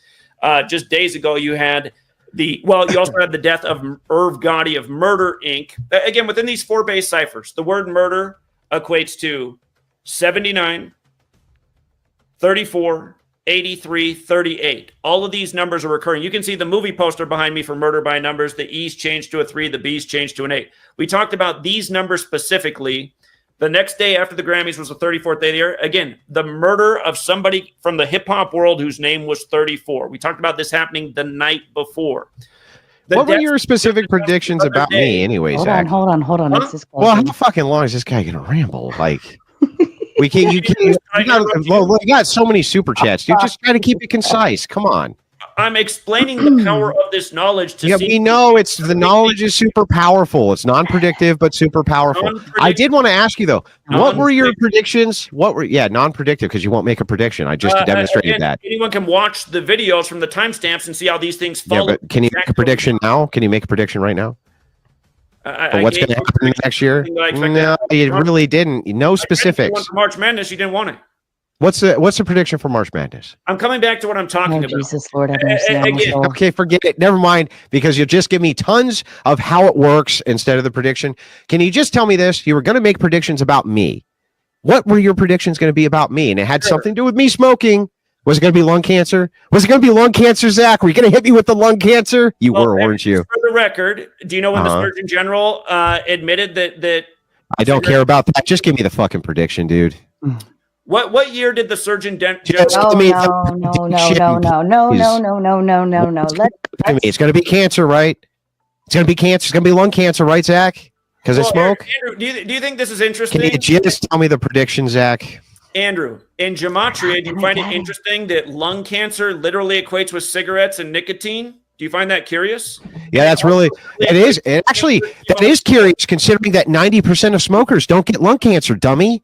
Just days ago, you had you also had the death of Irv Gotti of Murder, Inc. Again, within these four base ciphers, the word murder equates to 79, 34, 83, 38. All of these numbers are recurring. You can see the movie poster behind me for Murder by Numbers. The E's changed to a 3, the B's changed to an 8. We talked about these numbers specifically. The next day after the Grammys was the 34th day of the year. Again, the murder of somebody from the hip-hop world whose name was 34. We talked about this happening the night before. What were your specific predictions about me anyway, Zach? Hold on. Huh? Well, how fucking long is this guy going to ramble? Like, we got so many super chats, dude. Just try to keep it concise. Come on. I'm explaining the power of this knowledge to see. We know it's the knowledge is super powerful. It's non-predictive, but super powerful. I did want to ask you though, what were your predictions? Non-predictive, because you won't make a prediction. I just demonstrated that. Anyone can watch the videos from the timestamps and see how these things follow. Yeah, but can you make a prediction now? Can you make a prediction right now? What's going to happen next year? No, you really didn't. No specifics. For March Madness, you didn't want it. What's the prediction for March Madness? I'm coming back to what I'm talking about. Jesus, Lord, have mercy. Okay, forget it. Never mind, because you'll just give me tons of how it works instead of the prediction. Can you just tell me this? You were going to make predictions about me. What were your predictions going to be about me? And it had something to do with me smoking. Was it going to be lung cancer? Was it going to be lung cancer, Zach? Were you going to hit me with the lung cancer? You were, weren't you? For the record, do you know when the Surgeon General admitted that? I don't care about that. Just give me the fucking prediction, dude. What year did the Surgeon General? No. It's going to be cancer, right? It's going to be cancer. It's going to be lung cancer, right, Zach? Because I smoke. Andrew, do you think this is interesting? Can you just tell me the prediction, Zach? Andrew, in Gematria, do you find it interesting that lung cancer literally equates with cigarettes and nicotine? Do you find that curious? Yeah, that is curious, considering that 90% of smokers don't get lung cancer, dummy.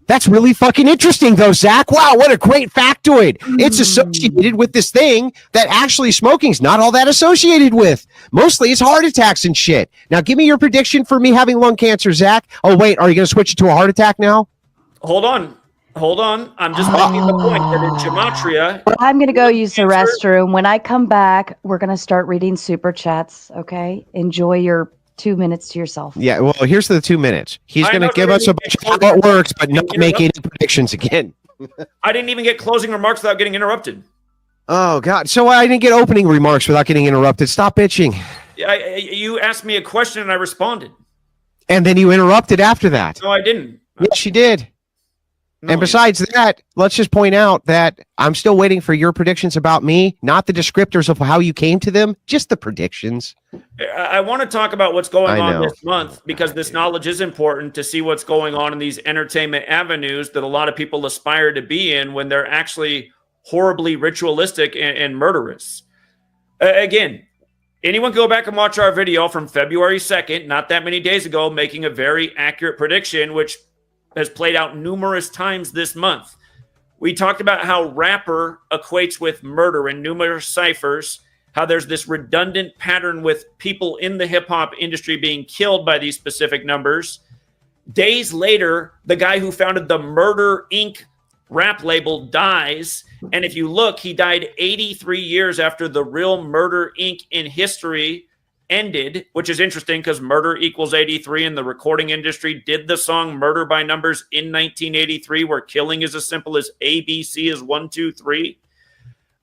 That's really fucking interesting, though, Zach. Wow, what a great factoid. It's associated with this thing that actually smoking's not all that associated with. Mostly it's heart attacks and shit. Now, give me your prediction for me having lung cancer, Zach. Oh, wait, are you going to switch it to a heart attack now? Hold on. I'm just making the point that in Gematria... I'm going to go use the restroom. When I come back, we're going to start reading super chats, okay? Enjoy your 2 minutes to yourself. Yeah, well, here's the 2 minutes. He's going to give us a bunch of how it works, but not make any predictions again. I didn't even get closing remarks without getting interrupted. Oh, God. So I didn't get opening remarks without getting interrupted. Stop bitching. You asked me a question and I responded. And then you interrupted after that. No, I didn't. Yes, you did. No, and besides that, let's just point out that I'm still waiting for your predictions about me, not the descriptors of how you came to them, just the predictions. I want to talk about what's going on this month, because this knowledge is important to see what's going on in these entertainment avenues that a lot of people aspire to be in when they're actually horribly ritualistic and murderous. Again, anyone can go back and watch our video from February 2nd, not that many days ago, making a very accurate prediction, which has played out numerous times this month. We talked about how rapper equates with murder in numerous ciphers, how there's this redundant pattern with people in the hip-hop industry being killed by these specific numbers. Days later, the guy who founded the Murder, Inc. rap label dies. And if you look, he died 83 years after the real Murder, Inc. in history ended, which is interesting because murder equals 83, and the recording industry did the song Murder by Numbers in 1983, where killing is as simple as ABC is 1, 2, 3.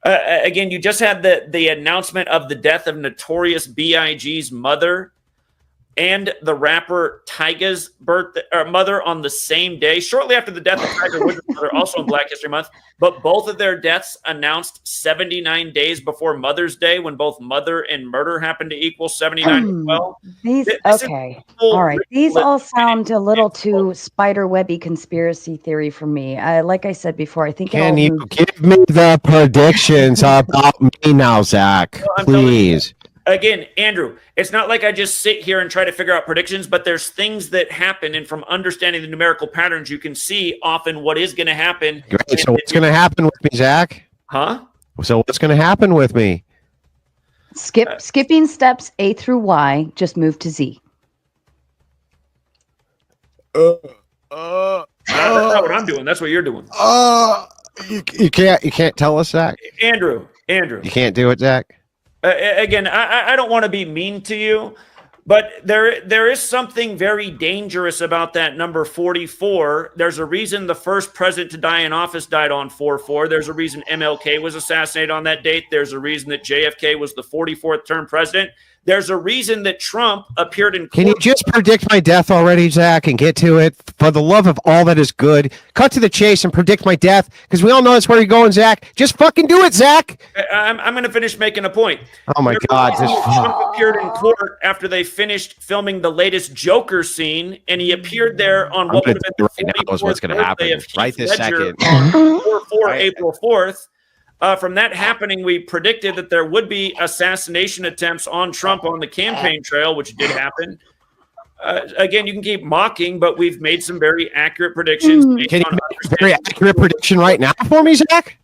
Again, you just had the announcement of the death of Notorious B.I.G.'s mother and the rapper Tyga's mother on the same day, shortly after the death of Tiger Woods' mother, also in Black History Month. But both of their deaths announced 79 days before Mother's Day, when both mother and murder happened to equal 79 as well. Okay. All right. These all sound a little too spiderwebby conspiracy theory for me. Like I said before, I think Can you give me the predictions about me now, Zach? Please. Again, Andrew, it's not like I just sit here and try to figure out predictions, but there's things that happen. And from understanding the numerical patterns, you can see often what is going to happen. Great. So what's going to happen with me, Zach? Huh? So what's going to happen with me? Skipping steps A through Y, just move to Z. That's not what I'm doing. That's what you're doing. You can't tell us, Zach? Andrew. You can't do it, Zach? Again, I don't want to be mean to you, but there is something very dangerous about that number 44. There's a reason the first president to die in office died on 4/4. There's a reason MLK was assassinated on that date. There's a reason that JFK was the 44th term president. There's a reason that Trump appeared in court. Can you just predict my death already, Zach, and get to it? For the love of all that is good, cut to the chase and predict my death, because we all know that's where you're going, Zach. Just fucking do it, Zach. I'm going to finish making a point. Oh, my God. Trump appeared in court after they finished filming the latest Joker scene, and he appeared there on what would have been the 44th birthday of Heath right this Ledger second. on 4/4, April 4th. From that happening, we predicted that there would be assassination attempts on Trump on the campaign trail, which did happen. Again, you can keep mocking, but we've made some very accurate predictions. Can you make a very accurate prediction right now for me, Zach?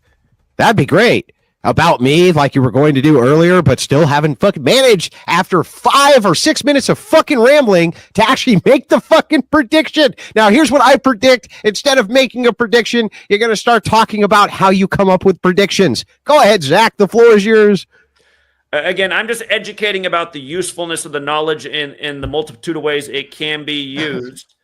That'd be great. About me, like you were going to do earlier, but still haven't fucking managed after 5 or 6 minutes of fucking rambling to actually make the fucking prediction. Now, here's what I predict. Instead of making a prediction, you're going to start talking about how you come up with predictions. Go ahead, Zach. The floor is yours. Again, I'm just educating about the usefulness of the knowledge in the multitude of ways it can be used.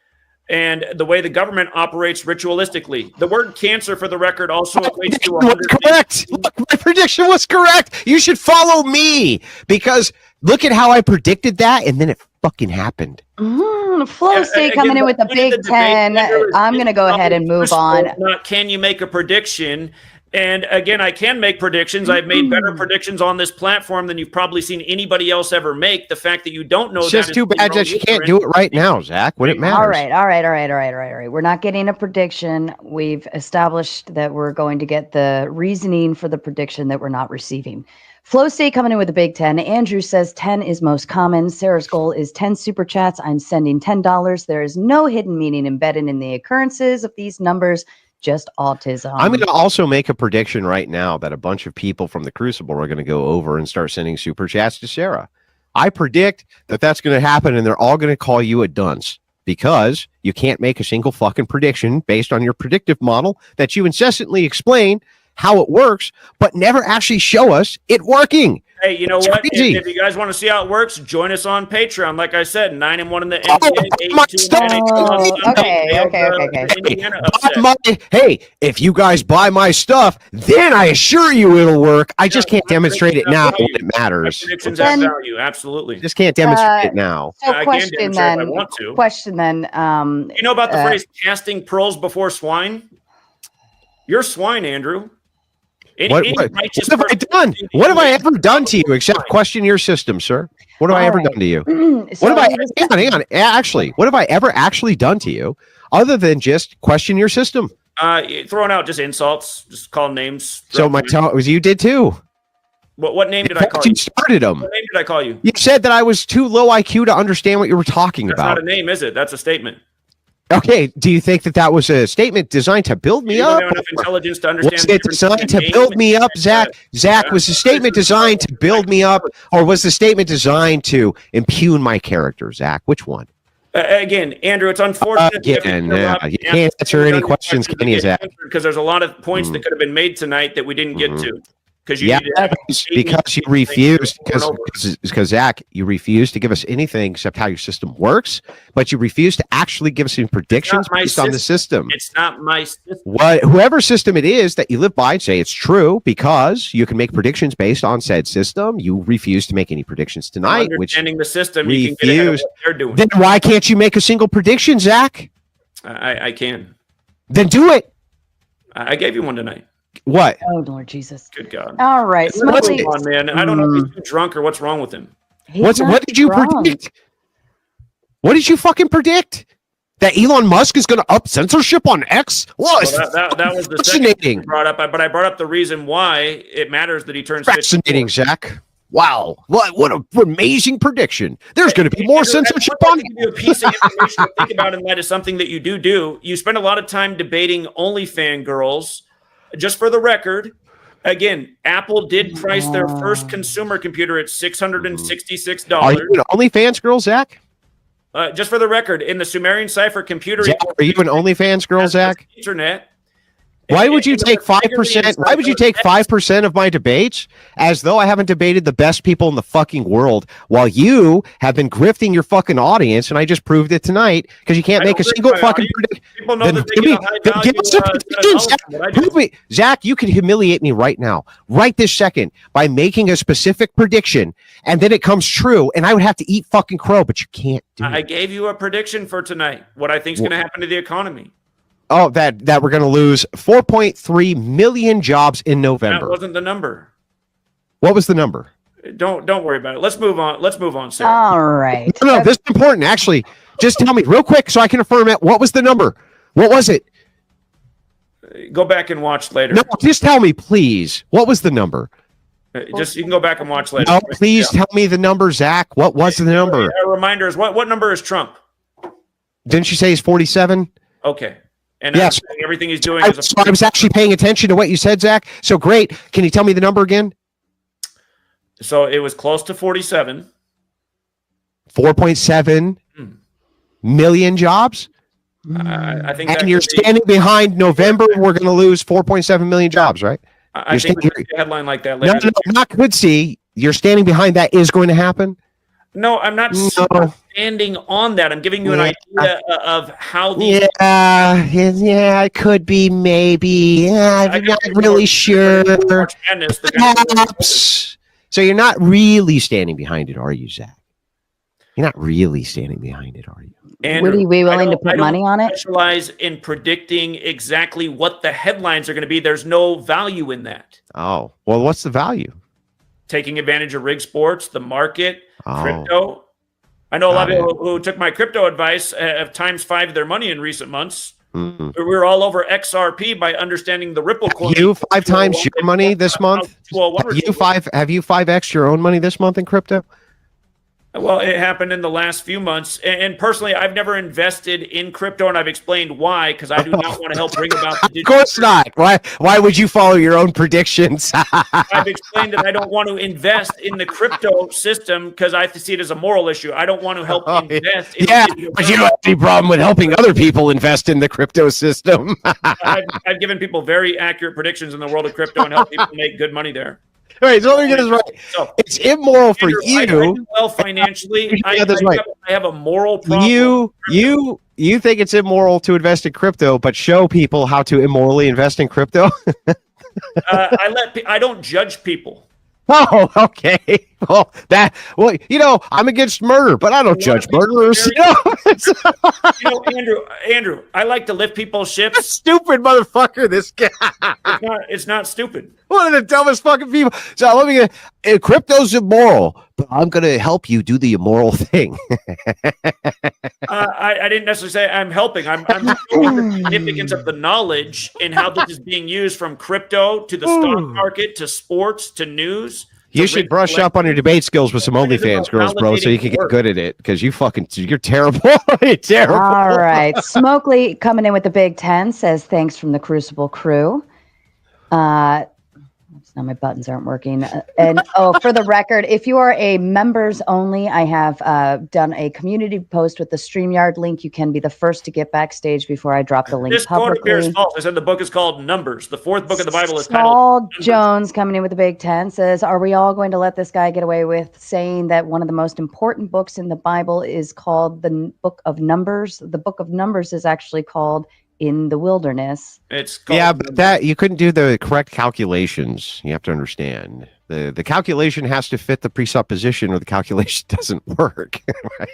And the way the government operates ritualistically. The word cancer, for the record, also equates to 100. Correct. Look, my prediction was correct. You should follow me, because look at how I predicted that, and then it fucking happened. Flow State coming in with the Big Ten. I'm going to go ahead and move on. Not can you make a prediction? And again, I can make predictions. I've made better predictions on this platform than you've probably seen anybody else ever make. The fact that you don't know it's just too bad that you can't do it right now, Zach, when it matters. All right. We're not getting a prediction. We've established that we're going to get the reasoning for the prediction that we're not receiving. Flow State coming in with the Big Ten. Andrew says 10 is most common. Sarah's goal is 10 super chats. I'm sending $10. There is no hidden meaning embedded in the occurrences of these numbers. Just autism. I'm going to also make a prediction right now that a bunch of people from the Crucible are going to go over and start sending super chats to Sarah. I predict that that's going to happen, and they're all going to call you a dunce, because you can't make a single fucking prediction based on your predictive model that you incessantly explain how it works, but never actually show us it working. Hey, you know what? If you guys want to see how it works, join us on Patreon. Like I said, 9-1 in the Okay. Hey, if you guys buy my stuff, then I assure you it'll work. I just can't demonstrate it now when it matters. Predictions have value, absolutely. Just can't demonstrate it now. So I question can then. if I want to. Question then. You know about the phrase casting pearls before swine? You're swine, Andrew. What have I done? What have I ever done to you except question your system, sir? What have I ever done to you? What have I? Hang on. Actually, what have I ever actually done to you other than just question your system? Throwing out just insults, just call names. So you did too. What name did I call you? You started them. What name did I call you? You said that I was too low IQ to understand what you were talking about. That's not a name, is it? That's a statement. Okay, do you think that was a statement designed to build me up? Enough intelligence to understand. Was it designed to build me up, Zach? Zach, was the statement designed to build me up, or was the statement designed to impugn my character, Zach? Which one? Again, Andrew, it's unfortunate. You can't answer any questions, can you, Zach? Because there's a lot of points that could have been made tonight that we didn't get to. because because you refused, because Zach, you refused to give us anything except how your system works, but you refused to actually give us any predictions based on the system. It's not my system. Whoever system it is that you live by and say it's true because you can make predictions based on said system. You refuse to make any predictions tonight. Understanding the system, you can get ahead of what they're doing. Then why can't you make a single prediction, Zach? I can. Then do it. I gave you one tonight. What? Oh, Lord Jesus. Good God. All right. What's on, man? I don't know if he's too drunk or what's wrong with him. What did you predict? What did you fucking predict? That Elon Musk is going to up censorship on X? Well, that was the fascinating brought up, but I brought up the reason why it matters that he turns fascinating, 54. Zach. Wow, what an amazing prediction. There's going to be more censorship on. Give you a piece of information to think about in light of something that you do. You spend a lot of time debating OnlyFans girls. Just for the record, again, Apple did price their first consumer computer at $666. Are you an OnlyFans girl, Zach? Just for the record, in the Sumerian cipher computer, Zach, are you an OnlyFans girl, Zach? Internet. Why would you take 5%? Why would you take 5% of my debates as though I haven't debated the best people in the fucking world while you have been grifting your fucking audience? And I just proved it tonight because you can't make a single fucking prediction. People know that they get a high value. Give us a prediction, Zach. Zach, you can humiliate me right now, right this second, by making a specific prediction, and then it comes true, and I would have to eat fucking crow, but you can't do it. I gave you a prediction for tonight. What I think is going to happen to the economy. Oh, that we're going to lose 4.3 million jobs in November. That wasn't the number. What was the number? Don't worry about it. Let's move on, Sarah. All right. No, this is important. Actually, just tell me real quick so I can affirm it. What was the number? What was it? Go back and watch later. No, just tell me, please. What was the number? You can go back and watch later. No, please tell me the number, Zach. What was the number? A reminder is what number is Trump? Didn't you say he's 47? Okay. And yes, everything he's doing I was actually paying attention to what you said, Zach. So great. Can you tell me the number again? So it was close to 47. 4.7 million jobs? I think. And you're standing behind November, we're going to lose 4.7 million jobs, right? I think we could see a headline like that later. No, not could see. You're standing behind that is going to happen? No, I'm not standing on that. I'm giving you an idea of how the it could be, maybe. I'm not really sure. Perhaps. So you're not really standing behind it, are you, Zach? You're not really standing behind it, are you? And would he be willing to put money on it? Specialize in predicting exactly what the headlines are going to be. There's no value in that. Oh, well, what's the value? Taking advantage of rig sports, the market, crypto. I know a lot of people who took my crypto advice have times 5 their money in recent months. We were all over XRP by understanding the Ripple coin. You 5 times your money this month? Have you 5x your own money this month in crypto? Well, it happened in the last few months. And personally, I've never invested in crypto, and I've explained why, because I do not want to help bring about the digital. Of course not. Why would you follow your own predictions? I've explained that I don't want to invest in the crypto system because I see it as a moral issue. I don't want to help invest in but you don't have any problem with helping other people invest in the crypto system. I've given people very accurate predictions in the world of crypto and helped people make good money there. All right, so let me get this right. So, it's immoral for you. I do well financially. I have a moral problem. You think it's immoral to invest in crypto, but show people how to immorally invest in crypto? I don't judge people. Oh, okay. Well, I'm against murder, but I don't judge murderers. Andrew, I like to lift people's ships. Stupid motherfucker, this guy. It's not stupid. One of the dumbest fucking people. So crypto's immoral, but I'm going to help you do the immoral thing. I didn't necessarily say I'm helping. I'm showing the significance of the knowledge and how this is being used from crypto to the stock market to sports to news. You should brush up on your debate skills with some OnlyFans girls, bro, so you can get good at it, because you're terrible. You're terrible. All right. Smokely coming in with the Big 10 says, thanks from the Crucible crew. What's Now my buttons aren't working. And for the record, if you are a members only, I have done a community post with the StreamYard link. You can be the first to get backstage before I drop the link This quote appears publicly. false. I said the book is called Numbers. The fourth book of the Bible is titled Saul Numbers. Jones coming in with the Big Ten says, are we all going to let this guy get away with saying that one of the most important books in the Bible is called the Book of Numbers? The Book of Numbers is actually called In the Wilderness. It's called Yeah, but that you couldn't do the correct calculations. You have to understand the calculation has to fit the presupposition, or the calculation doesn't work. Right?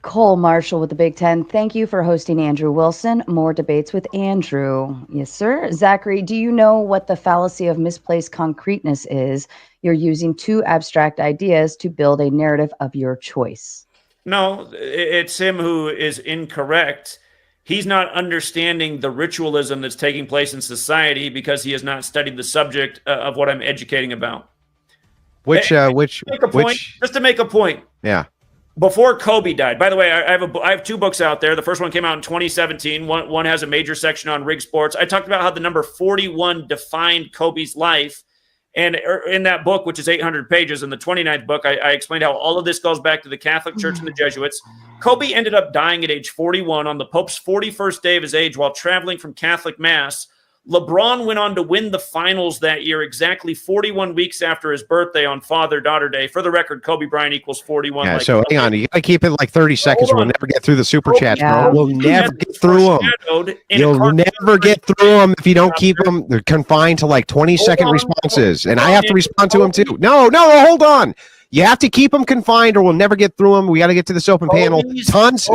Cole Marshall with the Big Ten. Thank you for hosting Andrew Wilson. More debates with Andrew. Yes, sir. Zachary, do you know what the fallacy of misplaced concreteness is? You're using two abstract ideas to build a narrative of your choice. No, it's him who is incorrect. He's not understanding the ritualism that's taking place in society because he has not studied the subject of what I'm educating about. Just to make a point. Yeah. Before Kobe died, by the way, I have two books out there. The first one came out in 2017. One has a major section on rig sports. I talked about how the number 41 defined Kobe's life. And in that book, which is 800 pages, in the 29th book, I explained how all of this goes back to the Catholic Church and the Jesuits. Kobe ended up dying at age 41 on the Pope's 41st day of his age while traveling from Catholic Mass. LeBron went on to win the finals that year, exactly 41 weeks after his birthday on Father-Daughter Day. For the record, Kobe Bryant equals 41. Yeah, so hang on. You got to keep it like 30 seconds or we'll never get through the super chats, bro. We'll never get through them. You'll never get through them if you don't keep them. They're confined to like 20-second responses. And I have to respond to them too. No, hold on. You have to keep them confined or we'll never get through them. We got to get to this open panel. Tons,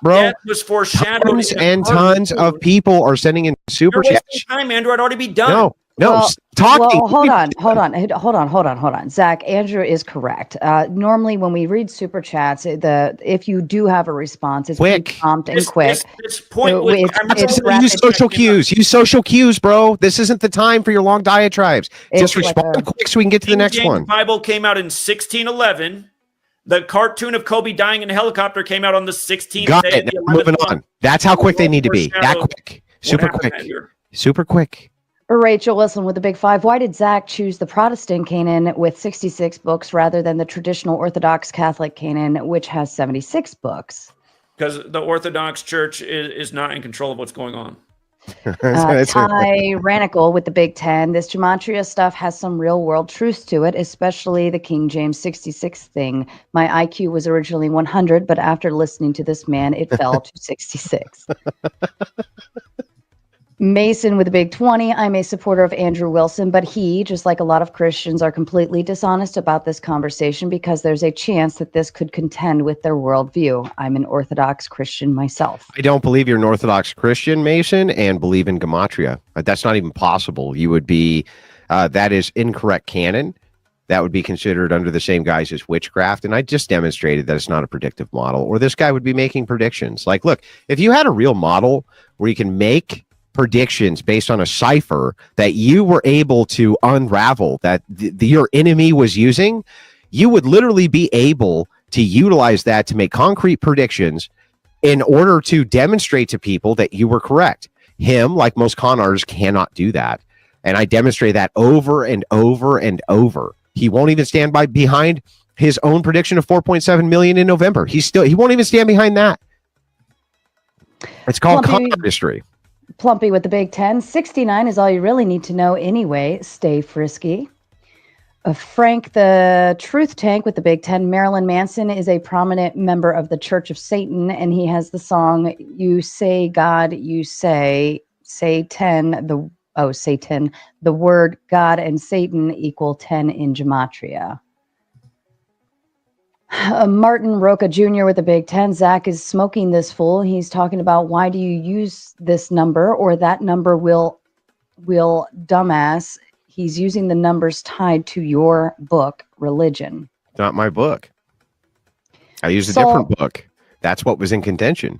bro. Was foreshadowed. Tons and tons of people are sending in super chats. Time, Andrew. I'd already be done. No, talking. Well, hold on. Zach, Andrew is correct. Normally, when we read super chats, if you do have a response, it's quick, prompt and quick. Use social cues. Use social cues, bro. This isn't the time for your long diatribes. Just respond quick so we can get to the next one. The Bible came out in 1611. The cartoon of Kobe dying in a helicopter came out on the 16th Got day. it. Moving on. That's how quick they need to be. That quick. Super quick. Super quick. Rachel Wilson with the Big Five. Why did Zach choose the Protestant canon with 66 books rather than the traditional Orthodox Catholic canon, which has 76 books? Because the Orthodox Church is not in control of what's going on. Tyrannical with the Big Ten. This Gematria stuff has some real world truths to it, especially the King James 66 thing. My IQ was originally 100, but after listening to this man, it fell to 66. Mason with a big 20. I'm a supporter of Andrew Wilson, but he, just like a lot of Christians, are completely dishonest about this conversation because there's a chance that this could contend with their worldview. I'm an Orthodox Christian myself. I don't believe you're an Orthodox Christian, Mason, and believe in Gematria. That's not even possible. You would be, that is incorrect canon. That would be considered under the same guise as witchcraft. And I just demonstrated that it's not a predictive model, or this guy would be making predictions. Like, look, if you had a real model where you can make predictions based on a cipher that you were able to unravel that your enemy was using, you would literally be able to utilize that to make concrete predictions in order to demonstrate to people that you were correct. Him, like most con artists, cannot do that. And I demonstrate that over and over and over. He won't even stand behind his own prediction of 4.7 million in November. He won't even stand behind that. It's called con artistry. Plumpy with the Big 10. 69 is all you really need to know anyway. Stay frisky. Frank the Truth Tank with the Big 10. Marilyn Manson is a prominent member of the Church of Satan, and he has the song "You Say God, You Say Satan." Satan. The word God and Satan equal 10 in Gematria. Martin Roca Jr. with the Big 10. Zach is smoking this fool. He's talking about why do you use this number or that number will dumbass. He's using the numbers tied to your book, Religion. Not my book. I used a different book. That's what was in contention.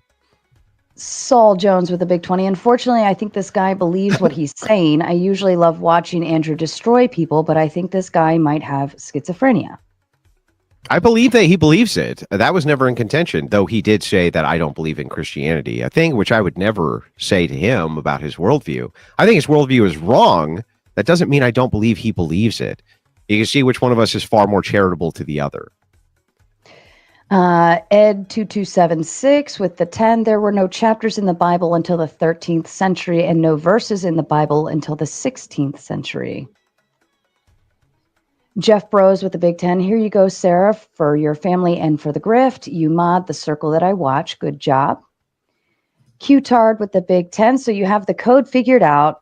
Saul Jones with the Big 20. Unfortunately, I think this guy believes what he's saying. I usually love watching Andrew destroy people, but I think this guy might have schizophrenia. I believe that he believes it. That was never in contention, though he did say that I don't believe in Christianity, a thing which I would never say to him about his worldview. I think his worldview is wrong, That doesn't mean I don't believe he believes it. You can see which one of us is far more charitable to the other. Ed2276 with the 10. There were no chapters in the Bible until the 13th century and no verses in the Bible until the 16th century. Jeff Bros with the big 10. Here you go, Sarah, for your family and for the grift. You mod the circle that I watch. Good job. Q-Tard with the big 10. So you have the code figured out.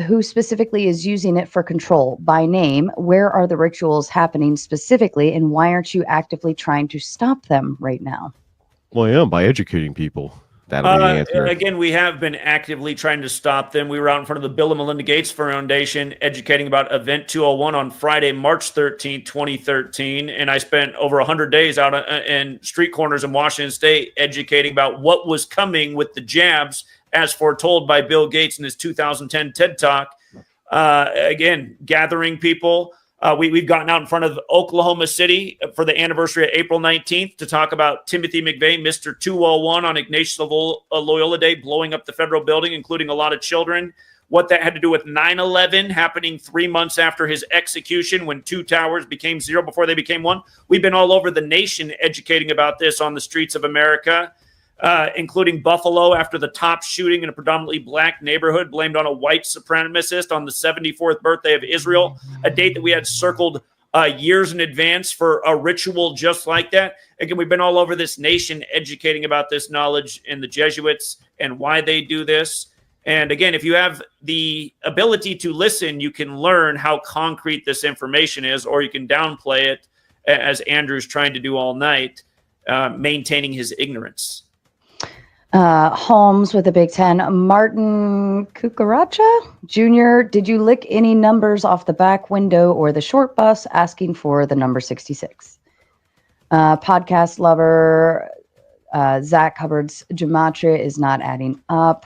Who specifically is using it for control by name? Where are the rituals happening specifically? And why aren't you actively trying to stop them right now? Well, I am by educating people. That'll be the answer. Again, we have been actively trying to stop them. We were out in front of the Bill and Melinda Gates Foundation educating about Event 201 on Friday, March 13, 2013. And I spent over 100 days out in street corners in Washington State educating about what was coming with the jabs as foretold by Bill Gates in his 2010 TED Talk. Again, gathering people. We've gotten out in front of Oklahoma City for the anniversary of April 19th to talk about Timothy McVeigh, Mr. 201 on Ignatius Loyola Day, blowing up the federal building, including a lot of children. What that had to do with 9/11 happening 3 months after his execution when 2 towers became 0 before they became 1. We've been all over the nation educating about this on the streets of America. Including Buffalo after the top shooting in a predominantly black neighborhood blamed on a white supremacist on the 74th birthday of Israel, a date that we had circled years in advance for a ritual just like that. Again, we've been all over this nation educating about this knowledge and the Jesuits and why they do this. And again, if you have the ability to listen, you can learn how concrete this information is, or you can downplay it as Andrew's trying to do all night, maintaining his ignorance. Holmes with a big 10. Martin Cucaracha Jr., did you lick any numbers off the back window or the short bus asking for the number 66? Podcast lover, Zach Hubbard's Gematria is not adding up.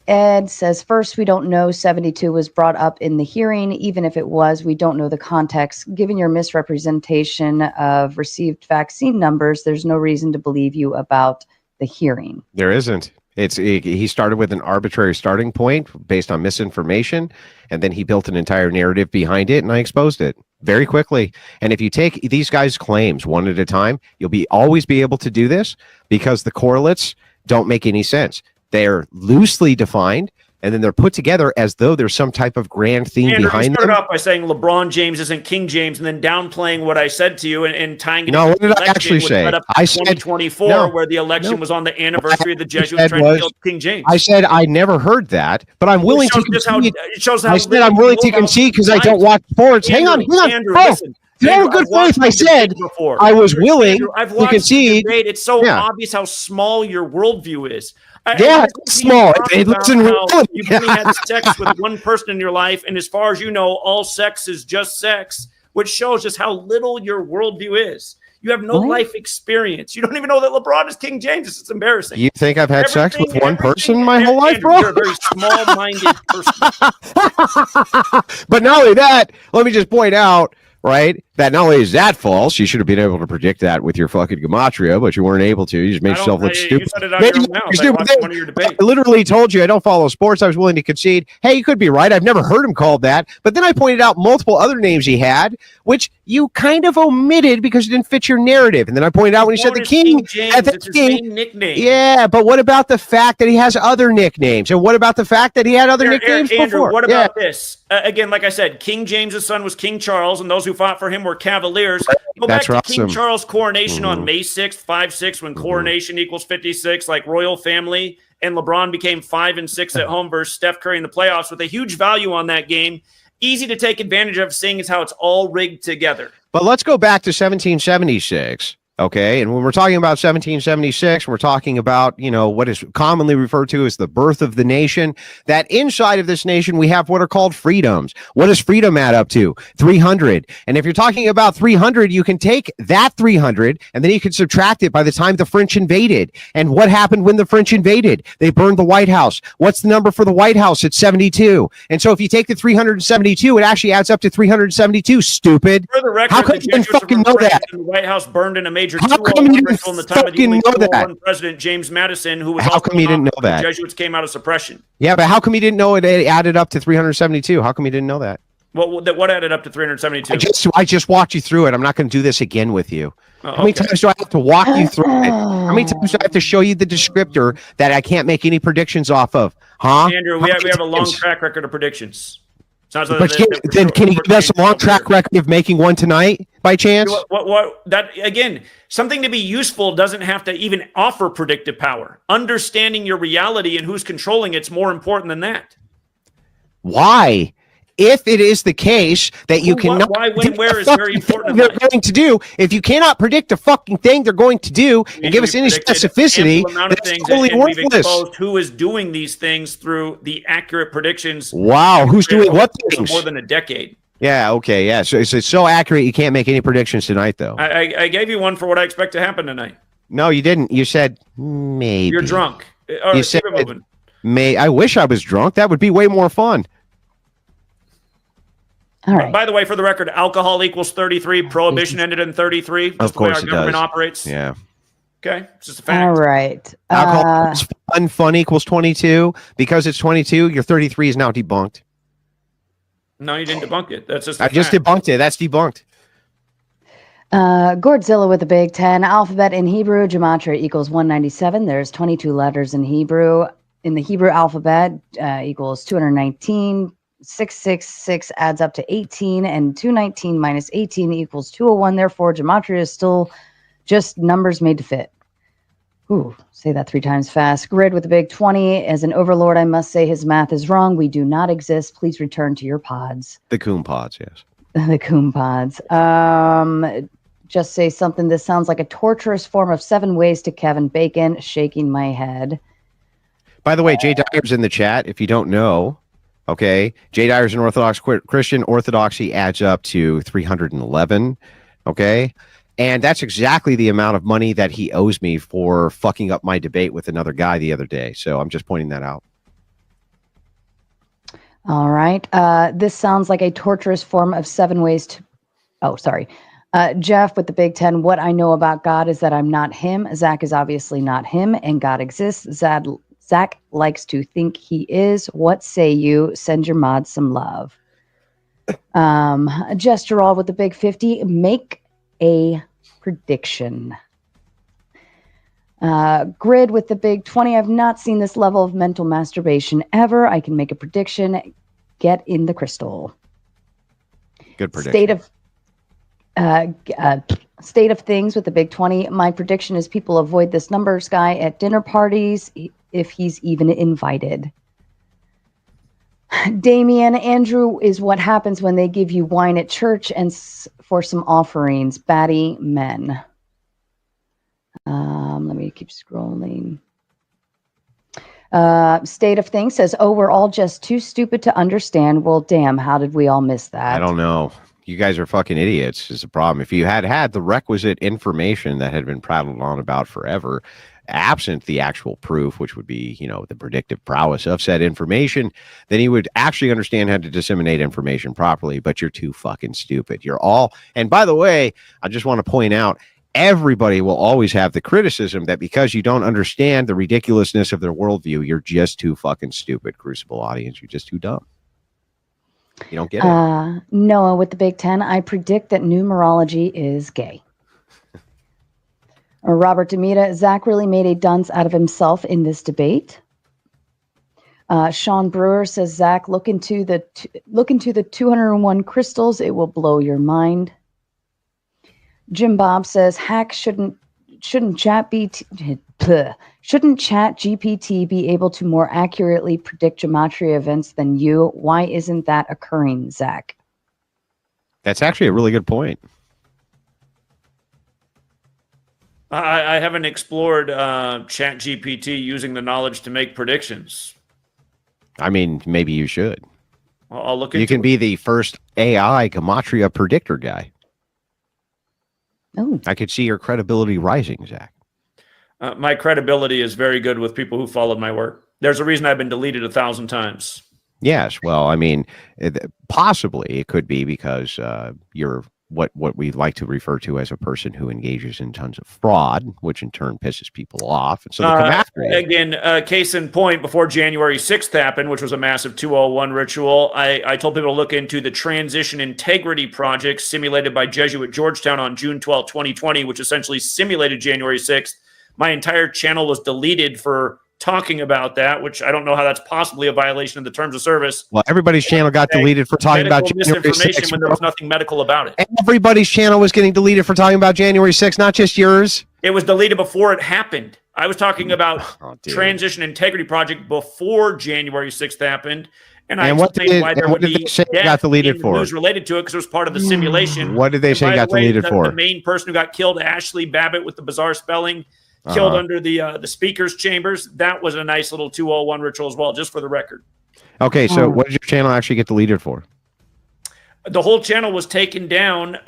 Ed says, first, we don't know 72 was brought up in the hearing. Even if it was, we don't know the context. Given your misrepresentation of received vaccine numbers, there's no reason to believe you about the hearing. There isn't. He started with an arbitrary starting point based on misinformation, and then he built an entire narrative behind it, and I exposed it very quickly. And if you take these guys' claims one at a time, you'll always be able to do this because the correlates don't make any sense. They're loosely defined, and then they're put together as though there's some type of grand theme behind them. Started off by saying LeBron James isn't King James, and then downplaying what I said to you and tying it. No, what did I actually say? I said 2024, where the election was on the anniversary of the Jesuits trying to kill King James. I said I never heard that, but I'm willing to concede. I said I'm willing to concede because I don't watch sports. Hang on. Andrew, listen. No good faith. I said I was willing to concede. It's so obvious how small your worldview is. It's small. You've only had sex with one person in your life, and as far as you know, all sex is just sex, which shows just how little your worldview is. You have no life experience. You don't even know that LeBron is King James. It's embarrassing. You think I've had sex with one person my whole life, bro? You're a very small-minded person. But not only that, let me just point out, right, that not only is that false, you should have been able to predict that with your fucking Gematria, but you weren't able to. You just made yourself look stupid. You said it out of your mouth. I watched one of your debates. I literally told you I don't follow sports. I was willing to concede. Hey, you could be right. I've never heard him called that. But then I pointed out multiple other names he had, which you kind of omitted because it didn't fit your narrative. And then I pointed out when he said the King. It's his main nickname. Yeah, but what about the fact that he has other nicknames? And what about the fact that he had other nicknames Andrew, before? What about this? Again, like I said, King James's son was King Charles, and those who fought for him were Cavaliers. Go back to King Charles' coronation on May 6th, 5-6, when coronation equals 56, like royal family, and LeBron became 5 and 6 at home versus Steph Curry in the playoffs with a huge value on that game. Easy to take advantage of, seeing as how it's all rigged together. But let's go back to 1776. Okay, and when we're talking about 1776, we're talking about, what is commonly referred to as the birth of the nation, that inside of this nation, we have what are called freedoms. What does freedom add up to? 300. And if you're talking about 300, you can take that 300, and then you can subtract it by the time the French invaded. And what happened when the French invaded? They burned the White House. What's the number for the White House? It's 72. And so if you take the 372, it actually adds up to 372, stupid. For the record, how could you fucking know that? The White House burned in a major major How come 201 you ritual in the didn't time of the only fucking know that? 201 president, James Madison, who was How also come you didn't know the that? Jesuits came out of suppression. Yeah, but how come you didn't know it added up to 372? How come you didn't know that? What added up to 372? I just walked you through it. I'm not going to do this again with you. Oh, How many okay. times do I have to walk you through it? How many times do I have to show you the descriptor that I can't make any predictions off of? Huh? Andrew, we have a long track record of predictions. Sounds like Then can you give us a long track record of making one tonight by chance? What that again, something to be useful doesn't have to even offer predictive power. Understanding your reality and who's controlling it's more important than that. Why? If it is the case that you cannot why, when, where is very important. They're going to do. If you cannot predict a fucking thing they're going to do and give us any specificity, that's totally worthless. We've exposed who is doing these things through the accurate predictions. Wow, who's doing what things? For more than a decade. Yeah, okay, yeah. So it's so accurate you can't make any predictions tonight, though. I gave you one for what I expect to happen tonight. No, you didn't. You said maybe. You're drunk. You said may. I wish I was drunk. That would be way more fun. All right. By the way, for the record, alcohol equals 33. Prohibition ended in 33. That's of course the way our government operates. Yeah. Okay. It's just a fact. All right. Alcohol equals fun. Fun equals 22. Because it's 22, your 33 is now debunked. No, you didn't debunk it. That's just I just debunked it. That's debunked. Gordzilla with a big 10. Alphabet in Hebrew, Gematria equals 197. There's 22 letters in Hebrew. In the Hebrew alphabet equals 219. 666 adds up to 18, and 219 minus 18 equals 201. Therefore, Gematria is still just numbers made to fit. Ooh, say that 3 times fast. Grid with a big 20. As an overlord, I must say his math is wrong. We do not exist. Please return to your pods. The coon pods, yes. The coon pods. Just say something. This sounds like a torturous form of 7 ways to Kevin Bacon. Shaking my head. By the way, Jay Dyer's in the chat. If you don't know, okay, Jay Dyer's an Orthodox Christian. Orthodoxy adds up to 311. Okay. And that's exactly the amount of money that he owes me for fucking up my debate with another guy the other day. So I'm just pointing that out. All right. This sounds like a torturous form of 7 ways to... Oh, sorry. Jeff with the big 10. What I know about God is that I'm not him. Zach is obviously not him, and God exists. Zach likes to think he is. What say you? Send your mods some love. Gestural with the big 50. Make a prediction. Grid with the big 20. I've not seen this level of mental masturbation ever. I can make a prediction. Get in the crystal. Good prediction. State of things with the big 20. My prediction is people avoid this numbers guy at dinner parties if he's even invited. Damien, Andrew is what happens when they give you wine at church and for some offerings. Batty men. Let me keep scrolling. State of things says, oh, we're all just too stupid to understand. Well, damn, how did we all miss that? I don't know. You guys are fucking idiots is the problem. If you had the requisite information that had been prattled on about forever, absent the actual proof, which would be, the predictive prowess of said information, then you would actually understand how to disseminate information properly, but you're too fucking stupid. You're all, and by the way, I just want to point out, everybody will always have the criticism that because you don't understand the ridiculousness of their worldview, you're just too fucking stupid, Crucible audience. You're just too dumb. You don't get it. Noah with the big 10. I predict that numerology is gay. Robert Demita. Zach really made a dunce out of himself in this debate. Sean Brewer says, Zach, look into the 201 crystals. It will blow your mind. Jim Bob says, hack shouldn't ChatGPT be able to more accurately predict gematria events than you? Why isn't that occurring, Zach? That's actually a really good point. I haven't explored ChatGPT using the knowledge to make predictions. I mean, maybe you should. I'll look into it. You can be the first AI gematria predictor guy. Oh, I could see your credibility rising, Zach. My credibility is very good with people who followed my work. There's a reason I've been deleted 1,000 times. Yes. Well, I mean, possibly it could be because you're what we like to refer to as a person who engages in tons of fraud, which in turn pisses people off. And so they come after you. Again, case in point, before January 6th happened, which was a massive 201 ritual, I told people to look into the Transition Integrity Project simulated by Jesuit Georgetown on June 12, 2020, which essentially simulated January 6th. My entire channel was deleted for talking about that, which I don't know how that's possibly a violation of the terms of service. Well, everybody's channel got deleted for talking about January 6th. When there was nothing medical about it. Everybody's channel was getting deleted for talking about January 6th, not just yours. It was deleted before it happened. I was talking about Transition Integrity Project before January 6th happened. And I explained why there would be got deleted for news related to it because it was part of the simulation. What did they say got deleted for? The main person who got killed, Ashley Babbitt with the bizarre spelling, killed under the speaker's chambers. That was a nice little 201 ritual as well, just for the record. Okay, so what did your channel actually get deleted for? The whole channel was taken down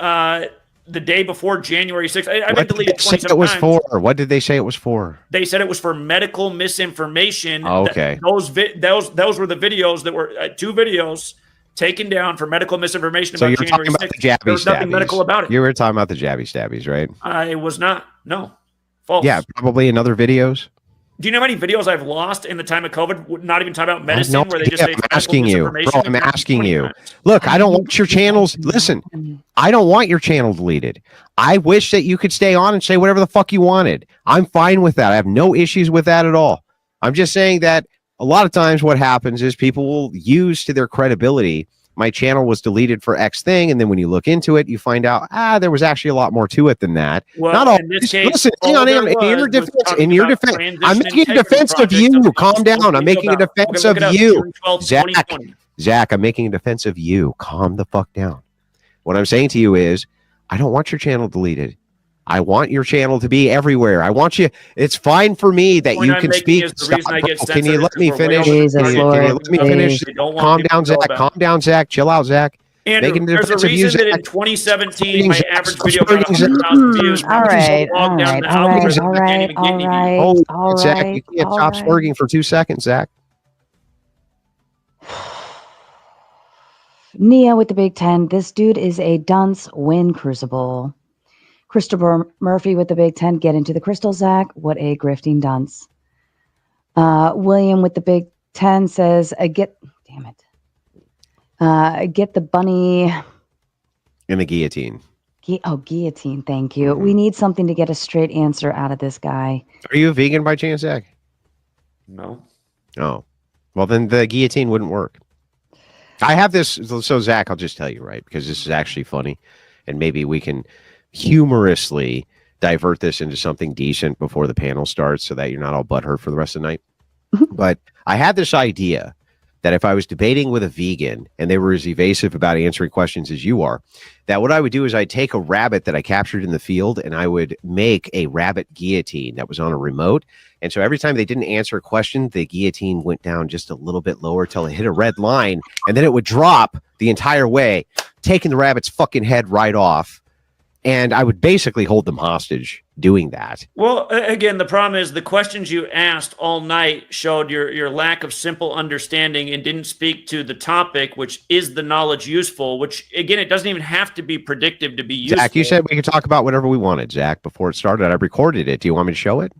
the day before January 6th. I've been deleted 27 times. For? What did they say it was for? They said it was for medical misinformation. Oh, okay. Those were the videos that were 2 videos taken down for medical misinformation about January 6th. There was nothing medical about it. You were talking about the jabby stabbies, right? I was not. No. False. Yeah, probably in other videos. Do you know how many videos I've lost in the time of COVID? Not even talking about medicine, where they just say I'm asking you, bro. I'm asking you. Look, I don't want your channels. Listen, I don't want your channel deleted. I wish that you could stay on and say whatever the fuck you wanted. I'm fine with that. I have no issues with that at all. I'm just saying that a lot of times what happens is people will use to their credibility. My channel was deleted for X thing, and then when you look into it, you find out there was actually a lot more to it than that. Well, not all. In this case, listen, hang on. In your defense, I'm making a defense of you. Calm down. I'm making a defense of you, Zach. I'm making a defense of you. Calm the fuck down. What I'm saying to you is, I don't want your channel deleted. I want your channel to be everywhere. I want you. It's fine for me that you can speak. Can you let me finish? Can you let me finish? Calm down, Zach. Calm down, Zach. Chill out, Zach. Andrew, there's a reason that in 2017 my average video got 100,000 views. All right. Zach, you can't stop smirking for 2 seconds, Zach. Nia with the Big 10. This dude is a dunce. Win Crucible. Christopher Murphy with the Big 10. Get into the crystal, Zach. What a grifting dunce. William with the Big 10 says, get the bunny. In the guillotine. Guillotine. Thank you. We need something to get a straight answer out of this guy. Are you a vegan by chance, Zach? No. Oh. Well, then the guillotine wouldn't work. I have this. So, Zach, I'll just tell you, right? Because this is actually funny. And maybe we can humorously divert this into something decent before the panel starts so that you're not all butthurt for the rest of the night. But I had this idea that if I was debating with a vegan and they were as evasive about answering questions as you are, that what I would do is I'd take a rabbit that I captured in the field and I would make a rabbit guillotine that was on a remote. And so every time they didn't answer a question, the guillotine went down just a little bit lower till it hit a red line. And then it would drop the entire way, taking the rabbit's fucking head right off. And I would basically hold them hostage doing that. Well, again, the problem is the questions you asked all night showed your lack of simple understanding and didn't speak to the topic, which is the knowledge useful, which, again, it doesn't even have to be predictive to be useful. Zach, you said we could talk about whatever we wanted, Zach, before it started. I recorded it. Do you want me to show it?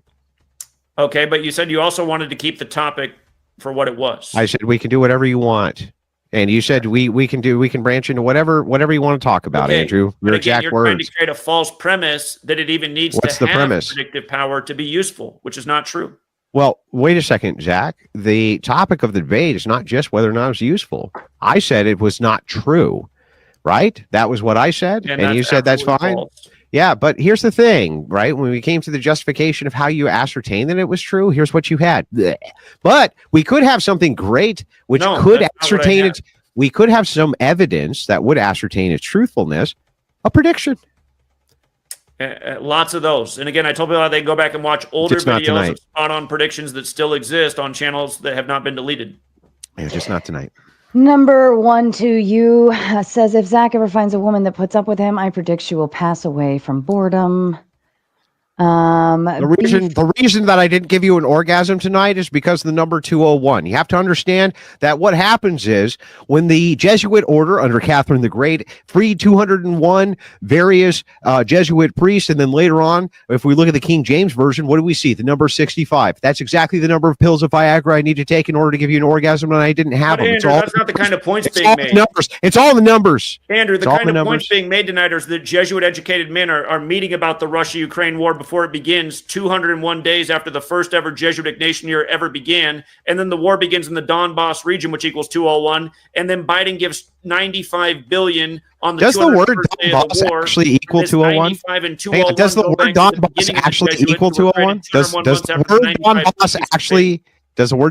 Okay, but you said you also wanted to keep the topic for what it was. I said we can do whatever you want. And you said we can branch into whatever you want to talk about, Andrew. Your exact words. Trying to create a false premise that it even needs to have predictive power to be useful, which is not true. Well, wait a second, Zach. The topic of the debate is not just whether or not it's useful. I said it was not true, right? That was what I said, and you said that's fine. False. Yeah, but here's the thing, right? When we came to the justification of how you ascertained that it was true, here's what you had. Blech. But we could have something great, which could ascertain it. We could have some evidence that would ascertain its truthfulness, a prediction. Lots of those. And again, I told people how they can go back and watch older videos of spot-on predictions that still exist on channels that have not been deleted. Yeah, just not tonight. Number 1 to you says, if Zach ever finds a woman that puts up with him, I predict she will pass away from boredom. The reason that I didn't give you an orgasm tonight is because of the number 201. You have to understand that what happens is when the Jesuit order under Catherine the Great freed 201 various Jesuit priests, and then later on, if we look at the King James Version, what do we see? The number 65. That's exactly the number of pills of Viagra I need to take in order to give you an orgasm, and I didn't have them. Andrew, that's not the kind of points being made. It's all the numbers. Andrew, the kind of points being made tonight is that Jesuit-educated men are meeting about the Russia-Ukraine war before it begins 201 days after the first ever Jesuit Ignatian year ever began. And then the war begins in the Donbass region, which equals 201. And then Biden gives $95 billion on the Does the word Donbass actually equal 201? Does the word Donbass actually equal 201? Does the word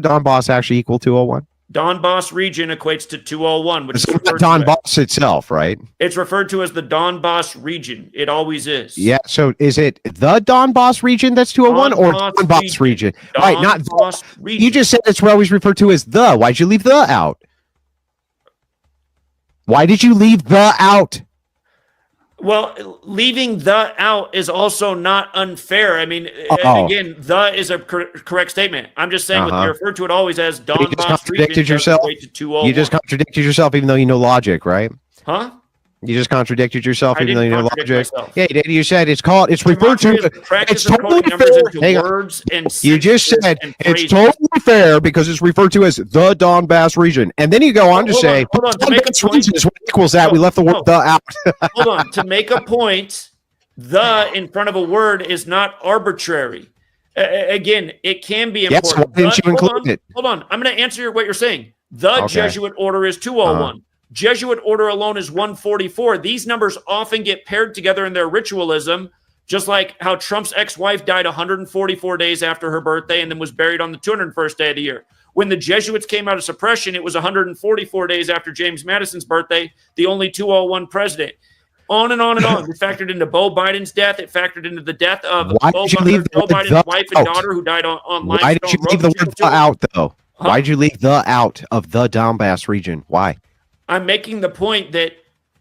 Donbass actually equal 201? Donbass region equates to 201, which is Donbass itself, right? It's referred to as the Donbass region. It always is. Yeah. So is it the Donbass region that's 201 or Donbass region? Right. Not Donbass region. You just said it's always referred to as the. Why'd you leave the out? Why did you leave the out? Well, leaving the out is also not unfair. I mean, again, the is a correct statement. I'm just saying what you refer to it always as Donbass. You just contradicted yourself. You just contradicted yourself, even though you know logic, right? Huh? You just contradicted yourself, even though you know logic. Myself. Yeah, you said it's referred to. It's totally fair. Words and you just said it's totally fair because it's referred to as the Donbass region, and then you go on to say Donbass region is what equals that. We left the word the out. Hold on. To make a point, the in front of a word is not arbitrary. Again, it can be important. Yes, why didn't you include it? Hold on. I'm going to answer what you're saying. The Jesuit order is 201. Jesuit order alone is 144. These numbers often get paired together in their ritualism, just like how Trump's ex-wife died 144 days after her birthday and then was buried on the 201st day of the year. When the Jesuits came out of suppression, it was 144 days after James Madison's birthday, the only 201 president. On and on and on. It factored into Beau Biden's death. It factored into the death of Beau Biden's wife and daughter who died on limestone. Why did you leave the word the out, though? Why did you leave the out of the Donbass region? Why? I'm making the point that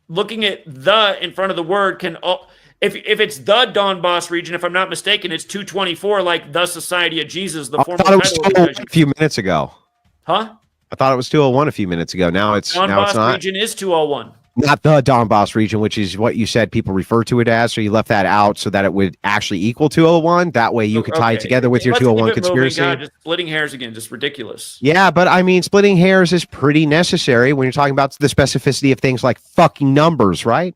looking at the in front of the word can, if it's the Donbass region, if I'm not mistaken, it's 224, like the Society of Jesus, the former title of a few minutes ago. Huh? I thought it was 201 a few minutes ago. Now it's not. Region is 201. Not the Donbass region, which is what you said people refer to it as. So you left that out so that it would actually equal 201. That way you could tie it together with your 201 conspiracy. God, just splitting hairs again, just ridiculous. Yeah, but I mean, splitting hairs is pretty necessary when you're talking about the specificity of things like fucking numbers, right?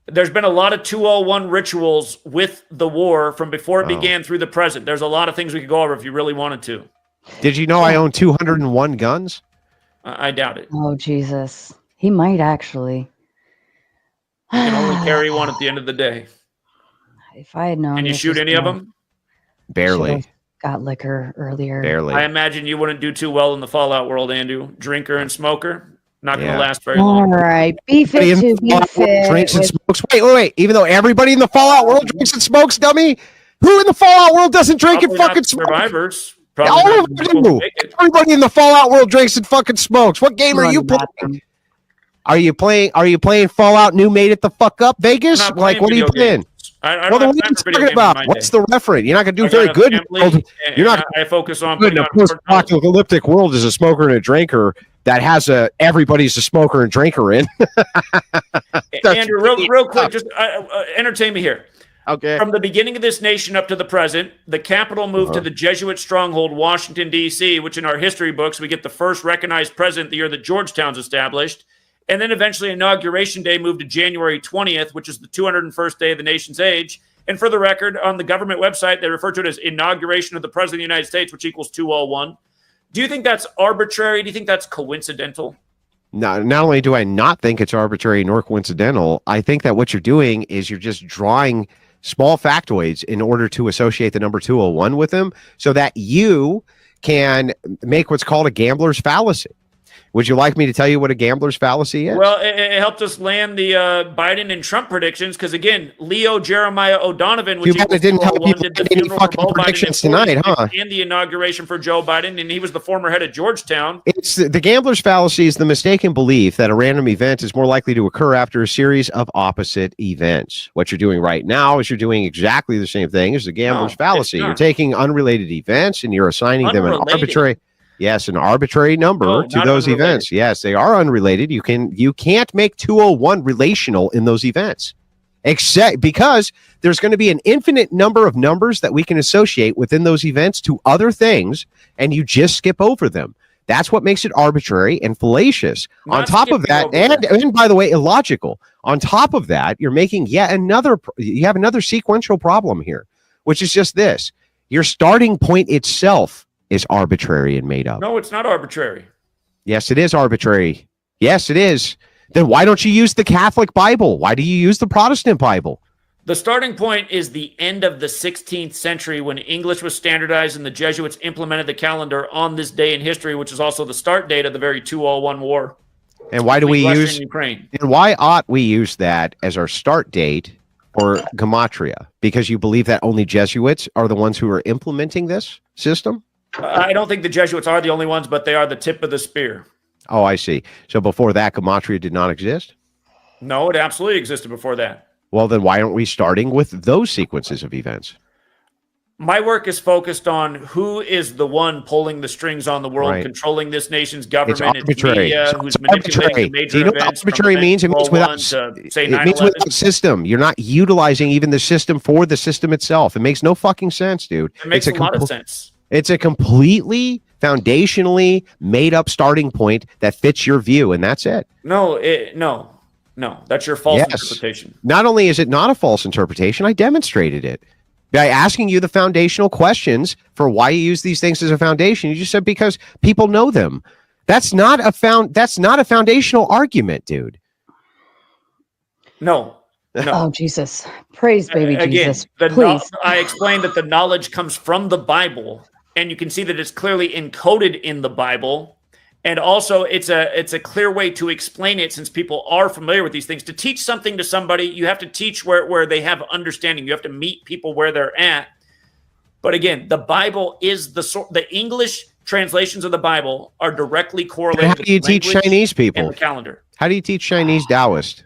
There's been a lot of 201 rituals with the war from before it began through the present. There's a lot of things we could go over if you really wanted to. Did you know I own 201 guns? I doubt it. Oh, Jesus. He might actually. You can only carry one at the end of the day. If I had known. Can you shoot any of them? Barely. Got liquor earlier. Barely. I imagine you wouldn't do too well in the Fallout world, Andrew. Drinker and smoker. Not going to last very long. All right. Beef it to beef it. Drinks and smokes. Wait. Even though everybody in the Fallout world drinks and smokes, dummy? Who in the Fallout world doesn't drink and fucking smoke? Survivors. All of them do. Everybody in the Fallout world drinks and fucking smokes. What game are you playing? Are you playing Fallout New Made It the fuck up, Vegas? Like, what are you playing? I don't what are you talking about? What's the referent? You're not going to do very good. You're not. I focus on good in a post-apocalyptic world as a smoker and a drinker that has everybody's a smoker and drinker in. Andrew, real quick, just entertain me here. Okay. From the beginning of this nation up to the present, the capital moved to the Jesuit stronghold, Washington, D.C., which in our history books, we get the first recognized president the year that Georgetown's established. And then eventually Inauguration Day moved to January 20th, which is the 201st day of the nation's age. And for the record, on the government website, they refer to it as Inauguration of the President of the United States, which equals 201. Do you think that's arbitrary? Do you think that's coincidental? No, not only do I not think it's arbitrary nor coincidental, I think that what you're doing is you're just drawing small factoids in order to associate the number 201 with them so that you can make what's called a gambler's fallacy. Would you like me to tell you what a gambler's fallacy is? Well, it helped us land the Biden and Trump predictions because, again, Leo Jeremiah O'Donovan, which didn't help you did the find any funeral for fucking Beau Biden predictions tonight, huh? and the inauguration for Joe Biden, and he was the former head of Georgetown. It's the gambler's fallacy is the mistaken belief that a random event is more likely to occur after a series of opposite events. What you're doing right now is you're doing exactly the same thing as the gambler's fallacy. You're taking unrelated events and you're assigning them an arbitrary number to those events. Yes, they are unrelated. You can't make 201 relational in those events, except because there's going to be an infinite number of numbers that we can associate within those events to other things, and you just skip over them. That's what makes it arbitrary and fallacious. On top of that, and by the way, illogical. On top of that, you're making you have another sequential problem here, which is just this: your starting point itself is arbitrary and made up. No, it's not arbitrary. Yes, it is arbitrary. Yes, it is. Then why don't you use the Catholic Bible? Why do you use the Protestant Bible? The starting point is the end of the 16th century when English was standardized and the Jesuits implemented the calendar on this day in history, which is also the start date of the very 201 war. And why do we use Ukraine? And why ought we use that as our start date for Gematria? Because you believe that only Jesuits are the ones who are implementing this system? I don't think the Jesuits are the only ones, but they are the tip of the spear. Oh, I see. So before that, Gematria did not exist? No, it absolutely existed before that. Well, then why aren't we starting with those sequences of events? My work is focused on who is the one pulling the strings on the world, Right. controlling this nation's government, It's arbitrary. media, So who's it's manipulating arbitrary. the major Do you know what events. arbitrary means? It means without say it means 9/11. without system. You're not utilizing even the system for the system itself. It makes no fucking sense, dude. It makes a lot of sense. It's a completely foundationally made up starting point that fits your view, and that's it. No, that's your false Yes. interpretation. Not only is it not a false interpretation, I demonstrated it by asking you the foundational questions for why you use these things as a foundation. You just said because people know them. That's not a foundational argument, dude. No. Oh, Jesus. Praise baby Again, Jesus. Please. I explained that the knowledge comes from the Bible, and you can see that it's clearly encoded in the Bible. And also, it's a clear way to explain it since people are familiar with these things. To teach something to somebody, you have to teach where they have understanding. You have to meet people where they're at. But again, the Bible is the English translations of the Bible are directly correlated. How do you teach Chinese people? And the calendar. How do you teach Chinese Taoist?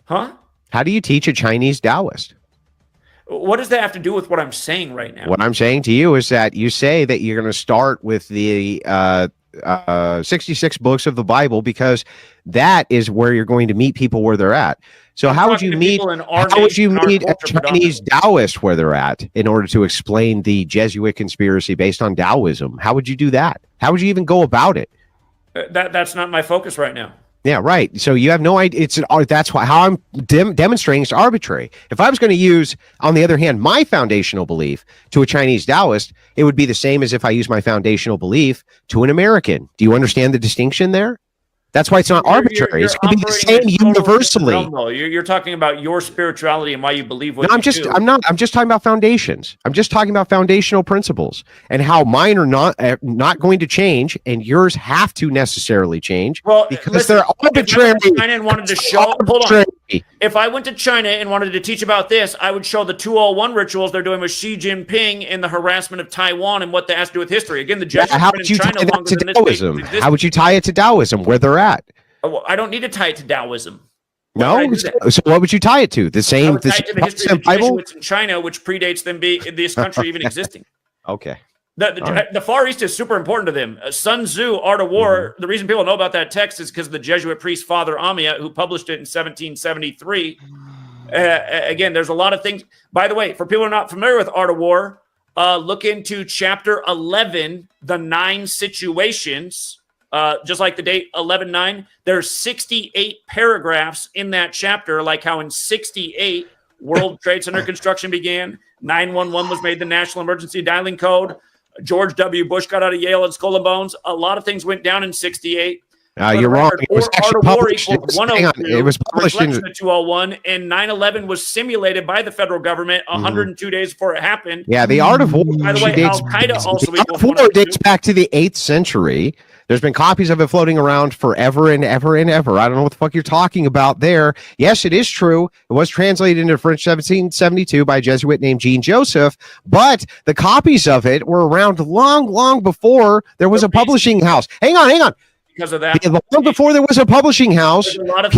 Huh? How do you teach a Chinese Taoist? What does that have to do with what I'm saying right now? What I'm saying to you is that you say that you're going to start with the 66 books of the Bible because that is where you're going to meet people where they're at. So how would you meet a Chinese Taoist where they're at in order to explain the Jesuit conspiracy based on Taoism? How would you do that? How would you even go about it? That's not my focus right now. Yeah, right. So you have no idea. That's how I'm demonstrating it's arbitrary. If I was going to use, on the other hand, my foundational belief to a Chinese Taoist, it would be the same as if I use my foundational belief to an American. Do you understand the distinction there? That's why it's not arbitrary. It's going to be the same universally. You're talking about your spirituality and why you believe what I'm just talking about foundations. I'm just talking about foundational principles and how mine are not going to change and yours have to necessarily change because they're arbitrary. If I went to China and wanted to teach about this, I would show the 201 rituals they're doing with Xi Jinping and the harassment of Taiwan and what that has to do with history. Again, the Jesuits how would you tie that to Taoism? How would you tie it to Taoism, where they're at? I don't need to tie it to Taoism. No, so what would you tie it to? The same, the history of the Jesuits in China, which predates them this country even existing. Okay. The Far East is super important to them. Sun Tzu, Art of War, the reason people know about that text is because of the Jesuit priest Father Amia, who published it in 1773. Again, there's a lot of things. By the way, for people who are not familiar with Art of War, look into chapter 11, the 9 situations. Just like the date 11/9, there's 68 paragraphs in that chapter, like how in 68, World Trade Center construction began, 911 was made the national emergency dialing code, George W. Bush got out of Yale and Skull and Bones. A lot of things went down in 68. You're wrong. It was actually published. It was published in 201, and 9/11 was simulated by the federal government 102 days before it happened. Yeah, the Art of War. By the way, Al Qaeda also dates back to the 8th century. There's been copies of it floating around forever and ever and ever. I don't know what the fuck you're talking about there. Yes, it is true. It was translated into French 1772 by a Jesuit named Jean Joseph, but the copies of it were around long before there was a publishing house. Hang on. Because of that, long before there was a publishing house, stop.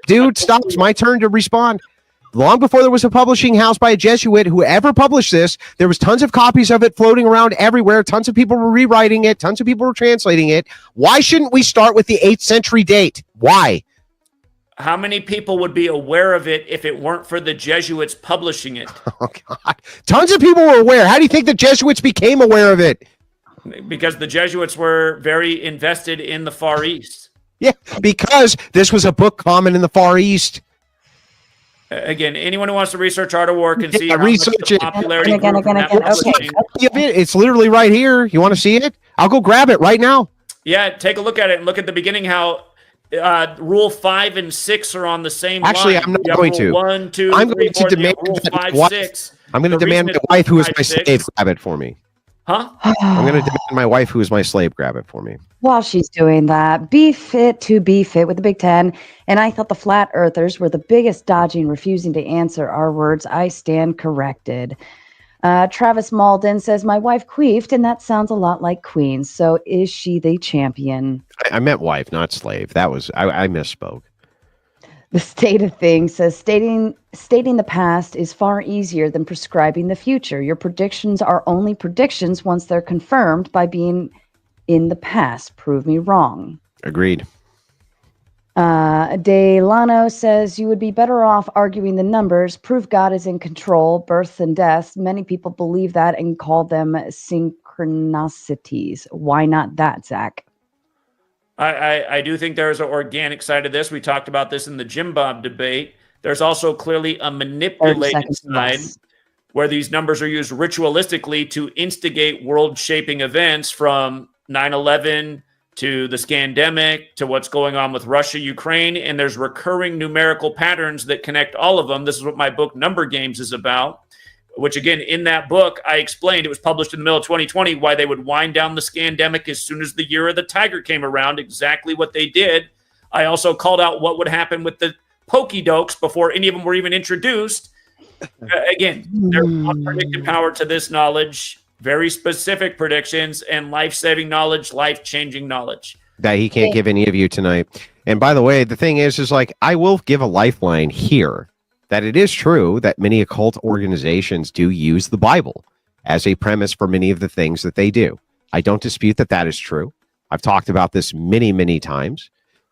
It's my turn to respond. Long before there was a publishing house by a Jesuit, whoever published this, there was tons of copies of it floating around everywhere. Tons of people were rewriting it. Tons of people were translating it. Why shouldn't we start with the 8th century date? Why? How many people would be aware of it if it weren't for the Jesuits publishing it? Oh, God. Tons of people were aware. How do you think the Jesuits became aware of it? Because the Jesuits were very invested in the Far East. Yeah, because this was a book common in the Far East. Again, anyone who wants to research Art of War can see how research much the popularity Again. It's literally right here. You want to see it? I'll go grab it right now. Yeah, take a look at it and look at the beginning how Rule 5 and 6 are on the same Actually, line. I'm not going to. 1, 2, I'm 3, going 4, to demand Rule that 5, my 6. I'm going to demand my wife, who is my slave, grab it for me. Huh? I'm going to demand my wife, who is my slave, grab it for me. While she's doing that, be fit to be fit with the Big Ten. And I thought the flat earthers were the biggest dodging, refusing to answer our words. I stand corrected. Travis Malden says, my wife queefed, and that sounds a lot like queen. So is she the champion? I meant wife, not slave. That was, I misspoke. The state of things says stating the past is far easier than prescribing the future. Your predictions are only predictions once they're confirmed by being in the past. Prove me wrong. Agreed. Delano says you would be better off arguing the numbers. Prove God is in control, births and deaths. Many people believe that and call them synchronicities. Why not that, Zach? I do think there's an organic side of this. We talked about this in the Jim Bob debate. There's also clearly a manipulated side where these numbers are used ritualistically to instigate world-shaping events, from 9/11 to the scandemic to what's going on with Russia, Ukraine, and there's recurring numerical patterns that connect all of them. This is what my book Number Games is about, which again, in that book, I explained, it was published in the middle of 2020, why they would wind down the scandemic as soon as the year of the tiger came around, exactly what they did. I also called out what would happen with the pokey-dokes before any of them were even introduced. Again, there's unpredicted power to this knowledge, very specific predictions, and life-saving knowledge, life-changing knowledge. That he can't give any of you tonight. And by the way, the thing is like, I will give a lifeline here. That it is true that many occult organizations do use the Bible as a premise for many of the things that they do. I don't dispute that that is true. I've talked about this many times,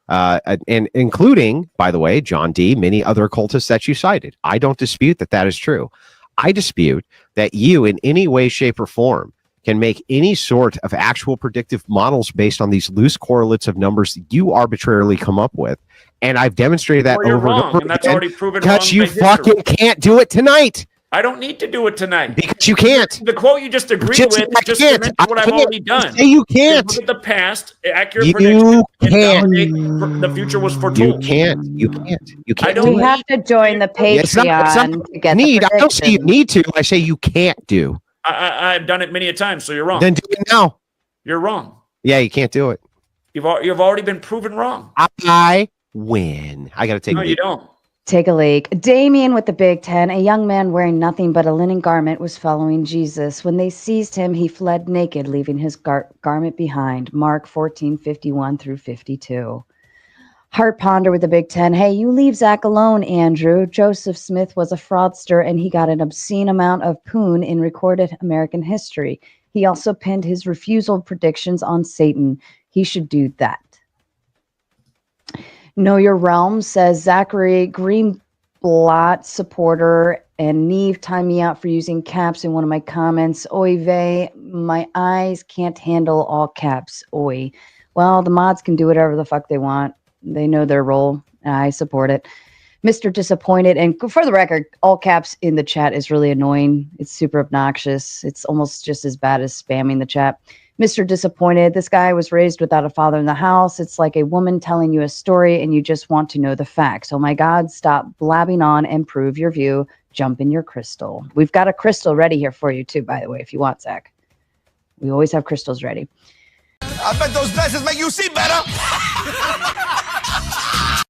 and including, by the way, John D., many other occultists that you cited. I don't dispute that that is true. I dispute that you, in any way, shape, or form, can make any sort of actual predictive models based on these loose correlates of numbers that you arbitrarily come up with. And I've demonstrated that over and over and that's already proven because wrong you fucking can't do it tonight. I don't need to do it tonight. Because you can't. The quote you just agreed with just cemented what I've already done. Say you can't. Look at the past, accurate You prediction, can't. and the future was foretold. You can't. I don't You have to join the Patreon to get need. the I don't say you need to. I say you can't do. I've done it many a time, so you're wrong. Then do it now. You're wrong. Yeah, you can't do it. You've already been proven wrong. I win. I got to take. No, you don't. Take a leak. Damien with the Big Ten, a young man wearing nothing but a linen garment, was following Jesus. When they seized him, he fled naked, leaving his garment behind. Mark 14:51 through 52. Heart Ponder with the Big Ten. Hey, you leave Zach alone, Andrew. Joseph Smith was a fraudster, and he got an obscene amount of poon in recorded American history. He also pinned his refusal predictions on Satan. He should do that. Know Your Realm says Zachary Greenblatt supporter and Neve time me out for using caps in one of my comments. Oy vey, my eyes can't handle all caps. Oy. Well, the mods can do whatever the fuck they want. They know their role. I support it. Mr. Disappointed, and for the record, all caps in the chat is really annoying. It's super obnoxious. It's almost just as bad as spamming the chat. Mr. Disappointed, this guy was raised without a father in the house. It's like a woman telling you a story and you just want to know the facts. Oh my God, stop blabbing on and prove your view. Jump in your crystal. We've got a crystal ready here for you too, by the way, if you want, Zach. We always have crystals ready. I bet those glasses make you see better.